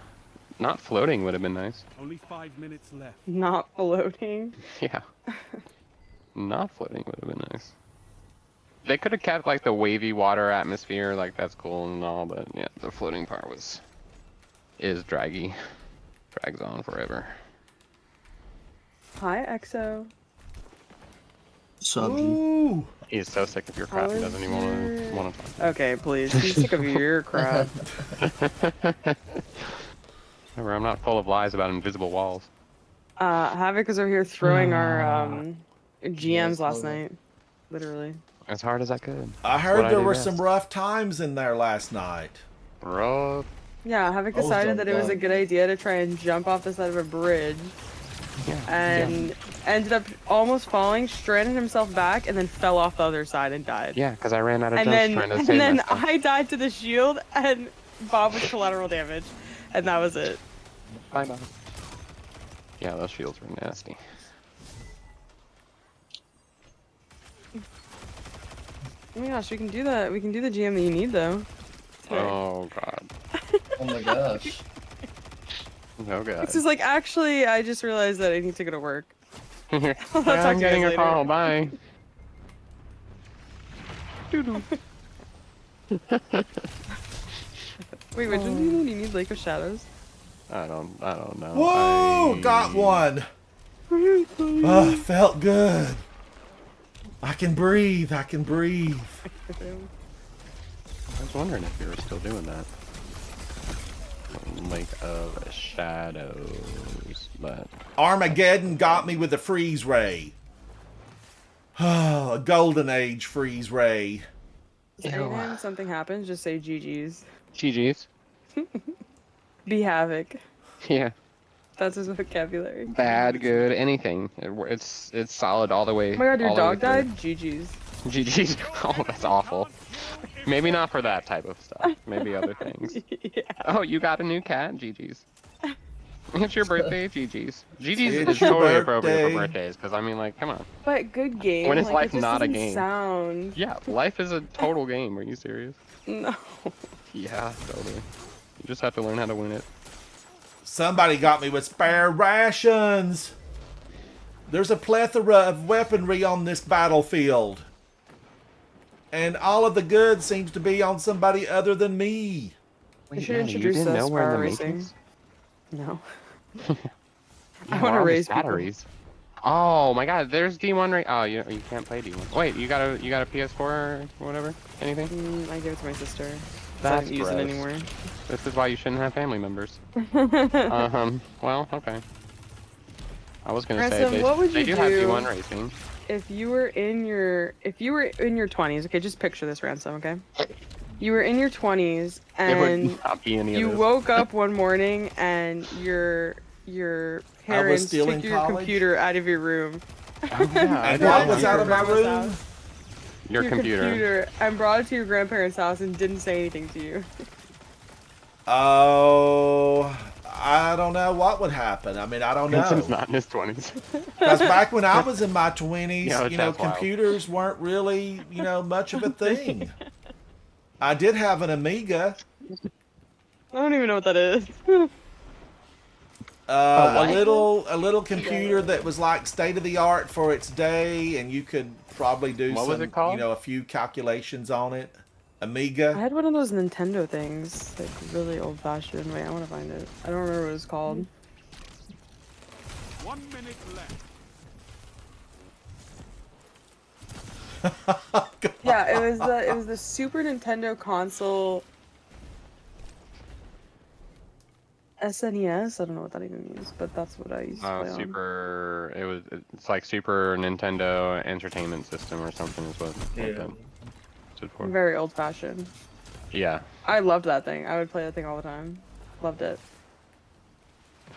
Not floating would have been nice. Only 5 minutes left. Not floating. Yeah. Not floating would have been nice. They could have kept like the wavy water atmosphere, like that's cool and all, but yeah, the floating part is draggy. Drags on forever. Hi, EXO. Sub G. Ooh. He's so sick of your crap, he doesn't even want to talk. Okay, please. I'm sick of your crap. Remember, I'm not full of lies about invisible walls. Havoc was over here throwing our GMs Yes, last hold on. night. Literally. As hard as I could. I what heard I there do were best. some rough times in there last night. Bro, Yeah, Havoc I was decided that it was a jumping. good idea to try and jump off the side of a bridge, Yeah. and ended up almost falling, stranded himself back, and then fell off the other side and died. Yeah, because I ran out of And jumps then, trying to and save then myself. I died to the shield, and Bob was collateral damage, and that was it. Bye bye. Yeah, those shields were nasty. Oh my gosh, we can do that. We can do the GM that you need, though. Today. Oh god. Oh my gosh. Oh god. This is like, actually, I just realized that I need to go to work. Yeah, I'll talk to I'm you getting guys a later. call. Bye. Wait, which one do you need? You need Lake of Shadows? I don't know. Whoa! Got one. Oh, felt good. I can breathe. I can breathe. I was wondering if you were still doing that. Lake of Shadows, but Armageddon got me with a freeze ray. Oh, a golden age freeze ray. So anytime something happens, just say GG's. GG's. Be Havoc. Yeah. That's his vocabulary. Bad, good, anything. It's solid all the way. Oh my god, your all the way dog died? through. GG's. GG's. Oh, that's awful. Maybe not for that type of stuff. Maybe other things. Yeah. Oh, you got a new cat? GG's. It's your birthday? GG's. GG's It's is your totally appropriate birthday. for birthdays, because I mean, like, come on. But good game. When is like, life it just not a doesn't game? Sound. Yeah, life is a total game. Are you serious? No. Yeah, totally. You just have to learn how to win it. Somebody got me with spare rations. There's a plethora of weaponry on this battlefield. And all of the good seems to be on somebody other than me. You should introduce us to power racing. No. Yeah, I where want to are these race people. batteries. Oh my god, there's D1 right. Oh, you can't play D1. Wait, you got a PS4 or whatever? Anything? I give it to my sister. That's I don't use it gross. anymore. This is why you shouldn't have family members. Well, okay. I was gonna say Ransom, what would they you do have do? D1 racing. If you were in your 20s, okay, just picture this, Ransom, okay? You were in your 20s It would and not be any of you this. woke up one morning and your parents still took in your college? computer out of your room. Oh, yeah, I And know. what was Your out of my grandma's room? house. Your computer. and brought it to your grandparents' house and didn't say anything to you. Oh, I don't know what would happen. I mean, I don't Vincent's know. not in his 20s. Because back when I was in my 20s, Yeah, you know, that's wild. computers weren't really, you know, much of a thing. I did have an Amiga. I don't even know what that is. A what? little computer that was like state of the art for its day, and you could probably do What was some, it called? you know, a few calculations on it. I Amiga. had one of those Nintendo things, like really old fashioned. Wait, I want to find it. I don't remember what it was called. 1 minute left. Yeah, it was the Super Nintendo console. SNES? I don't know what that even means, but that's what I used to play on. It's like Super Nintendo Entertainment System or something is what Yeah. that stood for. Very old fashioned. Yeah. I loved that thing. I would play that thing all the time. Loved it.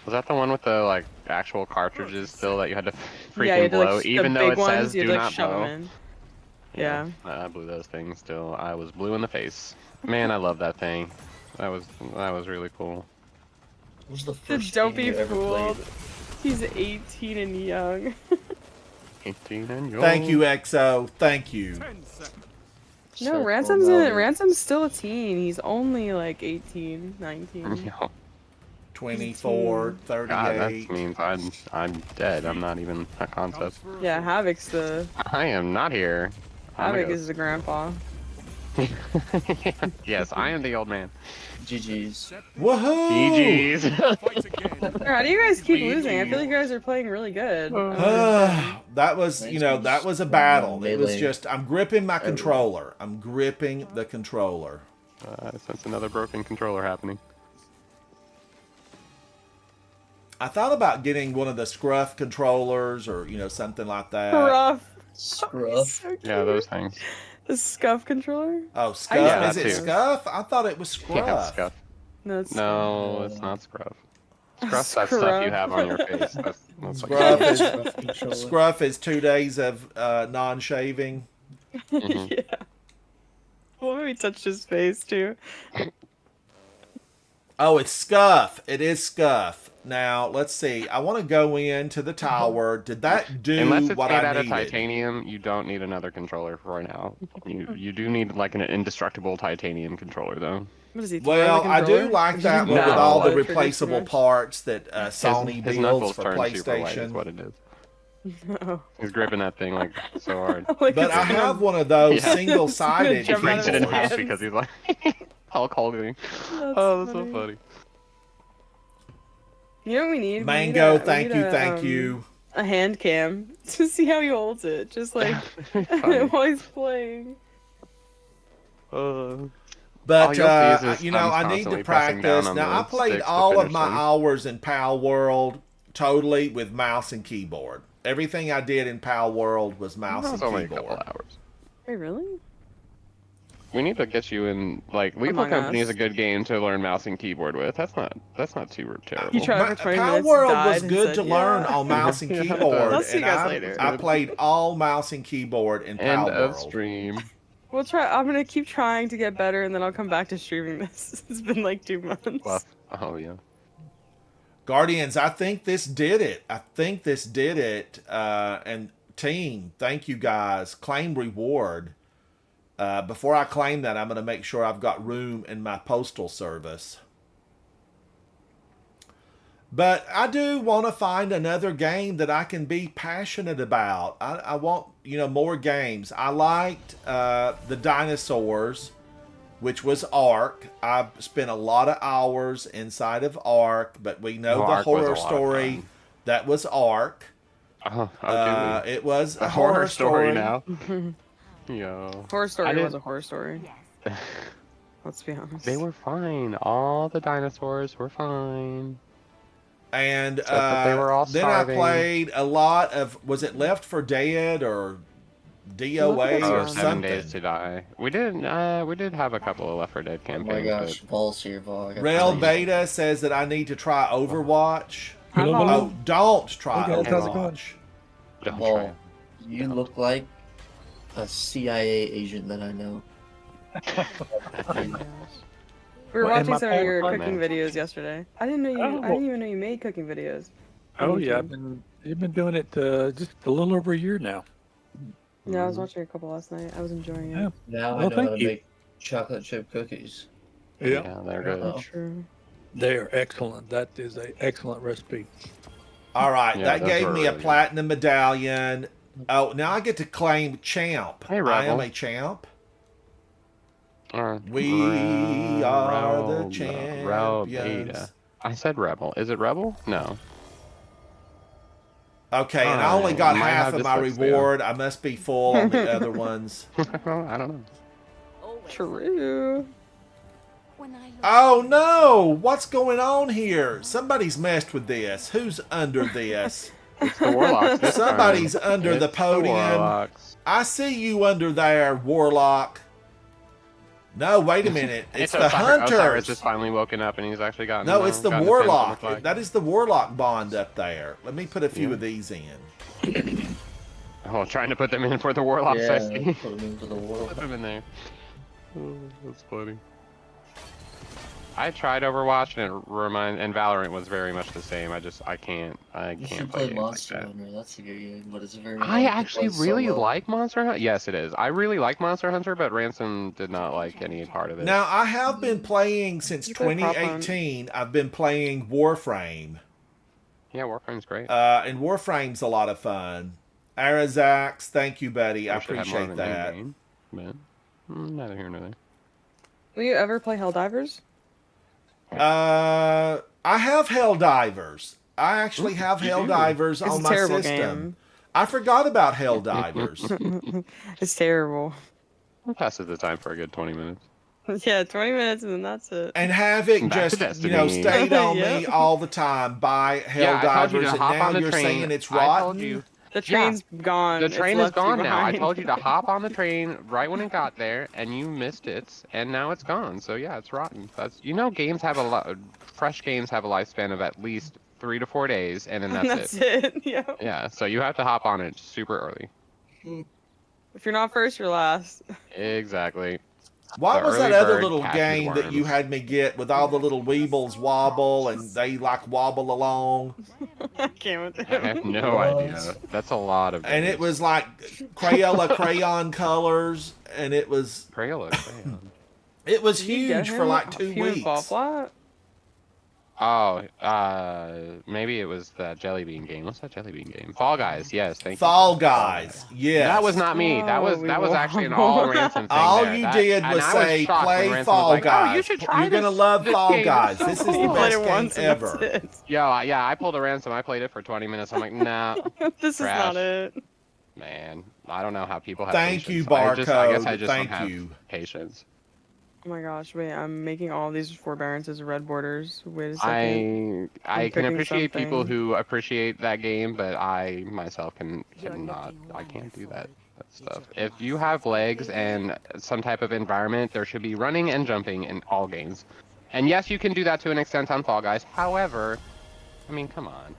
Was that the one with the like actual cartridges still that you had to freaking Yeah, you had to, blow, like, even the though big it ones, says you had do to, like, not shove 'em blow? in. Yeah. I blew those things still. I was blue in the face. Man, I love that thing. That was really cool. What was the Dude, first don't game be you ever fooled. played? He's 18 and young. 18 and young. Thank you, XO. Thank you. 10 seconds. No, Circle Ransom's Melody. still a teen. He's only like 18, 19. No. 24, God, that 38. means I'm dead. I'm not even a concept. Yeah, Havoc's the I am not here. I'm a Havoc ghost. is the grandpa. Yes, I am the old man. GG's. Woohoo! GG's. Fight again. How do you guys keep losing? I feel like you guys are playing really good. That was, you know, that was a battle. It was Melee. just, I'm gripping my controller. I'm gripping the controller. Sense another broken controller happening. I thought about getting one of the Scruff controllers or, you know, something like that. Rough. Scruff. So cute. Yeah, those things. The scuff controller? Oh, Scuff. Yeah, Is that it too. Scuff? I thought it was Yeah, Scruff. scuff. No, it's No, it's not Scruff. Scruff's that stuff you Scruff. have on your face. That's Scruff is Scruff controller. Scruff is 2 days of non-shaving. Mhm. Yeah. Well, maybe touched his face too. Oh, it's Scuff. It is Scuff. Now, let's see. I want to go into the tower. Did that do Unless it's what made I out of needed? titanium, you don't need another controller for right now. You do need like an indestructible titanium controller though. What is he? Well, I do like that one with No. all the Trigger too replaceable much? parts that Sony his builds knuckles for turn super white is PlayStation. what it is. Oh. He's gripping that thing like so hard. Like But it's I gonna- have one of those Yeah. single-sided It's gonna jump out Breaks of it in his half hands. because he's like Hulk holding. Oh, that's so funny. You know what we need? Mango, we thank need you, a, thank you. A hand cam to see how he holds it, just like Funny. while he's playing. All But you'll see is his you know, thumbs I need to constantly pressing down practice. on Now, I the played sticks to all of finish my them. hours in Pal World totally with mouse and keyboard. Everything I did in Pal World was mouse That's and only a couple keyboard. hours. Wait, really? We need to get you in like Lethal Among Company Us. is a good game to learn mouse and keyboard with. That's not too terrible. You tried for 20 Pal minutes, World died was and good said, to learn yeah. on mouse and Yeah. keyboard, I'll see you and guys later. I played all mouse and keyboard in Pal End of World. stream. We'll try. I'm gonna keep trying to get better, and then I'll come back to streaming this. It's been like 2 months. Well, oh yeah. Guardians, I think this did it. And team, thank you guys. Claim reward. Before I claim that, I'm going to make sure I've got room in my postal service. But I do want to find another game that I can be passionate about. I want, more games. I liked the dinosaurs, which was Ark. I spent a lot of hours inside of Ark, but we know Oh, the Ark was a horror lot of story. fun. That was Ark. It was a horror story now. Horror Yo. story I was did- a horror story. Yes. Let's be honest. They were fine. All the dinosaurs were fine. And Except that they were all then starving. I played a lot of, was it Left for Dead or DOA Oh, or Or 7 Days something? to Die. We did have a couple of Left 4 Dead Oh my campaigns. gosh, balls here, Vol. I got Rail crazy. Beta says that I need to try Overwatch. Hello. Oh, don't try Hey guys, how's it going? Overwatch. but don't Vol, try. you look like a CIA agent that I know. We were Well, and watching my some of your phone- cooking videos yesterday. I didn't know you. I Oh. didn't even know you made cooking videos. Oh on yeah, YouTube. you've been doing it just a little over a year now. Yeah, I was watching a couple last night. I was enjoying it. Yeah. Now I Well, know how thank to you. make chocolate chip cookies. Yeah, Yeah, they're good. Oh. True. they are excellent. That is an excellent recipe. All right, Yeah, that those gave were me a really good. platinum medallion. Oh, now I get to claim champ. Hey, I am Rebel. a champ. Or- We are the Rebel- champions. Beta. I said Rebel. Is it Rebel? No. Okay, and I only got Might half have of my dyslexia. reward. I must be full on the other ones. I don't know. Always. True. When I look Oh no! What's going on here? Somebody's messed with this. Who's under this? It's the Warlocks. this time. Somebody's under the It's podium. Warlocks. I see you under there, Warlock. No, wait a minute. It's the Osiris Hunters. just finally woken up and he's actually gotten. No, it's the gotten his hands on the Warlock. flag. That is the Warlock bond up there. Let me put a few Yeah. of these in. Oh, trying to put them in for the Warlocks. I Yeah, see. put them into the world. Put them in there. Oh, that's funny. I tried Overwatch and Valorant was very much the same. I can't You play should play games Monster like that. Hunter. That's a good game, but it's very. I hard to actually play really solo. like Monster Hunter. Yes, it is. I really like Monster Hunter, but Ransom did not like any part of it. Now, I have been playing since You play Prop Hunt. 2018. I've been playing Warframe. Yeah, Warframe's great. And Warframe's a lot of fun. Arazax, thank you, buddy. I Wish it had more of appreciate a new that. game, but neither here nor there. Will you ever play Helldivers? I have Helldivers. I actually have you do. Helldivers It's on a my terrible system. game. I forgot about Helldivers. It's terrible. It passes the time for a good 20 minutes. Yeah, 20 minutes and then that's it. And Havoc Back to just, Destiny. stayed on me Yep. all the time. Buy Yeah, I told you Helldivers, to and hop now on the you're train. saying it's I told rotten? you. The train's gone. The It's train is left you gone now. I behind. told you to hop on the train right when it got there, and you missed it, and now it's gone. So yeah, it's rotten. That's games have a lot. Fresh games have a lifespan of at least 3 to 4 days, and then And that's that's it. it. Yeah. Yeah, so you have to hop on it super early. If you're not first, you're last. Exactly. What The was that early other bird little catches game that you worms. had me get with all the little weebles wobble and they like wobble along? I can't with I have him. no What? idea. That's a lot of. And it games. was like Crayola crayon colors, and it was Crayola. Crayon. huge Did you get for him like a 2 human fall weeks. flat? Oh, maybe it was that Jelly Bean game. What's that Jelly Bean game? Fall Guys. Yes, thank you. Fall Guys, yes. That was not me. That was Oh, actually an we all won. Ransom thing. All there. you That- did and was I say, shocked when play Ransom was Fall like, Guys. Oh, you should try You're going to this- love this Fall game. Guys. It's so This is cool. the You played best it game once and ever. that's Yeah, I pulled a Ransom. I played it for 20 minutes. I'm like, nah, it. This Trash. is not it. man. I don't know how people have Thank patience. you, I guess I Barcode. just Thank don't have you. patience. Oh my gosh, wait, I'm making all these forbearances red borders. Wait a second. I I'm can picking appreciate people something. who appreciate that game, but I myself You're cannot. looking I can't do that wonderful. stuff. If you have legs and some type of environment, there should be running and jumping in all games. And yes, you can do that to an extent on Fall Guys. However, I mean, come on,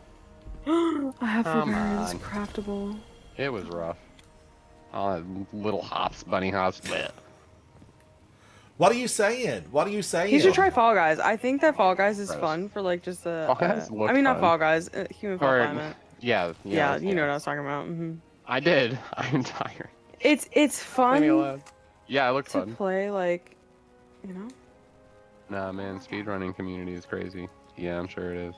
I have Come forbearance on. craftable. it was rough. All that little hops, bunny hops. Bleh. What are you saying? What are you saying? You should try Fall Guys. I think that Fall Guys is Gross. fun for like just a. Fall Guys looked I mean, not fun. Fall Guys. Human Fall Or- Flat, I meant. Yeah, Yeah, you know what I was talking about. I did. I'm tired. It's Leave me fun alone. Yeah, it looked to fun. play like, you know. Nah, man, speedrunning community is crazy. Yeah, I'm sure it is.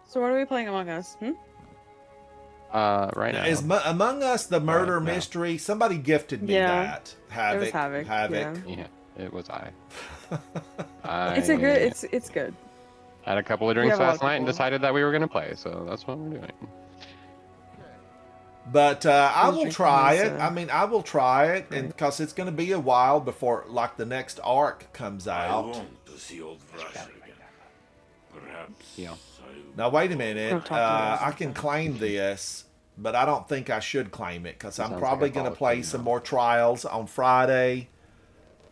So what are we playing Among Us? Right now. Is Among Us the murder no. mystery? Somebody gifted me Yeah. that. Havoc. was Havoc, Havoc. yeah. Yeah, it was I. It's a good. It's good. Had a couple of We drinks have a lot last of night and people. decided that we were gonna play, so that's what we're doing. But I Who's will drinking try this, it. I mean, I will try it, and because it's going to be a while before like the next arc comes I out. want to see old Russia again. Perhaps Yeah. Now wait a minute. Don't talk to me about I can claim this, but I don't think I should claim it because I'm Sounds probably like a going to solid play claim some now. more trials on Friday.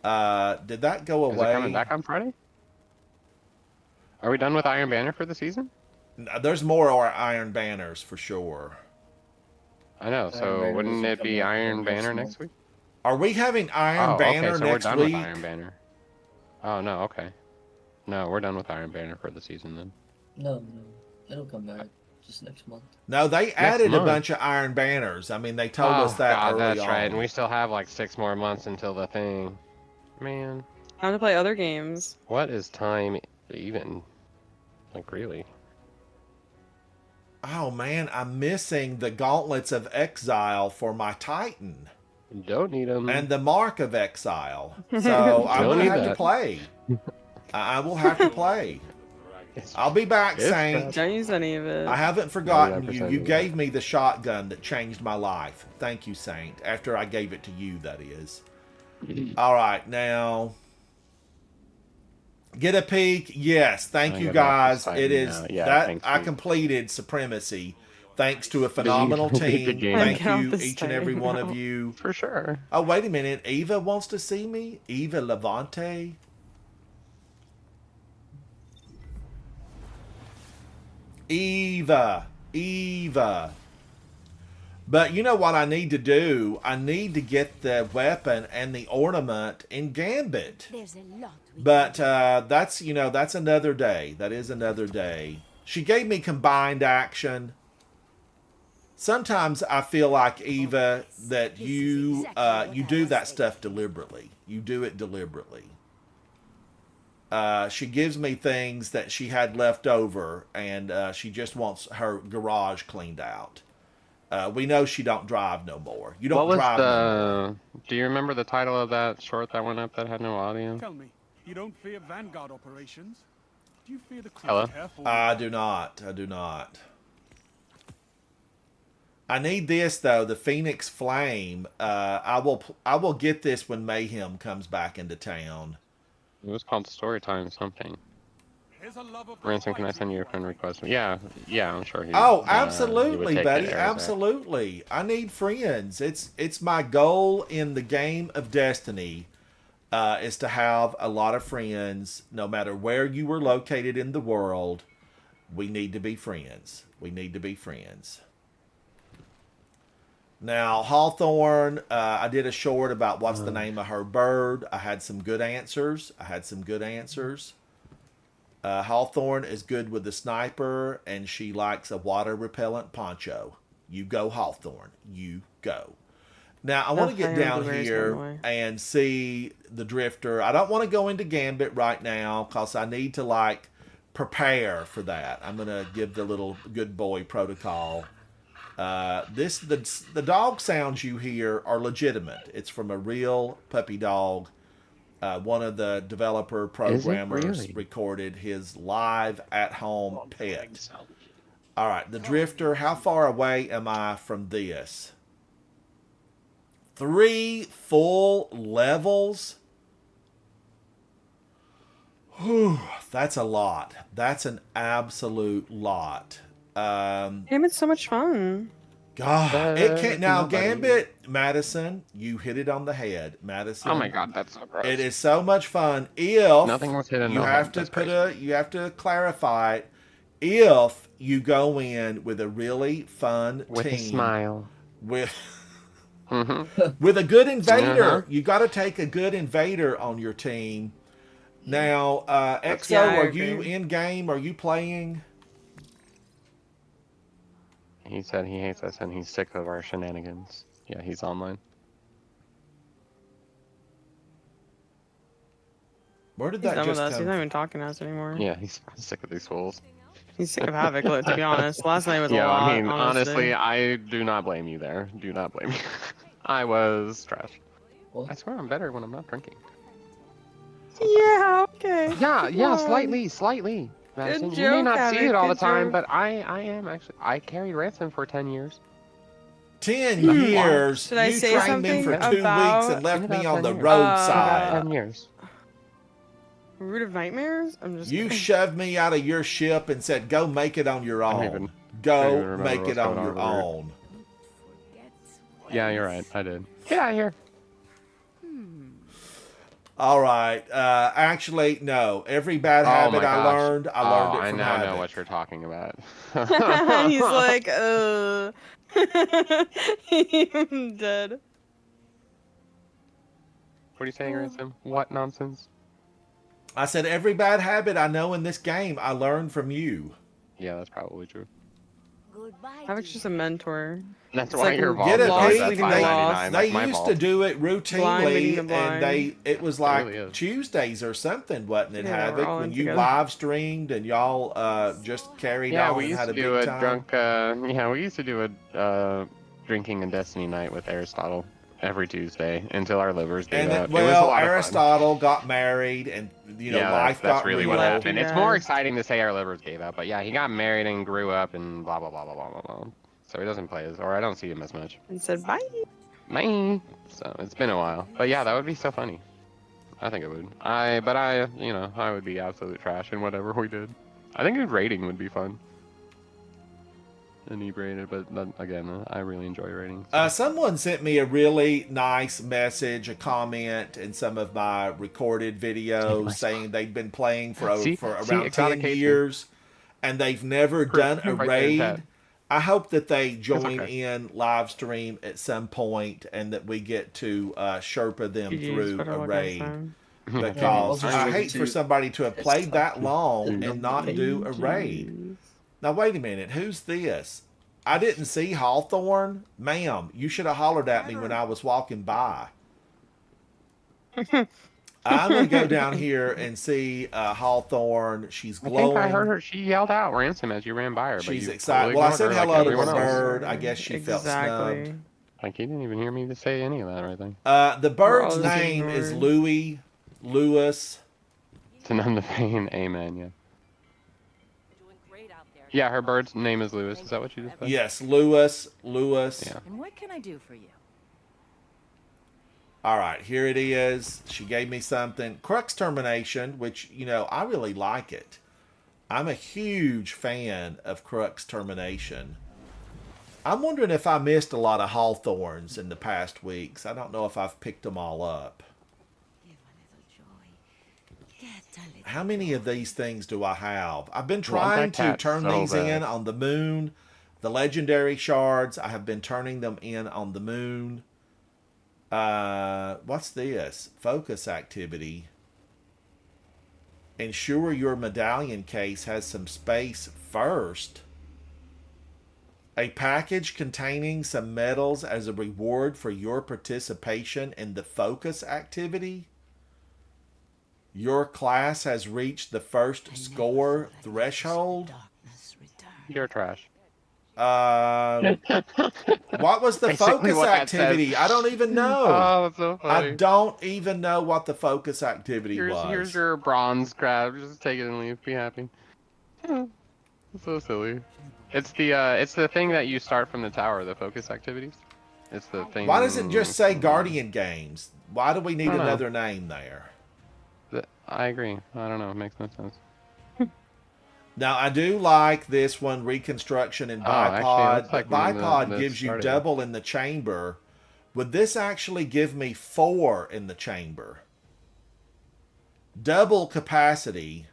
Did that go Is it away? coming back on Friday? Are we done with Iron Banner for the season? No, there's more Iron Banners for sure. I know, so Banner wouldn't doesn't it be come out Iron until next Banner month. next week? Are we having Iron Oh, Banner okay, so we're next done week? with Iron Banner. Oh, no, okay. No, we're done with Iron Banner for the season then. No, it'll come back just next month. No, they added a month. bunch of Iron Banners. I mean, they told us that God, early that's on. right, and we still have like 6 more months until the thing. Man, Time to play other games. what is time even? Like, really? Oh man, I'm missing the Gauntlets of Exile for my Titan Don't need them. and the Mark of Exile. So I'm Don't gonna need have to that. play. I will have to play. I'll be back, It's Saint. Don't use any of it. I haven't forgotten you. 99% You of it. gave me the shotgun that changed my life. Thank you, Saint. After I gave it to you, that is. All right, now get a peek. Yes, thank I you got guys. Titan It is now. Yeah, that thanks, I Pete. completed Supremacy thanks to a phenomenal Good team. game. Thank Get off you, this each and every Titan one of now. you. For sure. Oh, wait a minute. Eva wants to see me. Eva Levante. Eva. But you know what I need to do? I need to get the weapon and the ornament in Gambit. There's a lot we But can that's that's another day. That is another day. She gave me combined action. Sometimes I feel like Eva that you you do that stuff deliberately. You do it deliberately. She gives me things that she had left over, and she just wants her garage cleaned out. We know she don't drive no more. You don't What was drive no more. the... Do you remember the title of that short that went up that had no audio? Tell me, you don't fear Vanguard operations? Do you fear the crew Hello? careful? I do not. I do not. I need this though, the Phoenix Flame. I will get this when Mayhem comes back into town. It was called Storytime something. There's a lover for Ransom, can I send you a friend request? Yeah, I'm sure he. Oh, he would absolutely, take buddy. it, Arizak. Absolutely. I need friends. It's my goal in the game of Destiny is to have a lot of friends, no matter where you were located in the world. We need to be friends. We need to be friends. Now, Hawthorne, I did a short about what's the name of her bird. I had some good answers. Hawthorne is good with the sniper, and she likes a water repellent poncho. You go, Hawthorne. You go. Now, I want to get down here and see the Drifter. I don't want to go into Gambit right now because I need to, like, prepare for that. I'm going to give the little good boy protocol. The dog sounds you hear are legitimate. It's from a real puppy dog. One of the developer programmers really? recorded his live at-home pet. All right, the Drifter, how far away am I from this? 3 full levels? Whew, that's a lot. That's an absolute lot. Damn, it's so much fun. God, it can't. Now, Gambit, Madison, you hit it on the head, Madison. Oh my God, that's so gross. It is so much fun. If Nothing was hidden. you have to you have to clarify it. If you go in with a really fun with team, a smile, with mm-hmm. with a good invader, you got to take a good invader on your team. Now, Exo, Yeah, are you in game? Are you playing? He said he hates us and he's sick of our shenanigans. Yeah, he's online. Where did He's that done just with us. come He's not from? even talking to us anymore. Yeah, he's sick of these fools. He's sick of Havoc, to be honest. Last night was a Yeah, lot, I mean, honestly. honestly, I do not blame you there. Do not blame you. I was trash. What? I swear I'm better when I'm not drinking. Yeah, okay. Yeah, Come on. slightly. Madison, Good you may joke, not see Havoc, it all the good time, joke. but I am actually. I carried Ransom for 10 years. 10 years. Should I you say trained me for something 2 weeks about- and left me on the 10 years. roadside. 10 years. Root of Nightmares? I'm just You kidding. shoved me out of your ship and said, "Go make it on your I don't own. even- I don't even Go remember make what's it on going your on over own." Yeah, you're right. I did. Get out of here. All right. Actually, no. Every bad habit my I gosh. learned, I learned it I from now Havoc. know what you're talking about. He's like, I'm dead. What are you saying, Ransom? What nonsense? I said every bad habit I know in this game, I learned from you. Yeah, that's probably true. Goodbye. Havoc's just a mentor. That's It's why like your Get it, volume lost is Pete? at leading the They, lost. $5.99. they That's my used fault. to do it Blind routinely, leading the blind. and it was It like really is. Tuesdays or something, wasn't it, Yeah, we're Havoc? all When in you together. live streamed and y'all just carried Yeah, on we and used had to a do big a time. drunk. We used to do a drinking and Destiny night with Aristotle every Tuesday until our livers gave And up. then, It was a well, lot of fun. Aristotle got married, and Yeah, life that's got really real. what happened. You It's more guys. exciting to say our livers gave up, but yeah, he got married and grew up and blah blah blah blah blah blah blah. So he doesn't play as, or I don't see him as much. And said, bye. Bye. So it's been a while, but yeah, that would be so funny. I think it would. I would be absolute trash in whatever we did. I think a rating would be fun. Inebriated, but again, I really enjoy ratings. Someone sent me a really nice message, a comment in some of my recorded videos saying they'd been playing for around it got a 10 case years and they've never done a right there in chat. raid. I hope that they join okay. in live stream at some point and that we get to Sherpa them GG's, through better a luck raid. next time. Because Yeah, I hate for somebody to have It's played that tough. long and not do a raid. Now, wait a minute. Who's this? I didn't see Hawthorne. Ma'am, you should have hollered at me when I was walking by. I'm going to go down here and see Hawthorne. She's I glowing. think I heard her. She yelled out "Ransom" as you ran by her. but She's you excited. totally Well, I ignored said her like hello to everyone the else. bird. I guess she felt snubbed. Like you didn't even hear me to say any of that or anything. The bird's We're all just name is ignored. Lewis. To numb the pain, amen. Yeah. Doing great out there. Yeah, her bird's name is Lewis. Is that what you just said? Yes, Lewis. Yeah. And what can I do for you? All right, here it is. She gave me something. Crux Termination, which, I really like it. I'm a huge fan of Crux Termination. I'm wondering if I missed a lot of Hawthorns in the past weeks. I don't know if I've picked them all up. Give a little joy. Get a little How many of these things do I have? I've been Want that trying to cat turn so these bad. in on the moon. The legendary shards, I have been turning them in on the moon. What's this? Focus activity. Ensure your medallion case has some space first. A package containing some medals as a reward for your participation in the focus activity. Your class has reached the first score threshold. darkness return. You're trash. What was the Basically focus what that activity? says. I don't even know. Oh, that's so funny. I don't even know what the focus activity was. Here's your bronze grab. Just take it and leave. Be happy. It's so silly. It's the thing that you start from the tower. The focus activities. It's the thing. Why does it just say Guardian Games? Why do we need I don't know. another name there? I agree. I don't know. It makes no sense. Now, I do like this one, Reconstruction and Oh, actually, Bipod. that's like but one of Bipod the gives you starting. double in the chamber. Would this actually give me 4 in the chamber? Double capacity.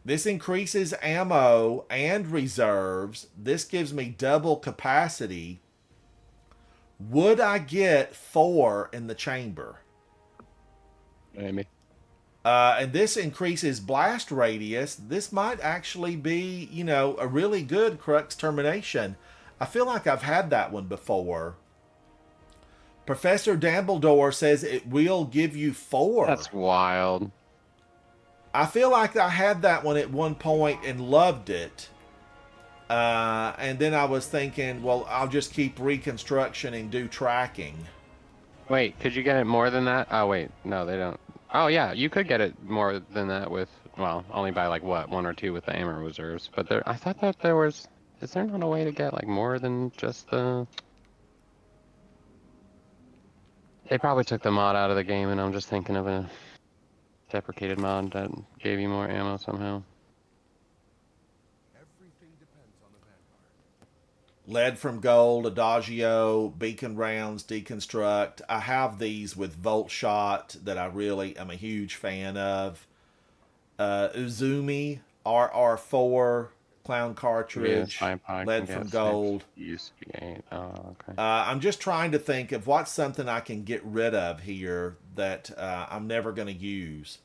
This increases ammo and reserves. This gives me double capacity. Would I get 4 in the chamber? Maybe. And this increases blast radius. This might actually be, a really good Crux Termination. I feel like I've had that one before. Professor Dumbledore says it will give you 4. That's wild. I feel like I had that one at one point and loved it. And then I was thinking, well, I'll just keep Reconstruction and do tracking. Wait, could you get it more than that? Oh wait, no, they don't. Oh yeah, you could get it more than that with, well, only by like what, 1 or 2 with the ammo reserves. But there, I thought that there was. Is there not a way to get like more than just the? They probably took the mod out of the game, and I'm just thinking of a deprecated mod that gave you more ammo somehow. Lead from Gold, Adagio, Beacon Rounds, Deconstruct. I have these with Volt Shot that I really am a huge fan of. Uzumi, RR4, Clown Cartridge, Lead from Gold. Used to be 8. Oh, okay. I'm just trying to think of what's something I can get rid of here that I'm never going to use.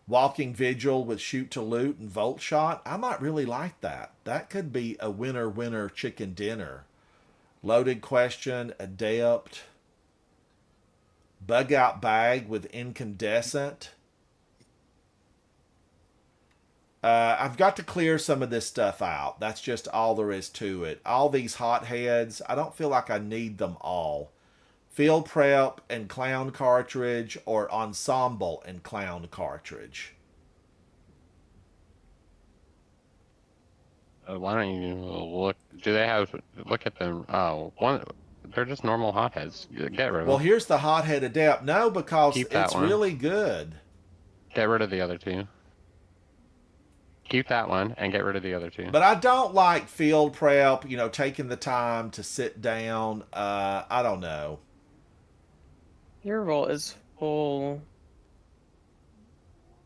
Walking Vigil with Shoot to Loot and Volt Shot. I might really like that. That could be a winner chicken dinner. Loaded Question, Adept. Bug Out Bag with Incandescent. I've got to clear some of this stuff out. That's just all there is to it. All these hotheads, I don't feel like I need them all. Field Prep and Clown Cartridge, or Ensemble and Clown Cartridge. Why don't you look? Do they have? Look at them. Oh, one. They're just normal hotheads. Get rid of Well, them. here's the Hothead Adept. No, because Keep that it's one. really good. Get rid of the other 2. Keep that one and get rid of the other 2. But I don't like Field Prep, taking the time to sit down. I don't know. Your vault is full.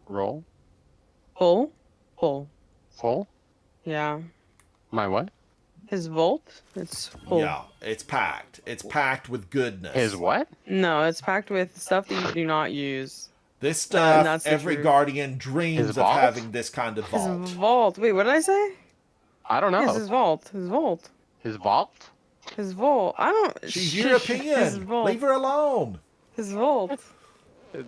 Roll. Full? Full. Full. Yeah. My what? His vault? It's full. Yeah, it's packed. It's packed with goodness. His what? No, it's packed with stuff that you do not use. This stuff, that's the every truth. Guardian dreams His of vault? having this kind of His vault. vault. Wait, what did I say? I don't know. Yes, his vault. His vault. His vault? His vault. I don't. She's His European. vault. Leave her alone. His vault.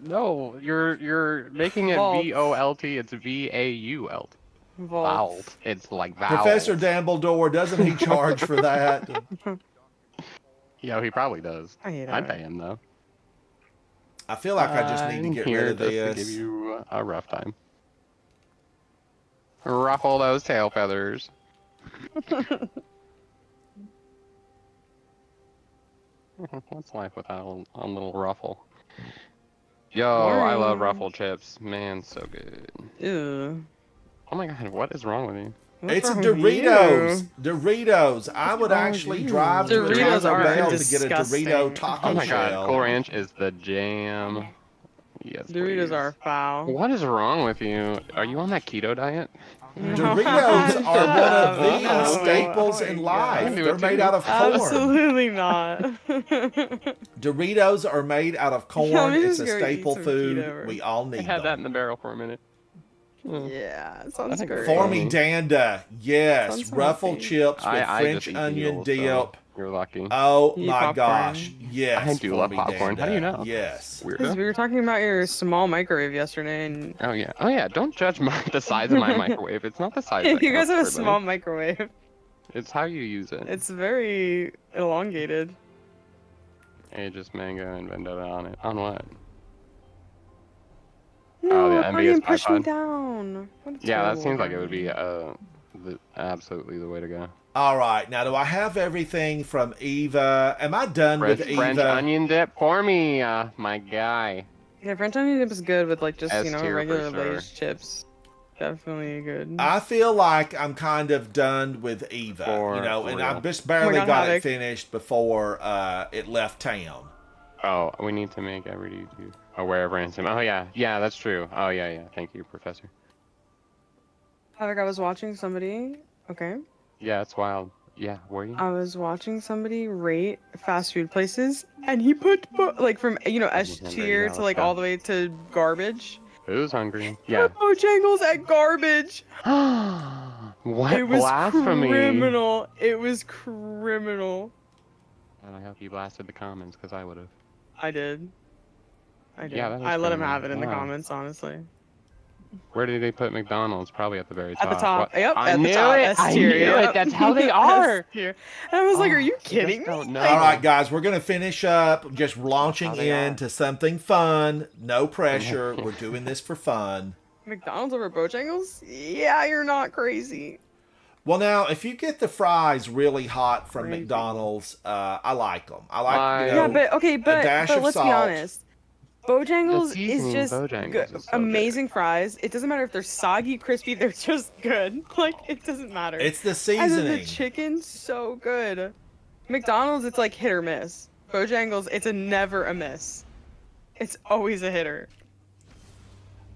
No, you're making it Vault. VOLT. It's VAULT. Vault. Vault. It's like vowel. Professor Dumbledore, doesn't he charge for that? Yeah, he probably does. I hate I'd it. pay him though. I feel like I just need to I'm get here rid of just to this. give you a rough time. Ruffle those tail feathers. What's life without a little ruffle? Yo, I love Boring. Ruffle chips. Man, so good. Ew. Oh my god, what is wrong with you? What's It's wrong with Doritos. you? Doritos. I would wrong with actually you? drive to a Doritos Taco are Bell to get a disgusting. Dorito taco Oh my god, shell. Cool Ranch is the jam. Yes, Doritos please. are foul. What is wrong with you? Are you on that keto diet? Doritos are one of the No. staples Oh my in God. life. Do They're it made too. out of corn. Absolutely not. Doritos are made out of corn. Yeah, let me It's just a go eat staple some food. keto. We all I need had that them. in the barrel for a minute. Yeah, I sounds think great. For me, Danda. Yes. Sounds Ruffle healthy. chips with I French just eat onion meals, so dip. you're lucky. Oh You eat my popcorn? gosh. Yes. I do love Formy popcorn. How do you Danda. know? Yes. Because Weirdo. we were talking about your small microwave yesterday, and Oh yeah. Don't judge the size of my microwave. It's not the size that you guys counts, have a everybody. small microwave. It's how you use it. It's very elongated. Aegis Mango and Vendetta on it. On what? No, the Guardian NBS pushed me iPod? down. What a Yeah, that terrible seems like it would be Guardian. absolutely the way to go. All right. Now, do I have everything from Eva? Am I done with French Eva? onion dip for me, my guy. Yeah, French onion dip is good with like just S tier for regular sure. Lay's chips. Definitely good. I feel like I'm kind of done with Eva, For and real. I just barely God, got it Havoc. finished before it left town. Oh, we need to make every YouTube aware of ransom. Oh yeah, that's true. Oh yeah. Thank you, Professor. Havoc, I was watching somebody. Okay. Yeah, it's wild. Yeah, were you? I was watching somebody rate fast food places, and he put like from S hungry, tier yeah, to let's like go. all the way to garbage. Who's hungry? Yeah. Bojangles at garbage. What It was blasphemy? criminal. It was criminal. And I hope you blasted the comments because I would have. I did. Yeah, that is I let him criminal. have it in the Wow. comments, honestly. Where did they put McDonald's? Probably at the very top. At the top. What? Yep. I at knew the top. it. S I tier. knew Yep. it. That's how they are. S tier. And I was like, Oh, "Are you you kidding just me?" don't know. All right, guys, we're gonna finish up just launching How they are. into something fun. No pressure. We're doing this for fun. McDonald's over Bojangles? Yeah, you're not crazy. Well, now, if you get the fries really hot from Crazy. McDonald's, I like them. I like, Why? Yeah, but okay, but dash of let's be salt. honest. Bojangles The is seasoning just Bojangles good. is so good. Amazing fries. It doesn't matter if they're soggy, crispy, they're just good. Like, it doesn't matter. It's the And then seasoning. the chicken, so good. McDonald's, it's like hit or miss. Bojangles, it's a never a miss. It's always a hitter.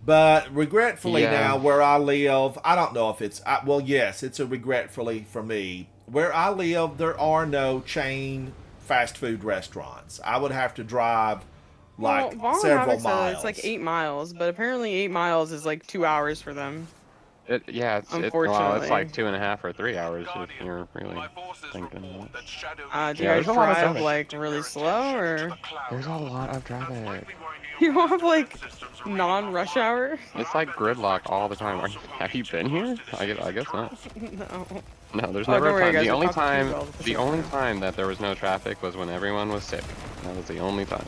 But regretfully Yeah. now, where I live, I don't know if it's, well, yes, it's a regretfully for me. Where I live, there are no chain fast food restaurants. I would have to drive like Well, Vaughn several Havoc said miles. it's like 8 miles, but apparently 8 miles is like 2 hours for them. It's well, it's Unfortunately. like 2.5 or 3 hours if you're really thinking of it. Do you Yeah, guys there's a lot of drive traffic. like really slow, or There's a lot of traffic. you don't have like non-rush hour? It's like gridlock all the time. Have you been here? I guess not. No. No, there's Oh, never don't a worry, time. guys, The we're only talking to time, you all at the the same only time. time that there was no traffic was when everyone was sick. That was the only time.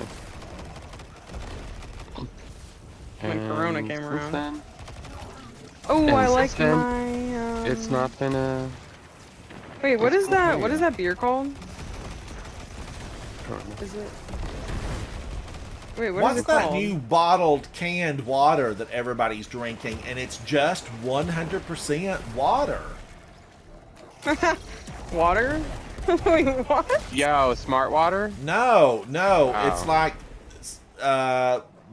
When Corona And came since around. then, Oh, And I like since then, my. it's not been a. Wait, what it's is that? cool. What is that beer called? Is it? Wait, what is What's it that called? new bottled canned water that everybody's drinking, and it's just 100% water? Water? Wait, what? Yo, smart water. No, it's Oh. like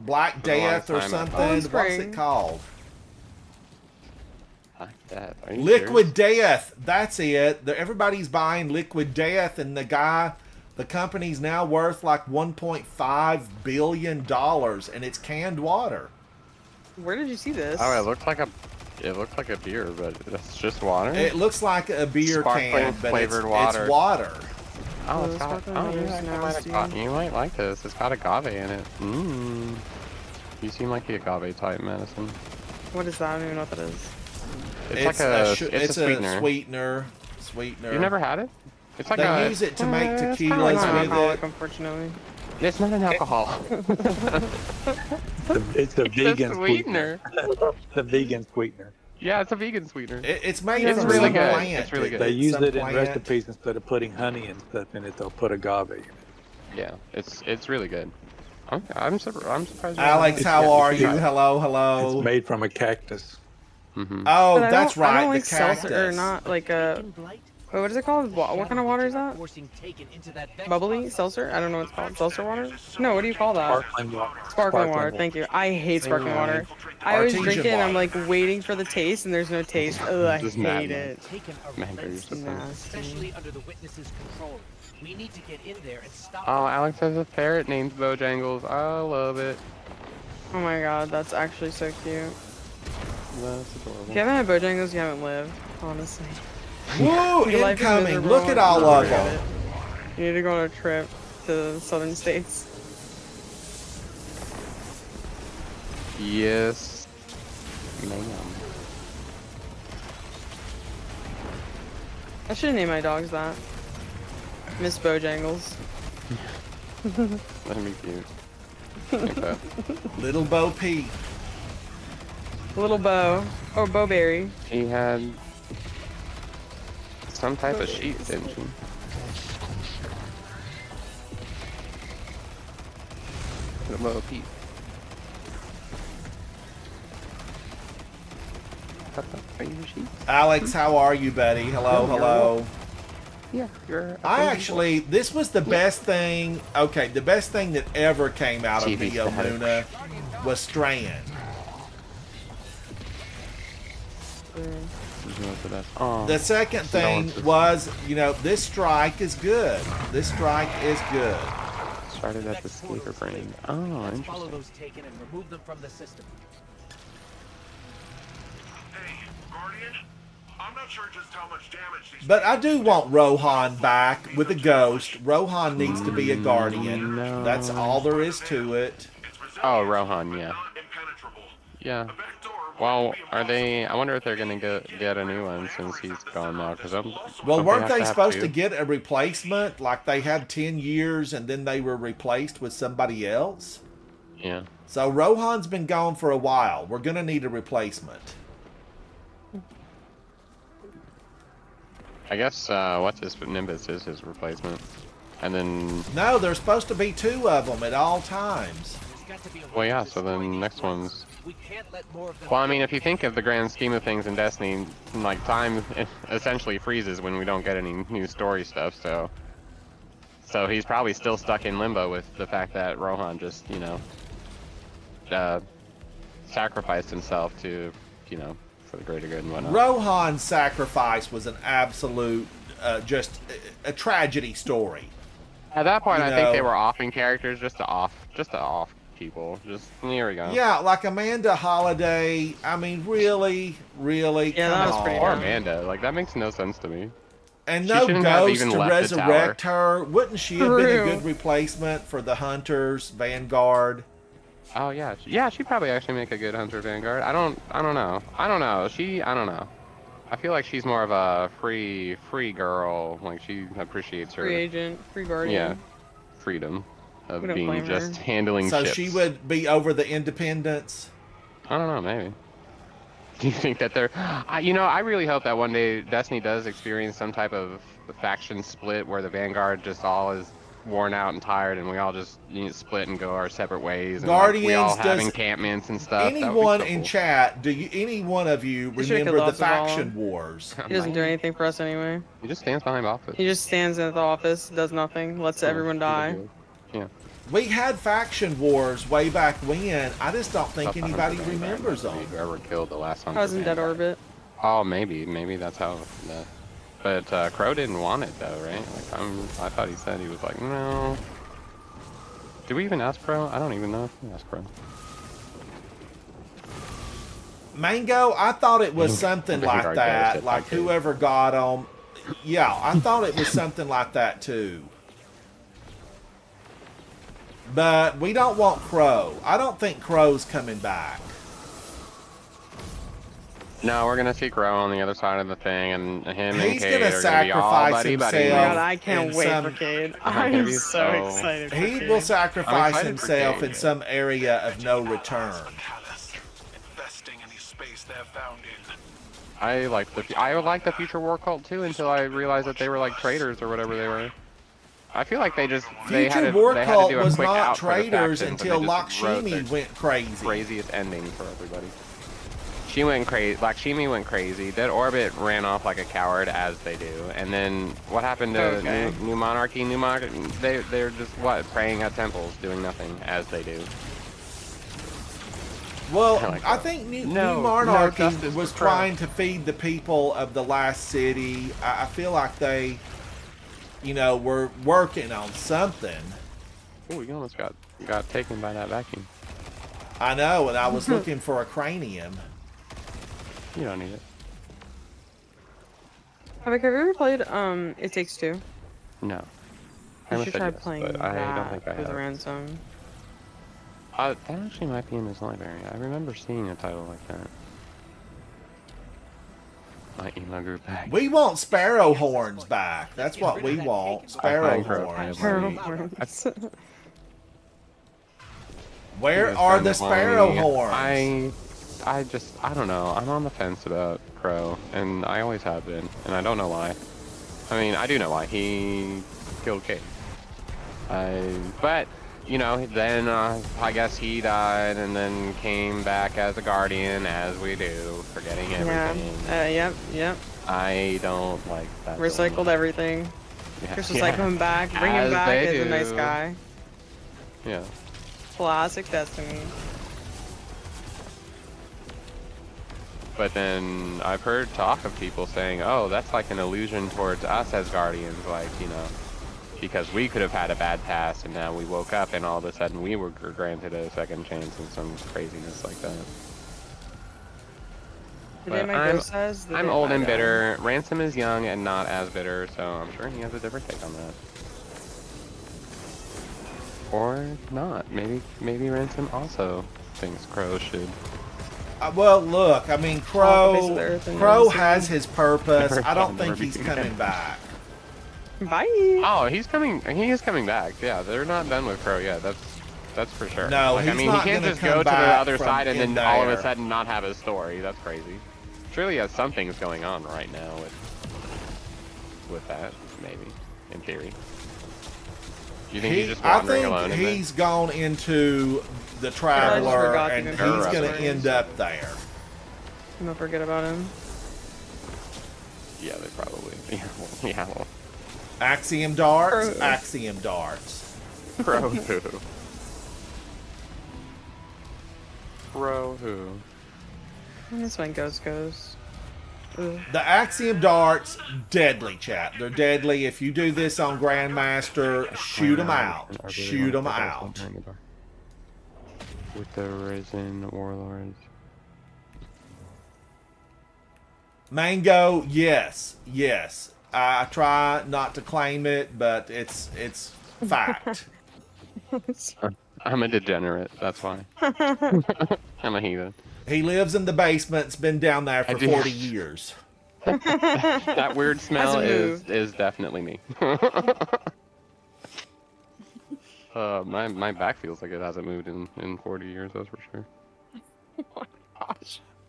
Black Been a long Death or time. something. Oh, What's spring. it called? Like that. Are you Liquid Death. That's it. Everybody's buying Liquid Death, and the company's now worth like $1.5 billion, and it's canned water. Where did you see this? Oh, it looked like a beer, but it's just water. It looks like a beer Sparkling can, but flavored it's water. water. Oh, it's Oh, got. sparkling Oh, water's yeah, I might have nasty. got. You might like this. It's got agave in it. Mmm. You seem like the agave type medicine. What is that? I don't even know what that is. It's like a. It's a sweetener. Sweetener. You never had it? It's like They a. use it to make it's I'm tequilas not an with alcoholic, it. unfortunately. It's not an alcohol. It's a It's vegan a sweetener. The vegan sweetener. Yeah, it's a vegan sweetener. It's made It's from really some good. plant. It's really good. They use Some it in plant. recipes instead of putting honey and stuff in it. They'll put agave in it. Yeah, it's really good. I'm surprised. Alex, how are you? it's- Hello, It's hello. made from a cactus. Mm-hmm. Oh, But I that's don't- I right, don't the like seltzer, or cactus. not like a. Wait, what is it called? What kind of water is that? Bubbly seltzer? I don't know what it's called. Seltzer water? No, what do you call that? Sparkling water. Sparkling water. Thank you. I hate sparkling water. I always Artesian drink it and I'm water. like waiting for the taste and there's no taste. Ugh, I Just hate mad. it. Mangoes. Nasty. Especially under the witness's control. We need to get in there and stop Oh, Alex has a ferret named Bojangles. I love it. Oh my god, that's actually so cute. That's adorable. If you haven't had Bojangles, you haven't lived, honestly. Woo, Your life is incoming. miserable Look at and all you of regret them. it. You need to go on a trip to the southern states. Yes, ma'am. I should name my dogs that. Miss Bojangles. That'd be cute. Like that. Little Bo Peep. Little Bo. Oh, Bowberry. She had some type of sheep, didn't she? The little Pete. Are you a sheep? Alex, how are you, buddy? Hello, hello. Yeah, you're. This was the best thing. Okay, the best thing that ever came out of TV Neo static. Luna was Strand. Oh, The second thing was, this strike is good. This strike is good. started at the skater brain. Oh, Follow interesting. those taken and remove them from the system. Hey, Guardian. I'm not sure just how much damage these. But I do want Rohan back with a ghost. Rohan needs to be a guardian. No. That's all there is to it. Oh, Rohan, yeah. Not impenetrable. Yeah. The back door Well, won't be are they? impossible. I wonder if they're gonna get a new one since he's gone now. Because I'm. Well, don't weren't have they have supposed two? to get a replacement? Like they had 10 years and then they were replaced with somebody else? Yeah. So Rohan's been gone for a while. We're going to need a replacement. I guess what's his Nimbus is his replacement, and then No, there's supposed to be 2 of them at all times. There's got to be a well, way yeah. to So destroy then these next drones. one's. We can't let more of them. Well, I mean, if you think of the grand scheme of things in Destiny, like time essentially freezes when we don't get any new story stuff. So he's probably still stuck in limbo with the fact that Rohan just, sacrificed himself to, for the greater good and whatnot. Rohan's sacrifice was an absolute, just a tragedy story. At that point, You I think they know- were offing characters just to off people. Just here we go. Yeah, like Amanda Holiday. I mean, really, Yeah, that come was pretty on. Or dumb. Amanda, like that makes no sense to me. And She no shouldn't have ghost even to left the resurrect her. Wouldn't she have been a True. good replacement for the Hunters, Vanguard? Oh yeah, she'd probably actually make a good Hunter Vanguard. I don't know. I don't know. I feel like she's more of a free girl. Like she appreciates her Free agent, free guardian. yeah freedom of We don't being blame her. just handling So ships. she would be over the Independents. I don't know, maybe. Do you think that they're? I really hope that one day Destiny does experience some type of faction split where the Vanguard just all is worn out and tired, and we all just split and go our separate ways. And we all Guardians have does- encampments and stuff. That would be Anyone so in cool. chat, any one of you He should've remember killed the us all. faction wars? He doesn't do anything for us anyway. He just stands behind office. He just stands in the office, does nothing, lets everyone die. Yeah. We had faction wars way back when. I just don't think Stuff anybody Hunter Vanguard, remembers them. Whoever killed the last Hunter I was in dead Vanguard. orbit. Oh, maybe that's how that. But Crow didn't want it though, right? Like I thought he said he was like, no. Did we even ask Crow? I don't even know if we asked Crow. Mango, I thought it was something like Vanguard that. goes, Like okay. whoever got them. Yeah, I thought it was something like that too. But we don't want Crow. I don't think Crow's coming back. No, we're gonna see Crow on the other side of the thing, and him and He's Cade gonna are gonna be all sacrifice buddy buddy. Oh my himself. god, I can't and wait some- for Cade. gonna I'm be so so- excited for He Cade. will sacrifice excited for himself Cade. in some area of no return. Investing any space they have found in. I like the future war cult too until I realized that they were like traitors or whatever they were. I feel like they had Future to War do a Cult was quick not out for the traitors factions, and until they just wrote their Lakshmi went crazy. craziest ending for everybody. She went crazy. Lakshmi went crazy. Dead Orbit ran off like a coward, as they do. And then what happened to Okay. New Monarchy? New Monarchy, they're just what, praying at temples, doing nothing, as they do. Well, I like I that. think New No Monarchy justice was for Crow. trying to feed the people of the last city. I feel like they, were working on something. Oh, you almost got taken by that vacuum. I know, and I was looking for a cranium. You don't need it. Have you ever played It Takes Two? No. You almost should said try yes, playing but I don't that think I with have. Ransom. That actually might be in his library. I remember seeing a title like that. My emo group back. We want sparrow horns back. That's what we want. Sparrow find Crow horns. Family. Horns. Where You guys are trying the to call sparrow me? horns? I don't know. I'm on the fence about Crow, and I always have been, and I don't know why. I mean, I do know why. He killed Kate. But, then I guess he died and then came back as a guardian, as we do, forgetting everything. Yeah. Yep. I don't like that. Recycled everything. Yeah. Just recycle him back. Bring him As back they as a nice do. guy. Yeah. Classic Destiny. But then I've heard talk of people saying, oh, that's like an allusion towards us as guardians, like, because we could have had a bad past and now we woke up and all of a sudden we were granted a second chance and some craziness like that. The day But my ghost says, the I'm day old I and die. bitter. Ransom is young and not as bitter, so I'm sure he has a different take on that. Or not. Maybe Ransom also thinks Crow should. Well, look, I mean, Off the face of Crow, the earth and Crow never has seen. his purpose. I don't Never think he's seen. coming back. Bye. Oh, he's coming. He is coming back. Yeah, they're not done with Crow yet. That's for sure. No, like, I he's mean, not he can't gonna just come go to the back other from side and in then all of a there. sudden not have a story. That's crazy. Surely, has something's going on right now with that. Maybe, in theory. Do you think he's just I wandering alone? think in there? he's gone into the I Traveler, forgot to and even he's put going his to end up there. I'm gonna forget about him. Yeah, they probably. Yeah. Well, Axiom darts, Crow. axiom darts. Crow who? Crow who? And this one goes. Ugh. The axiom darts, deadly, chat. They're deadly. If you do this on Grandmaster, shoot them out. Shoot them out. With the risen warlords. Mango, yes. I try not to claim it, but it's fact. I'm a degenerate, that's why. I'm a heathen. He lives in the basement. It's been down there I for do. 40 years. That weird smell Hasn't is definitely me. My back feels like it hasn't moved in 40 years, that's for sure.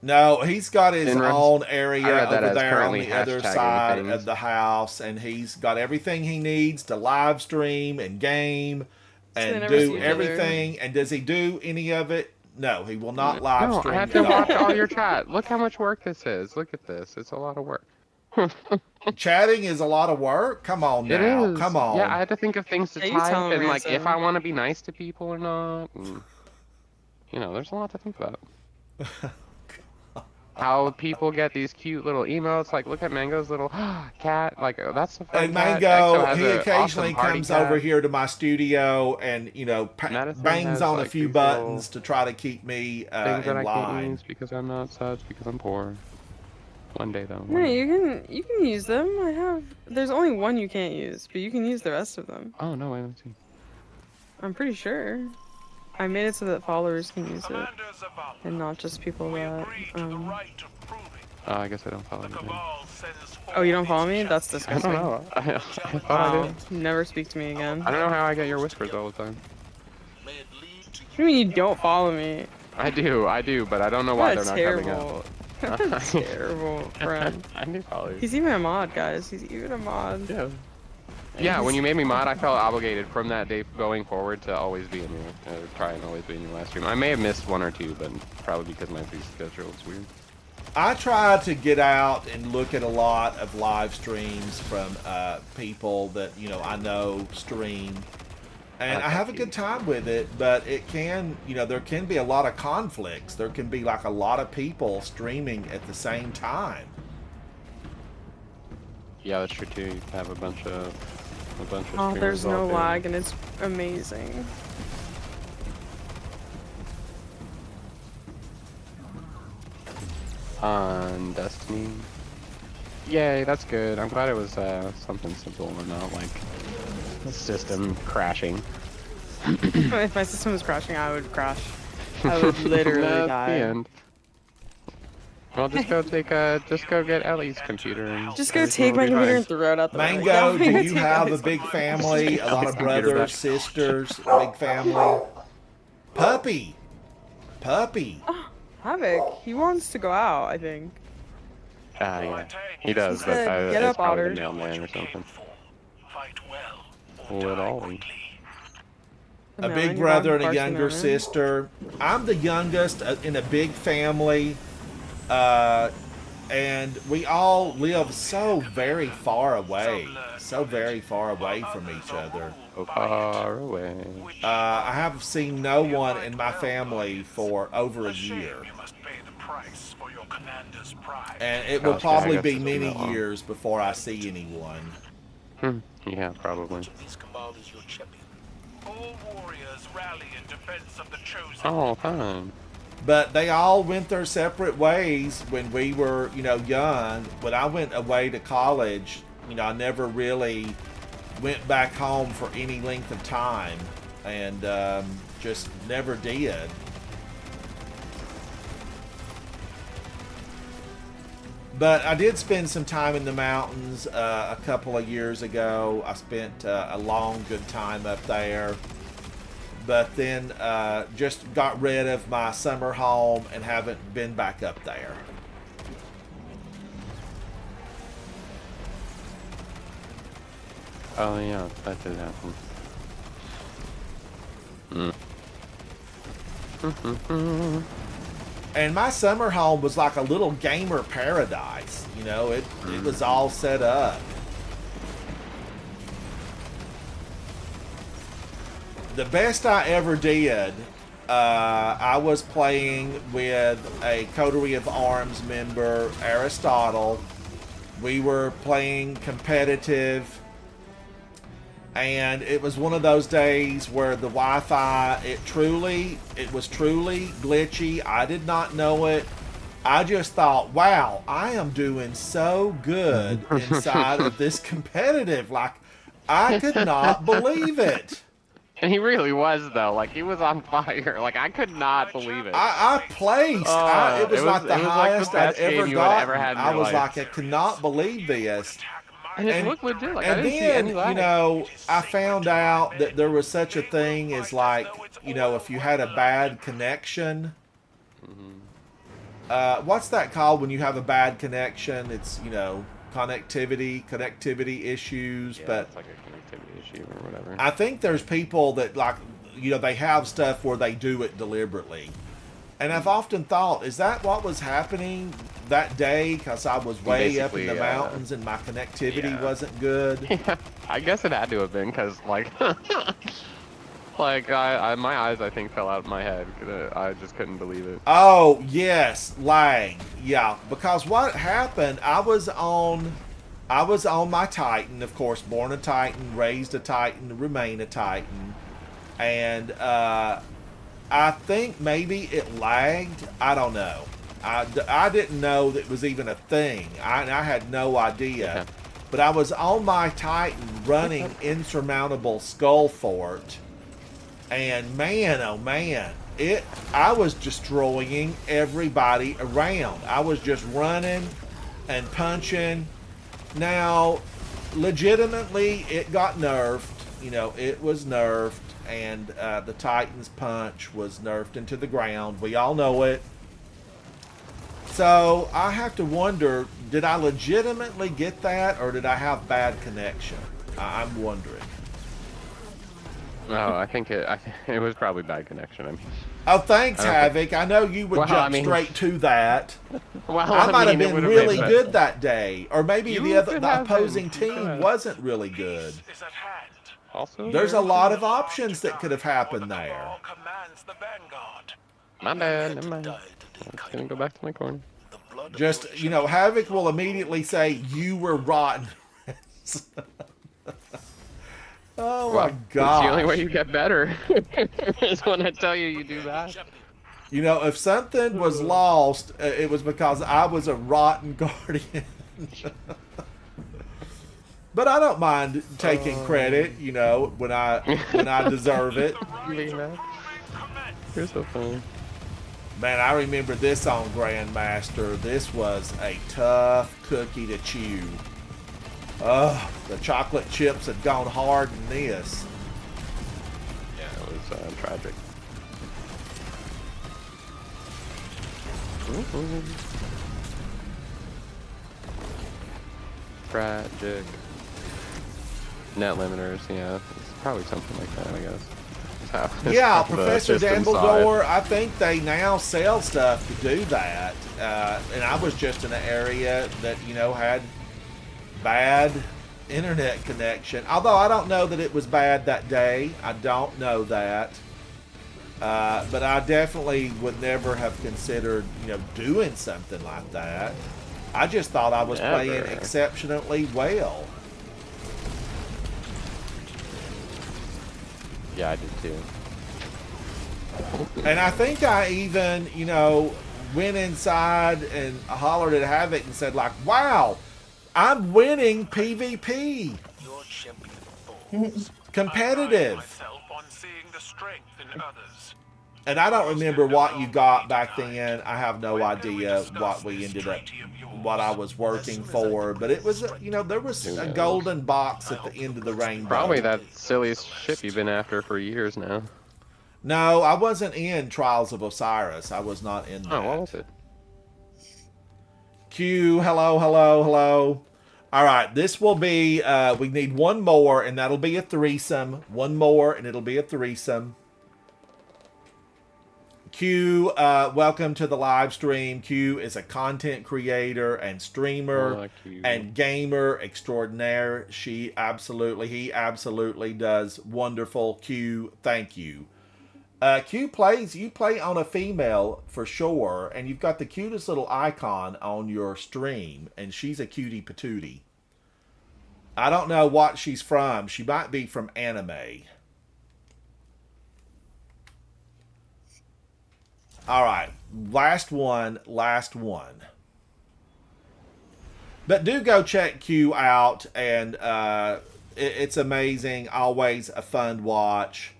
No, he's got his Inruns. own I area read that over as there on currently the other hashtagging side things. of the house, and he's got everything he needs to live stream and game they and never see do each other. everything. And does he do any of it? No, he will not live No, stream I had at to all. watch all your chat. Look how much work this is. Look at this. It's a lot of work. Chatting is a lot of work. Come on It now, is. come on. Yeah, I had to think of things to Yeah, you tell type him, and like if Ransom. I want to be nice to people or not. And, there's a lot to think about. How people get these cute little emotes, like look at Mango's little cat, like that's a fun And cat. Mango, Exo has he a occasionally awesome party comes cat. over here to my studio and Madison bangs has, on a like, few these buttons to try to keep me Things that in I can't line. use because I'm not such, because I'm poor. One day though. No, you can use them. There's only one you can't use, but you can use the rest of them. Oh no, wait, let's see. I'm pretty sure. I made it so that followers can use it, Commander Zavala, and not just people we that. agree to the right to proving Oh, I guess I don't follow the you. then. Cabal sends Oh, you don't follow forward me? its That's champions. I disgusting. don't know. I thought I Wow. did. Never speak to me again. I don't know how I get your whispers all the time. May it lead to What do you mean you don't follow me? I do, but I don't know why What they're a not coming up. terrible, what a terrible friend. I do follow you. He's even a mod, guys. He's even a mod. Yeah. Yeah, when you made me mod, I felt obligated from that day going forward to always be in your, try and always be in your live stream. I may have missed one or two, but probably because my sleep schedule is weird. I try to get out and look at a lot of live streams from people that, you know, I know stream. And I have a good time with it, but it can, you know, there can be a lot of conflicts. There can be like a lot of people streaming at the same time. Yeah, that's true too. You have a bunch of Oh, there's streamers no all day. lag and it's amazing. On Destiny. Yay, that's good. I'm glad it was something simple and not like the system crashing. If my system was crashing, I would crash. I would literally That's die. the end. Well, just go take just go get Ellie's computer and Just go everything take will my be computer fine. and throw it out the Mango, window. do you have a big family? A lot of Computer brothers, back. sisters, big family? Puppy. Puppy. Havoc, he wants to go out, I think. Yeah, he does, He but said, "Get it's up, probably Otter." the mailman or something. Fight well. Well, Ollie. The A mailman, big your brother dog and a barks at the younger mailman. sister. I'm the youngest in a big family. And we all live so very far away. So very far away from each other. So far away. I have seen no one in my family for over a year. You must pay the price for your commander's pride. And it will Gosh, yeah, I probably guess be it's been many that long. years before I see anyone. Yeah, probably. These commanders your champion. All warriors rally in defense of the chosen. Oh, fine. But they all went their separate ways when we were, you know, young. When I went away to college, you know, I never really went back home for any length of time. And just never did. But I did spend some time in the mountains a couple of years ago. I spent a long, good time up there. But then just got rid of my summer home and haven't been back up there. Oh, yeah, that did happen. And my summer home was like a little gamer paradise. You know, it was all set up. The best I ever did, I was playing with a Coterie of Arms member, Aristotle. We were playing competitive. And it was one of those days where the Wi-Fi, it was truly glitchy. I did not know it. I just thought, wow, I am doing so good inside of this competitive. Like, I could not believe it. And he really was, though. Like, he was on fire. Like, I could not believe it. I placed. It was like the highest I'd best game ever you had gotten. ever had in I your was life. like, I cannot believe this. And it looked legit. Like, I And didn't see then, any lag. you know, I found out that there was such a thing as, like, you know, if you had a bad connection. What's that called when you have a bad connection? It's, you know, connectivity issues. Yeah, But it's like a connectivity issue or whatever. I think there's people that, like, you know, they have stuff where they do it deliberately. And I've often thought, is that what was happening that day? Because I was way up in Basically, the mountains and my connectivity yeah. wasn't good. Yeah, I guess it had to have been, because, like, like, my eyes, I think, fell out of my head. I just couldn't believe it. Oh, yes, lag. Yeah, because what happened, I was on my Titan, of course, born a Titan, raised a Titan, remain a Titan. And I think maybe it lagged. I don't know. I didn't know that it was even a thing. I had no idea. Yeah. But I was on my Titan running Insurmountable Skull Fort. And man, oh man, I was destroying everybody around. I was just running and punching. Now, legitimately, it got nerfed. You know, it was nerfed. And the Titan's punch was nerfed into the ground. We all know it. So I have to wonder, did I legitimately get that or did I have bad connection? I'm wondering. Oh, I think it was probably bad connection. I mean, Oh, thanks, I don't Havoc. I know you would Well, jump I mean- straight to that. well, I might have mean, it been would've really made good that day, or maybe You the could have opposing been. You could team have. wasn't really good. Is at hand. Also, There's a very lot true. of options that could have happened The there. cabal commands the vanguard. My bad. Never mind. I'm gonna go back to my corner. Just, Havoc will immediately say, you were rotten. Oh my Well, it's the only way god. you get better is when I tell you you do that. If something was lost, it was because I was a rotten guardian. But I don't mind taking credit, when I deserve it. Man. You're so funny. Man, I remember this on Grandmaster. This was a tough cookie to chew. The chocolate chips had gone hard in this. Yeah, it was tragic. Tragic. Net limiters, yeah. It's probably something like that, I guess. Yeah, The Professor system side. Dumbledore, I think they now sell stuff to do that. And I was just in an area that, had bad internet connection. Although I don't know that it was bad that day. I don't know that. But I definitely would never have considered, doing something like that. I just thought I was playing Never. exceptionally well. Yeah, I did too. And I think I even, went inside and hollered at Havoc and said, like, wow, I'm winning PvP. Your champion falls. Competitive. Myself on seeing the strength in others. And I don't remember what you got back then. I have no idea what we ended up, what I was working for. But it was, there was a golden box at the end of the rainbow. Probably that silly ship you've been after for years now. No, I wasn't in Trials of Osiris. I was not in that. Oh, what was it? Q, hello, hello, hello. All right, this will be, we need one more, and that'll be a threesome. One more, and it'll be a threesome. Q, welcome to the live stream. Q is a content creator and streamer and gamer extraordinaire. He absolutely does wonderful. Q, thank you. You play on a female for sure, and you've got the cutest little icon on your stream, and she's a cutie patootie. I don't know what she's from. She might be from anime. All right, last one. But do go check Q out, and it's amazing. Always a fun watch.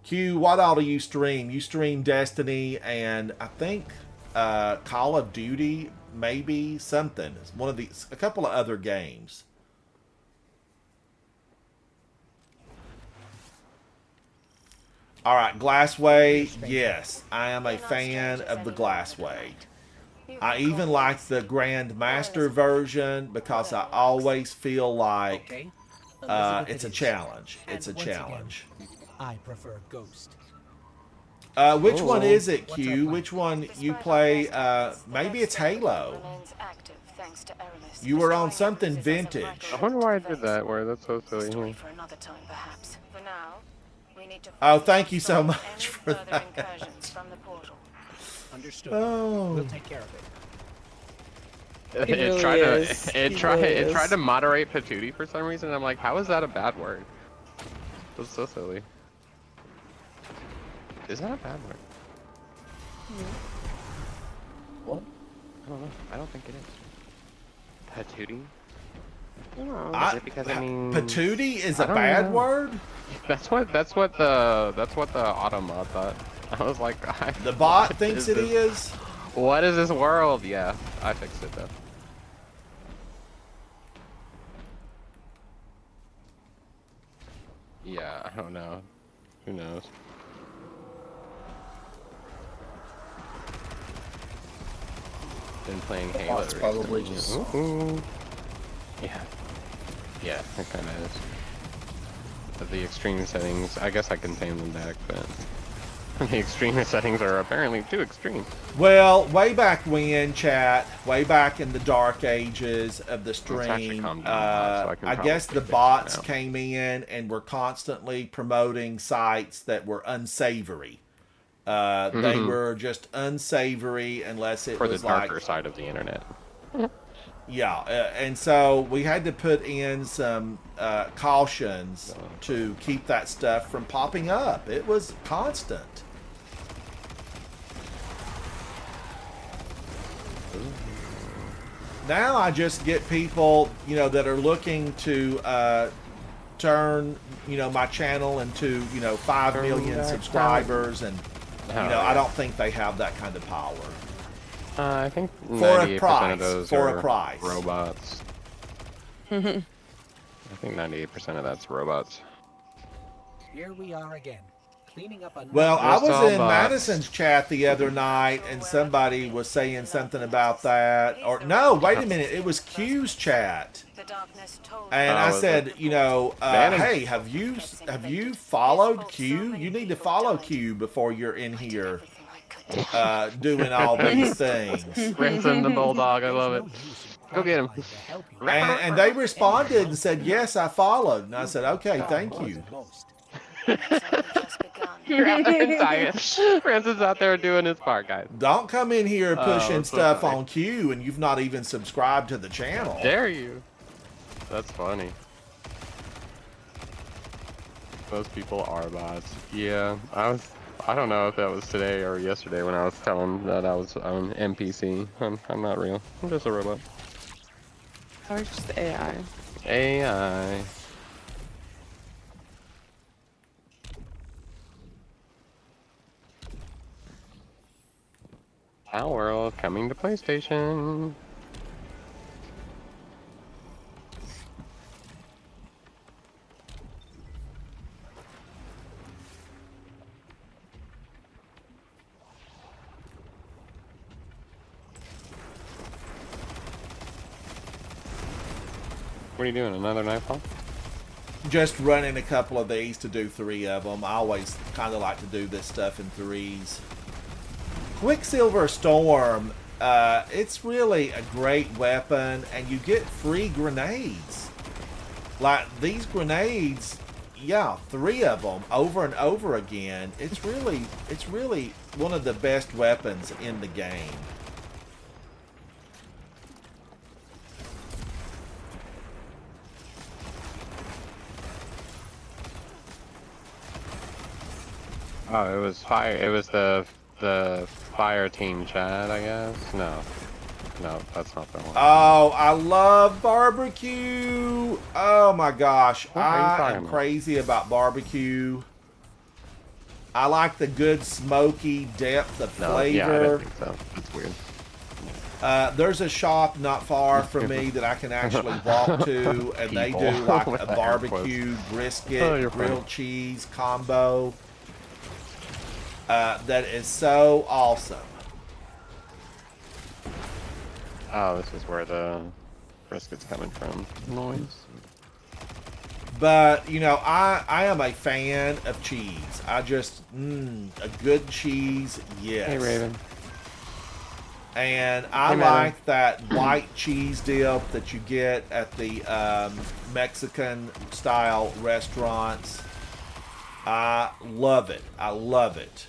Q, what all do you stream? You stream Destiny and I think Call of Duty, maybe something. It's one of these, a couple of other games. All right, Glassway. Yes, I am a fan of the Glassway. I even like the Grandmaster version because I always feel like Okay. it's a challenge. It's a And once challenge. I prefer Ghost. Which one is it, Q? Which one you play? Maybe it's Halo. You were on something vintage. I wonder why I did that. Where that's so silly. For another time, perhaps. For now, we need to Oh, thank you so much for that. incursions from the portal. Understood. Oh. We'll take care of it. He really tried is. to it He tried really it tried is. to moderate patootie for some reason. I'm like, how is that a bad word? That's so silly. Is that a bad word? What? I don't know. I don't think it is. Patootie? Oh. Is it because I mean Patootie is I a don't bad know. word? That's what the auto mod thought. I was like, The bot what thinks is it this? is? What is this world? Yeah, I fixed it though. Yeah, I don't know. Who knows? Been playing Halo Bot's probably recently. just- Ooh. Yeah. Yeah, it kind of is. the extreme settings. I guess I can tame them back, but the extreme settings are apparently too extreme. Well, way back when, chat, way back in the dark ages of the actually stream, calmed down a lot, so I can I guess the probably fix it bots now. came in and were constantly promoting sites that were unsavory. They were just unsavory unless it For the was darker like, side of the internet. yeah, and so we had to put in some cautions to keep that stuff from popping up. It was constant. Now I just get people, you know, that are looking to turn, you know, my channel into, you know, 5 million subscribers, and you know, I don't think they have that kind of power. I think For a 98% price, of those for are a price. robots. I think 98% of that's robots. Here we are again, cleaning up another. Well, I Just was all in bots. Madison's chat the other night, and somebody was saying something about that. Or no, wait a minute, it was Q's chat, The darkness told and Oh, I was said, you know, Madden. hey, have you followed Q? You need to follow Q before you're in here everything I could do. doing all these things. Ransom the bulldog, I love it. Go get him. And they responded and said, yes, I followed. And I said, okay, thank you. It's only just begun. Ransom's out there doing his part, guys. Don't come in here pushing that's so stuff funny. on Q and you've not even subscribed to the channel. Dare you? That's funny. Those people are bots. Yeah, I don't know if that was today or yesterday when I was telling that I was on NPC. I'm not real. I'm just a robot. I was just AI. AI. Our world coming to PlayStation. What are you doing? Another nightfall? Just running a couple of these to do 3 of them. I always kind of like to do this stuff in 3s. Quicksilver Storm, it's really a great weapon, and you get free grenades. Like these grenades, yeah, 3 of them over and over again. It's really one of the best weapons in the game. Oh, it was fire. It was the fire team chat, I guess. No, that's not the one. Oh, I love barbecue. Oh my gosh, What are you I talking am about? crazy about barbecue. I like the good smoky depth of No, yeah, I flavor. didn't think so. That's weird. There's a shop not far from me that I can actually walk to, and they do People. like With a the air barbecue quotes. brisket, Oh, you're grilled funny. cheese combo. That is so awesome. Oh, this is where the brisket's coming from. Noise. But, you know, I am a fan of cheese. I just, a good cheese, yes. Hey, Raven. And I Hey, Madam. like that white cheese dip that you get at the Mexican style restaurants. I love it. I love it.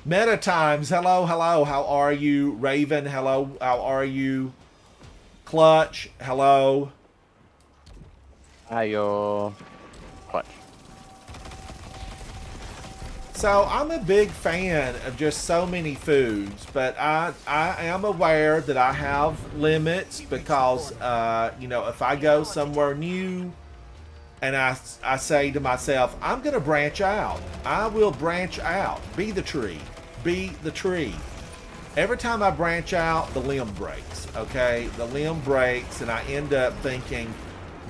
Meta Times, hello, hello. How are you? Raven, hello. How are you? Clutch, hello. Ayo. Clutch. So I'm a big fan of just so many foods, but I am aware that I have limits because, you know, if I go somewhere new and I say to myself, I'm going to branch out. I will branch out. Be the tree. Be the tree. Every time I branch out, the limb breaks, okay? The limb breaks, and I end up thinking,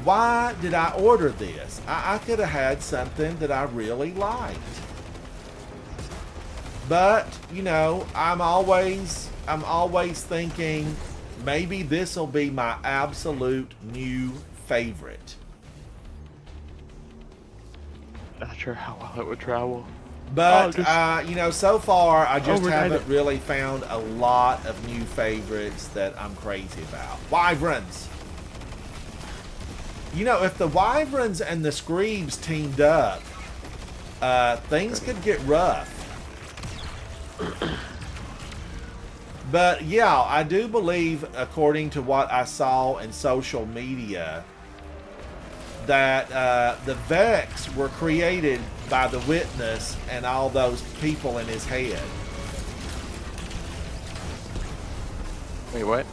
why did I order this? I could have had something that I really liked. But, you know, I'm always thinking, maybe this will be my absolute new favorite. Not sure how well it would travel. But, Oh, you know, so far, I just overnight haven't it. really found a lot of new favorites that I'm crazy about. Wyverns. You know, if the Wyverns and the Screebs teamed up, things could get rough. But, yeah, I do believe, according to what I saw in social media, that the Vex were created by the Witness and all those people in his head. Wait, what?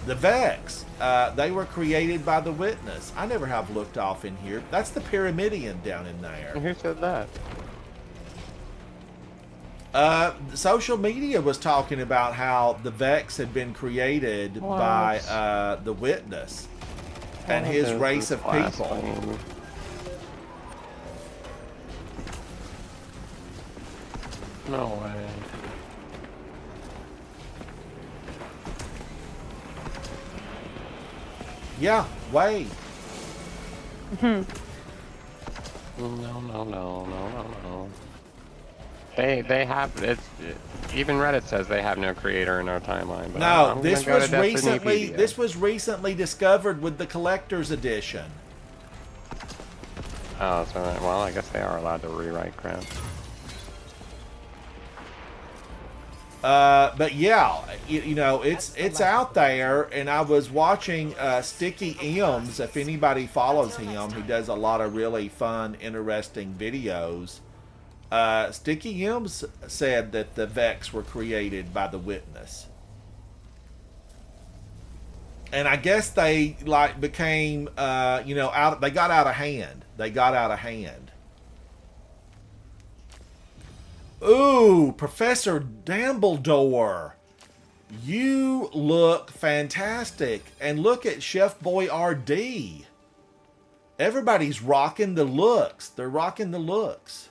The Vex, they were created by the Witness. I never have looked off in here. That's the Pyramidion down in there. Who said that? Social media was talking about how the Vex had been created by the Witness and his race of people. No way. Yeah, way. No, no, no, no, no, no. They have even Reddit says they have no creator and no timeline. But No, I'm this gonna go was to recently Destinypedia. this was recently discovered with the collector's edition. Oh, so well, I guess they are allowed to rewrite crap. But yeah, you know, it's out there, and I was watching Sticky M's. If anybody follows him, he does a lot of really fun, interesting videos. Sticky M's said that the Vex were created by the Witness, and I guess they like became, you know, out. They got out of hand. They got out of hand. Ooh, Professor Dumbledore. You look fantastic. And look at Chef Boy RD. Everybody's rocking the looks. They're rocking the looks.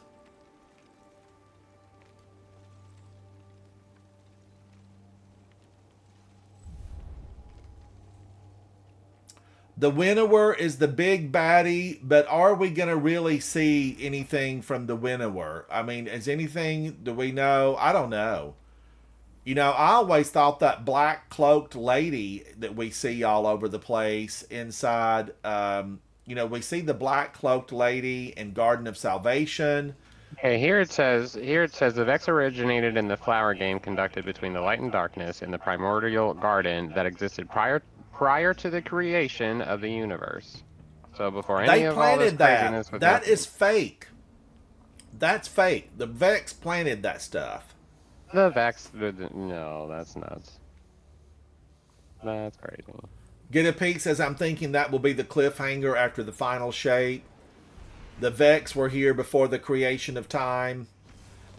The Winnower is the big baddie, but are we going to really see anything from the Winnower? I mean, is anything, do we know? I don't know. You know, I always thought that black cloaked lady that we see all over the place inside, you know, we see the black cloaked lady in Garden of Salvation. Okay, here it says the Vex originated in the flower game conducted between the light and darkness in the primordial garden that existed prior to the creation of the universe. So before any They of all this planted that. craziness with That nothing. is fake. That's fake. The Vex planted that stuff. The Vex. No, that's nuts. That's crazy. Get a Peek says, I'm thinking that will be the cliffhanger after the final shape. The Vex were here before the creation of time.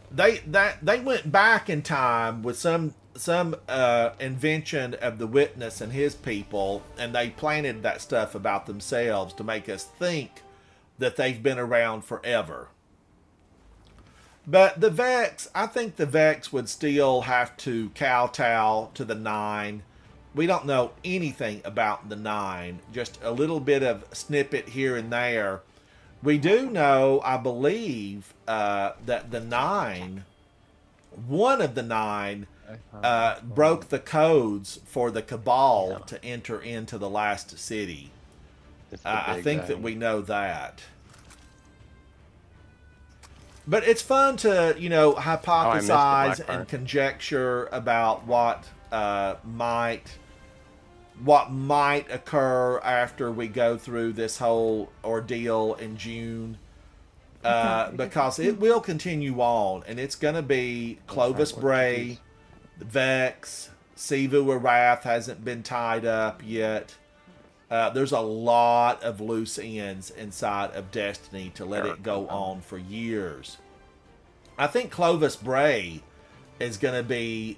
They went back in time with some invention of the Witness and his people, and they planted that stuff about themselves to make us think that they've been around forever. But the Vex, I think the Vex would still have to kowtow to the Nine. We don't know anything about the Nine, just a little bit of snippet here and there. We do know, I believe, that the Nine, one of the Nine, broke the codes for the Cabal to enter into the last city. I think that we know that. But it's fun to, you know, hypothesize and conjecture about what might occur after we go through this whole ordeal in June. Because it will continue on, and it's going to be Clovis Bray, the Vex, Sivu Arath hasn't been tied up yet. There's a lot of loose ends inside of Destiny to let it go on for years. I think Clovis Bray is going to be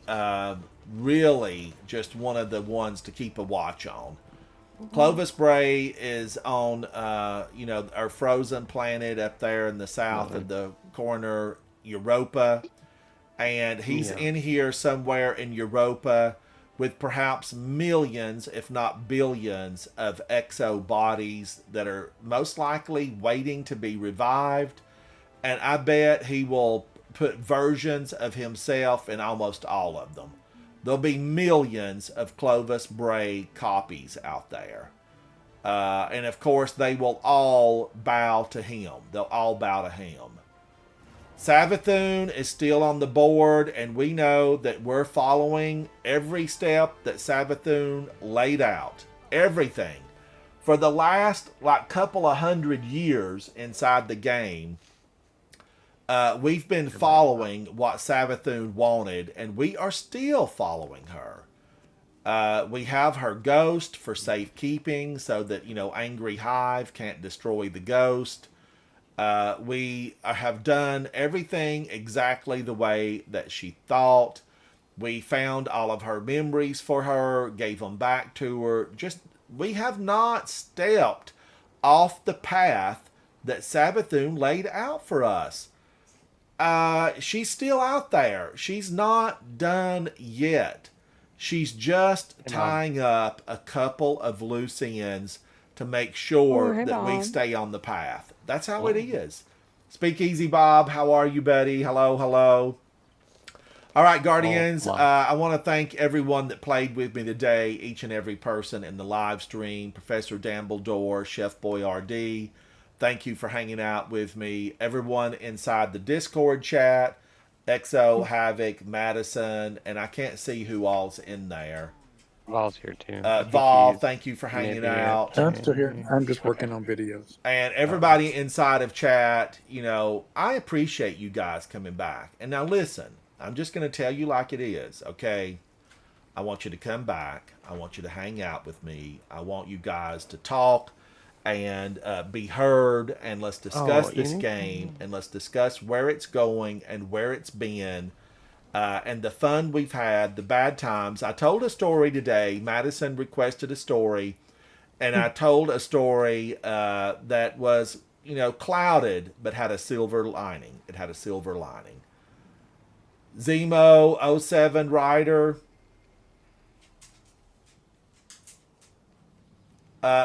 really just one of the ones to keep a watch on. Clovis Bray is on, you know, our frozen planet up there in the south of the corner, Europa. And he's in here somewhere in Europa with perhaps millions, if not billions, of exo bodies that are most likely waiting to be revived. And I bet he will put versions of himself in almost all of them. There'll be millions of Clovis Bray copies out there. And of course, they will all bow to him. They'll all bow to him. Savathun is still on the board, and we know that we're following every step that Savathun laid out. Everything. For the last, couple of 100 years inside the game, we've been following what Savathun wanted, and we are still following her. We have her ghost for safekeeping so that, Angry Hive can't destroy the ghost. We have done everything exactly the way that she thought. We found all of her memories for her, gave them back to her. We have not stepped off the path that Savathun laid out for us. She's still out there. She's not done yet. She's just tying up a couple of loose ends to make sure that we stay on the path. That's how it is. Speakeasy Bob, how are you, buddy? Hello, hello. All right, Guardians, I want to thank everyone that played with me today, each and every person in the live stream, Professor Dumbledore, Chef Boyardee. Thank you for hanging out with me. Everyone inside the Discord chat, Exo, Havoc, Madison, and I can't see who all's in there. Val's here too. Val, thank you for hanging out. I'm still here. I'm just working on videos. And everybody inside of chat, I appreciate you guys coming back. And now listen, I'm just going to tell you like it is, okay? I want you to come back. I want you to hang out with me. I want you guys to talk and be heard, and let's discuss this game, and let's discuss where it's going and where it's been. And the fun we've had, the bad times. I told a story today. Madison requested a story, and I told a story that was, clouded, but had a silver lining. It had a silver lining. Zemo 07 Rider.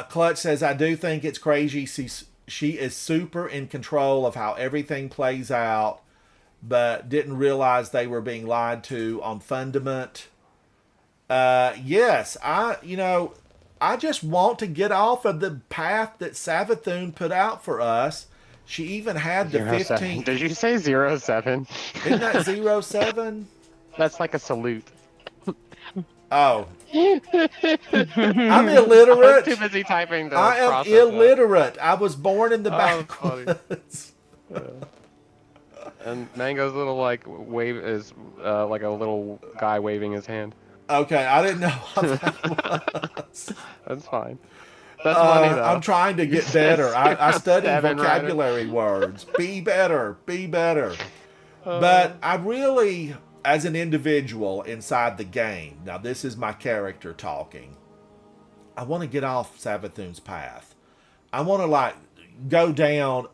Clutch says, I do think it's crazy. She is super in control of how everything plays out, but didn't realize they were being lied to on Fundament. Yes, I just want to get off of the path that Savathun put out for us. She even had the 15. Did you say 07? Isn't that 07? That's like a salute. Oh. I'm illiterate. I'm too busy typing. I am illiterate. I was born in the backwoods. And Mango's little wave is like a little guy waving his hand. Okay, I didn't know what that was. That's fine. That's funny though. I'm trying to get better. I study vocabulary words. Be better. Be better. But I really, as an individual inside the game, now this is my character talking, I want to get off Savathun's path. I want to go down,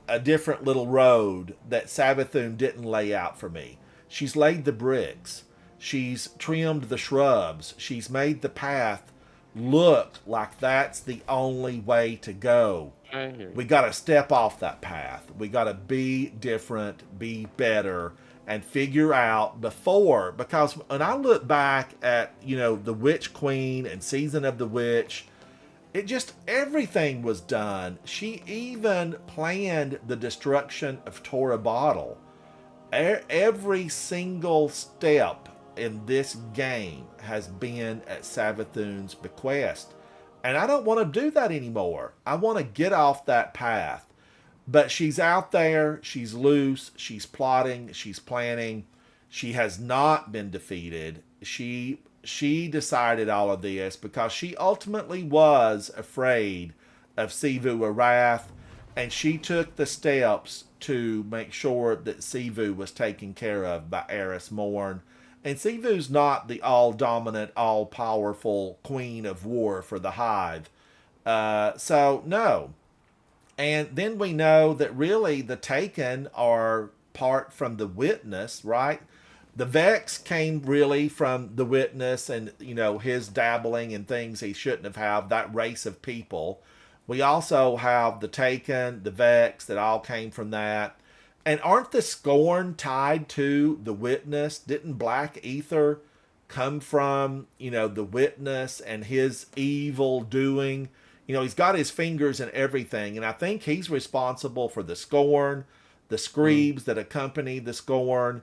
a different little road that Savathun didn't lay out for me. She's laid the bricks. She's trimmed the shrubs. She's made the path look like that's the only way to go. We got to step off that path. We got to be different, be better, and figure out because when I look back at, the Witch Queen and Season of the Witch, everything was done. She even planned the destruction of Tora Bottle. Every single step in this game has been at Savathun's bequest. And I don't want to do that anymore. I want to get off that path. But she's out there, she's loose, she's plotting, she's planning. She has not been defeated. She decided all of this because she ultimately was afraid of Sivu Arath, and she took the steps to make sure that Sivu was taken care of by Eris Morn. And Sivu's not the all-dominant, all-powerful queen of war for the Hive. So, no. And then we know that really the Taken are part from the Witness, right? The Vex came really from the Witness and, you know, his dabbling in things he shouldn't have had, that race of people. We also have the Taken, the Vex, that all came from that. And aren't the Scorn tied to the Witness? Didn't Black Ether come from, you know, the Witness and his evil doing? You know, he's got his fingers in everything. And I think he's responsible for the Scorn, the Screebs that accompany the Scorn.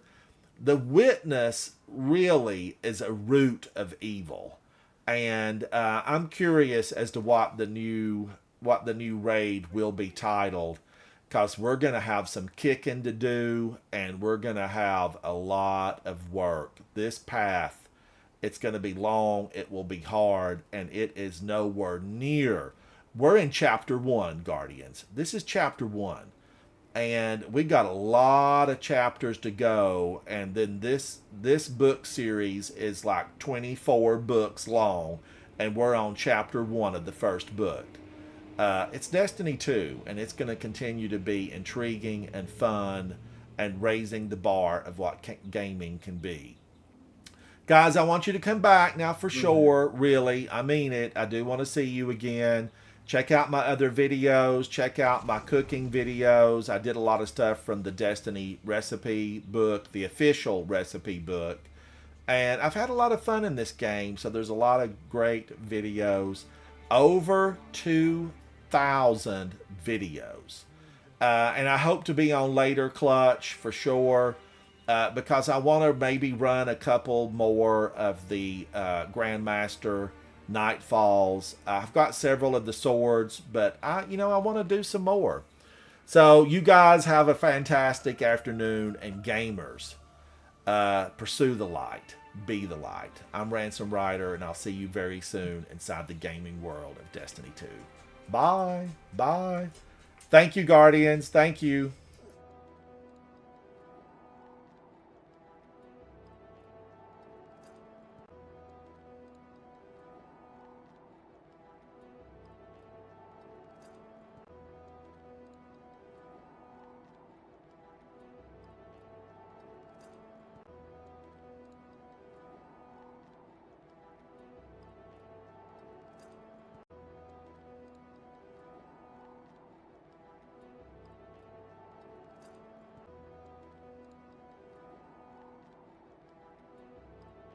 The Witness really is a root of evil. And I'm curious as to what the new raid will be titled, because we're going to have some kicking to do, and we're going to have a lot of work. This path, it's going to be long, it will be hard, and it is nowhere near. We're in chapter 1, Guardians. This is chapter 1. And we got a lot of chapters to go, and then this book series is like 24 books long, and we're on chapter 1 of the first book. It's Destiny 2, and it's going to continue to be intriguing and fun and raising the bar of what gaming can be. Guys, I want you to come back now for sure, really. I mean it. I do want to see you again. Check out my other videos. Check out my cooking videos. I did a lot of stuff from the Destiny recipe book, the official recipe book. And I've had a lot of fun in this game, so there's a lot of great videos. Over 2,000 videos. And I hope to be on later Clutch for sure, because I want to maybe run a couple more of the Grandmaster Nightfalls. I've got several of the swords, but I want to do some more. So you guys have a fantastic afternoon, and gamers, pursue the light, be the light. I'm Ransom Rider, and I'll see you very soon inside the gaming world of Destiny 2. Bye. Bye. Thank you, Guardians. Thank you.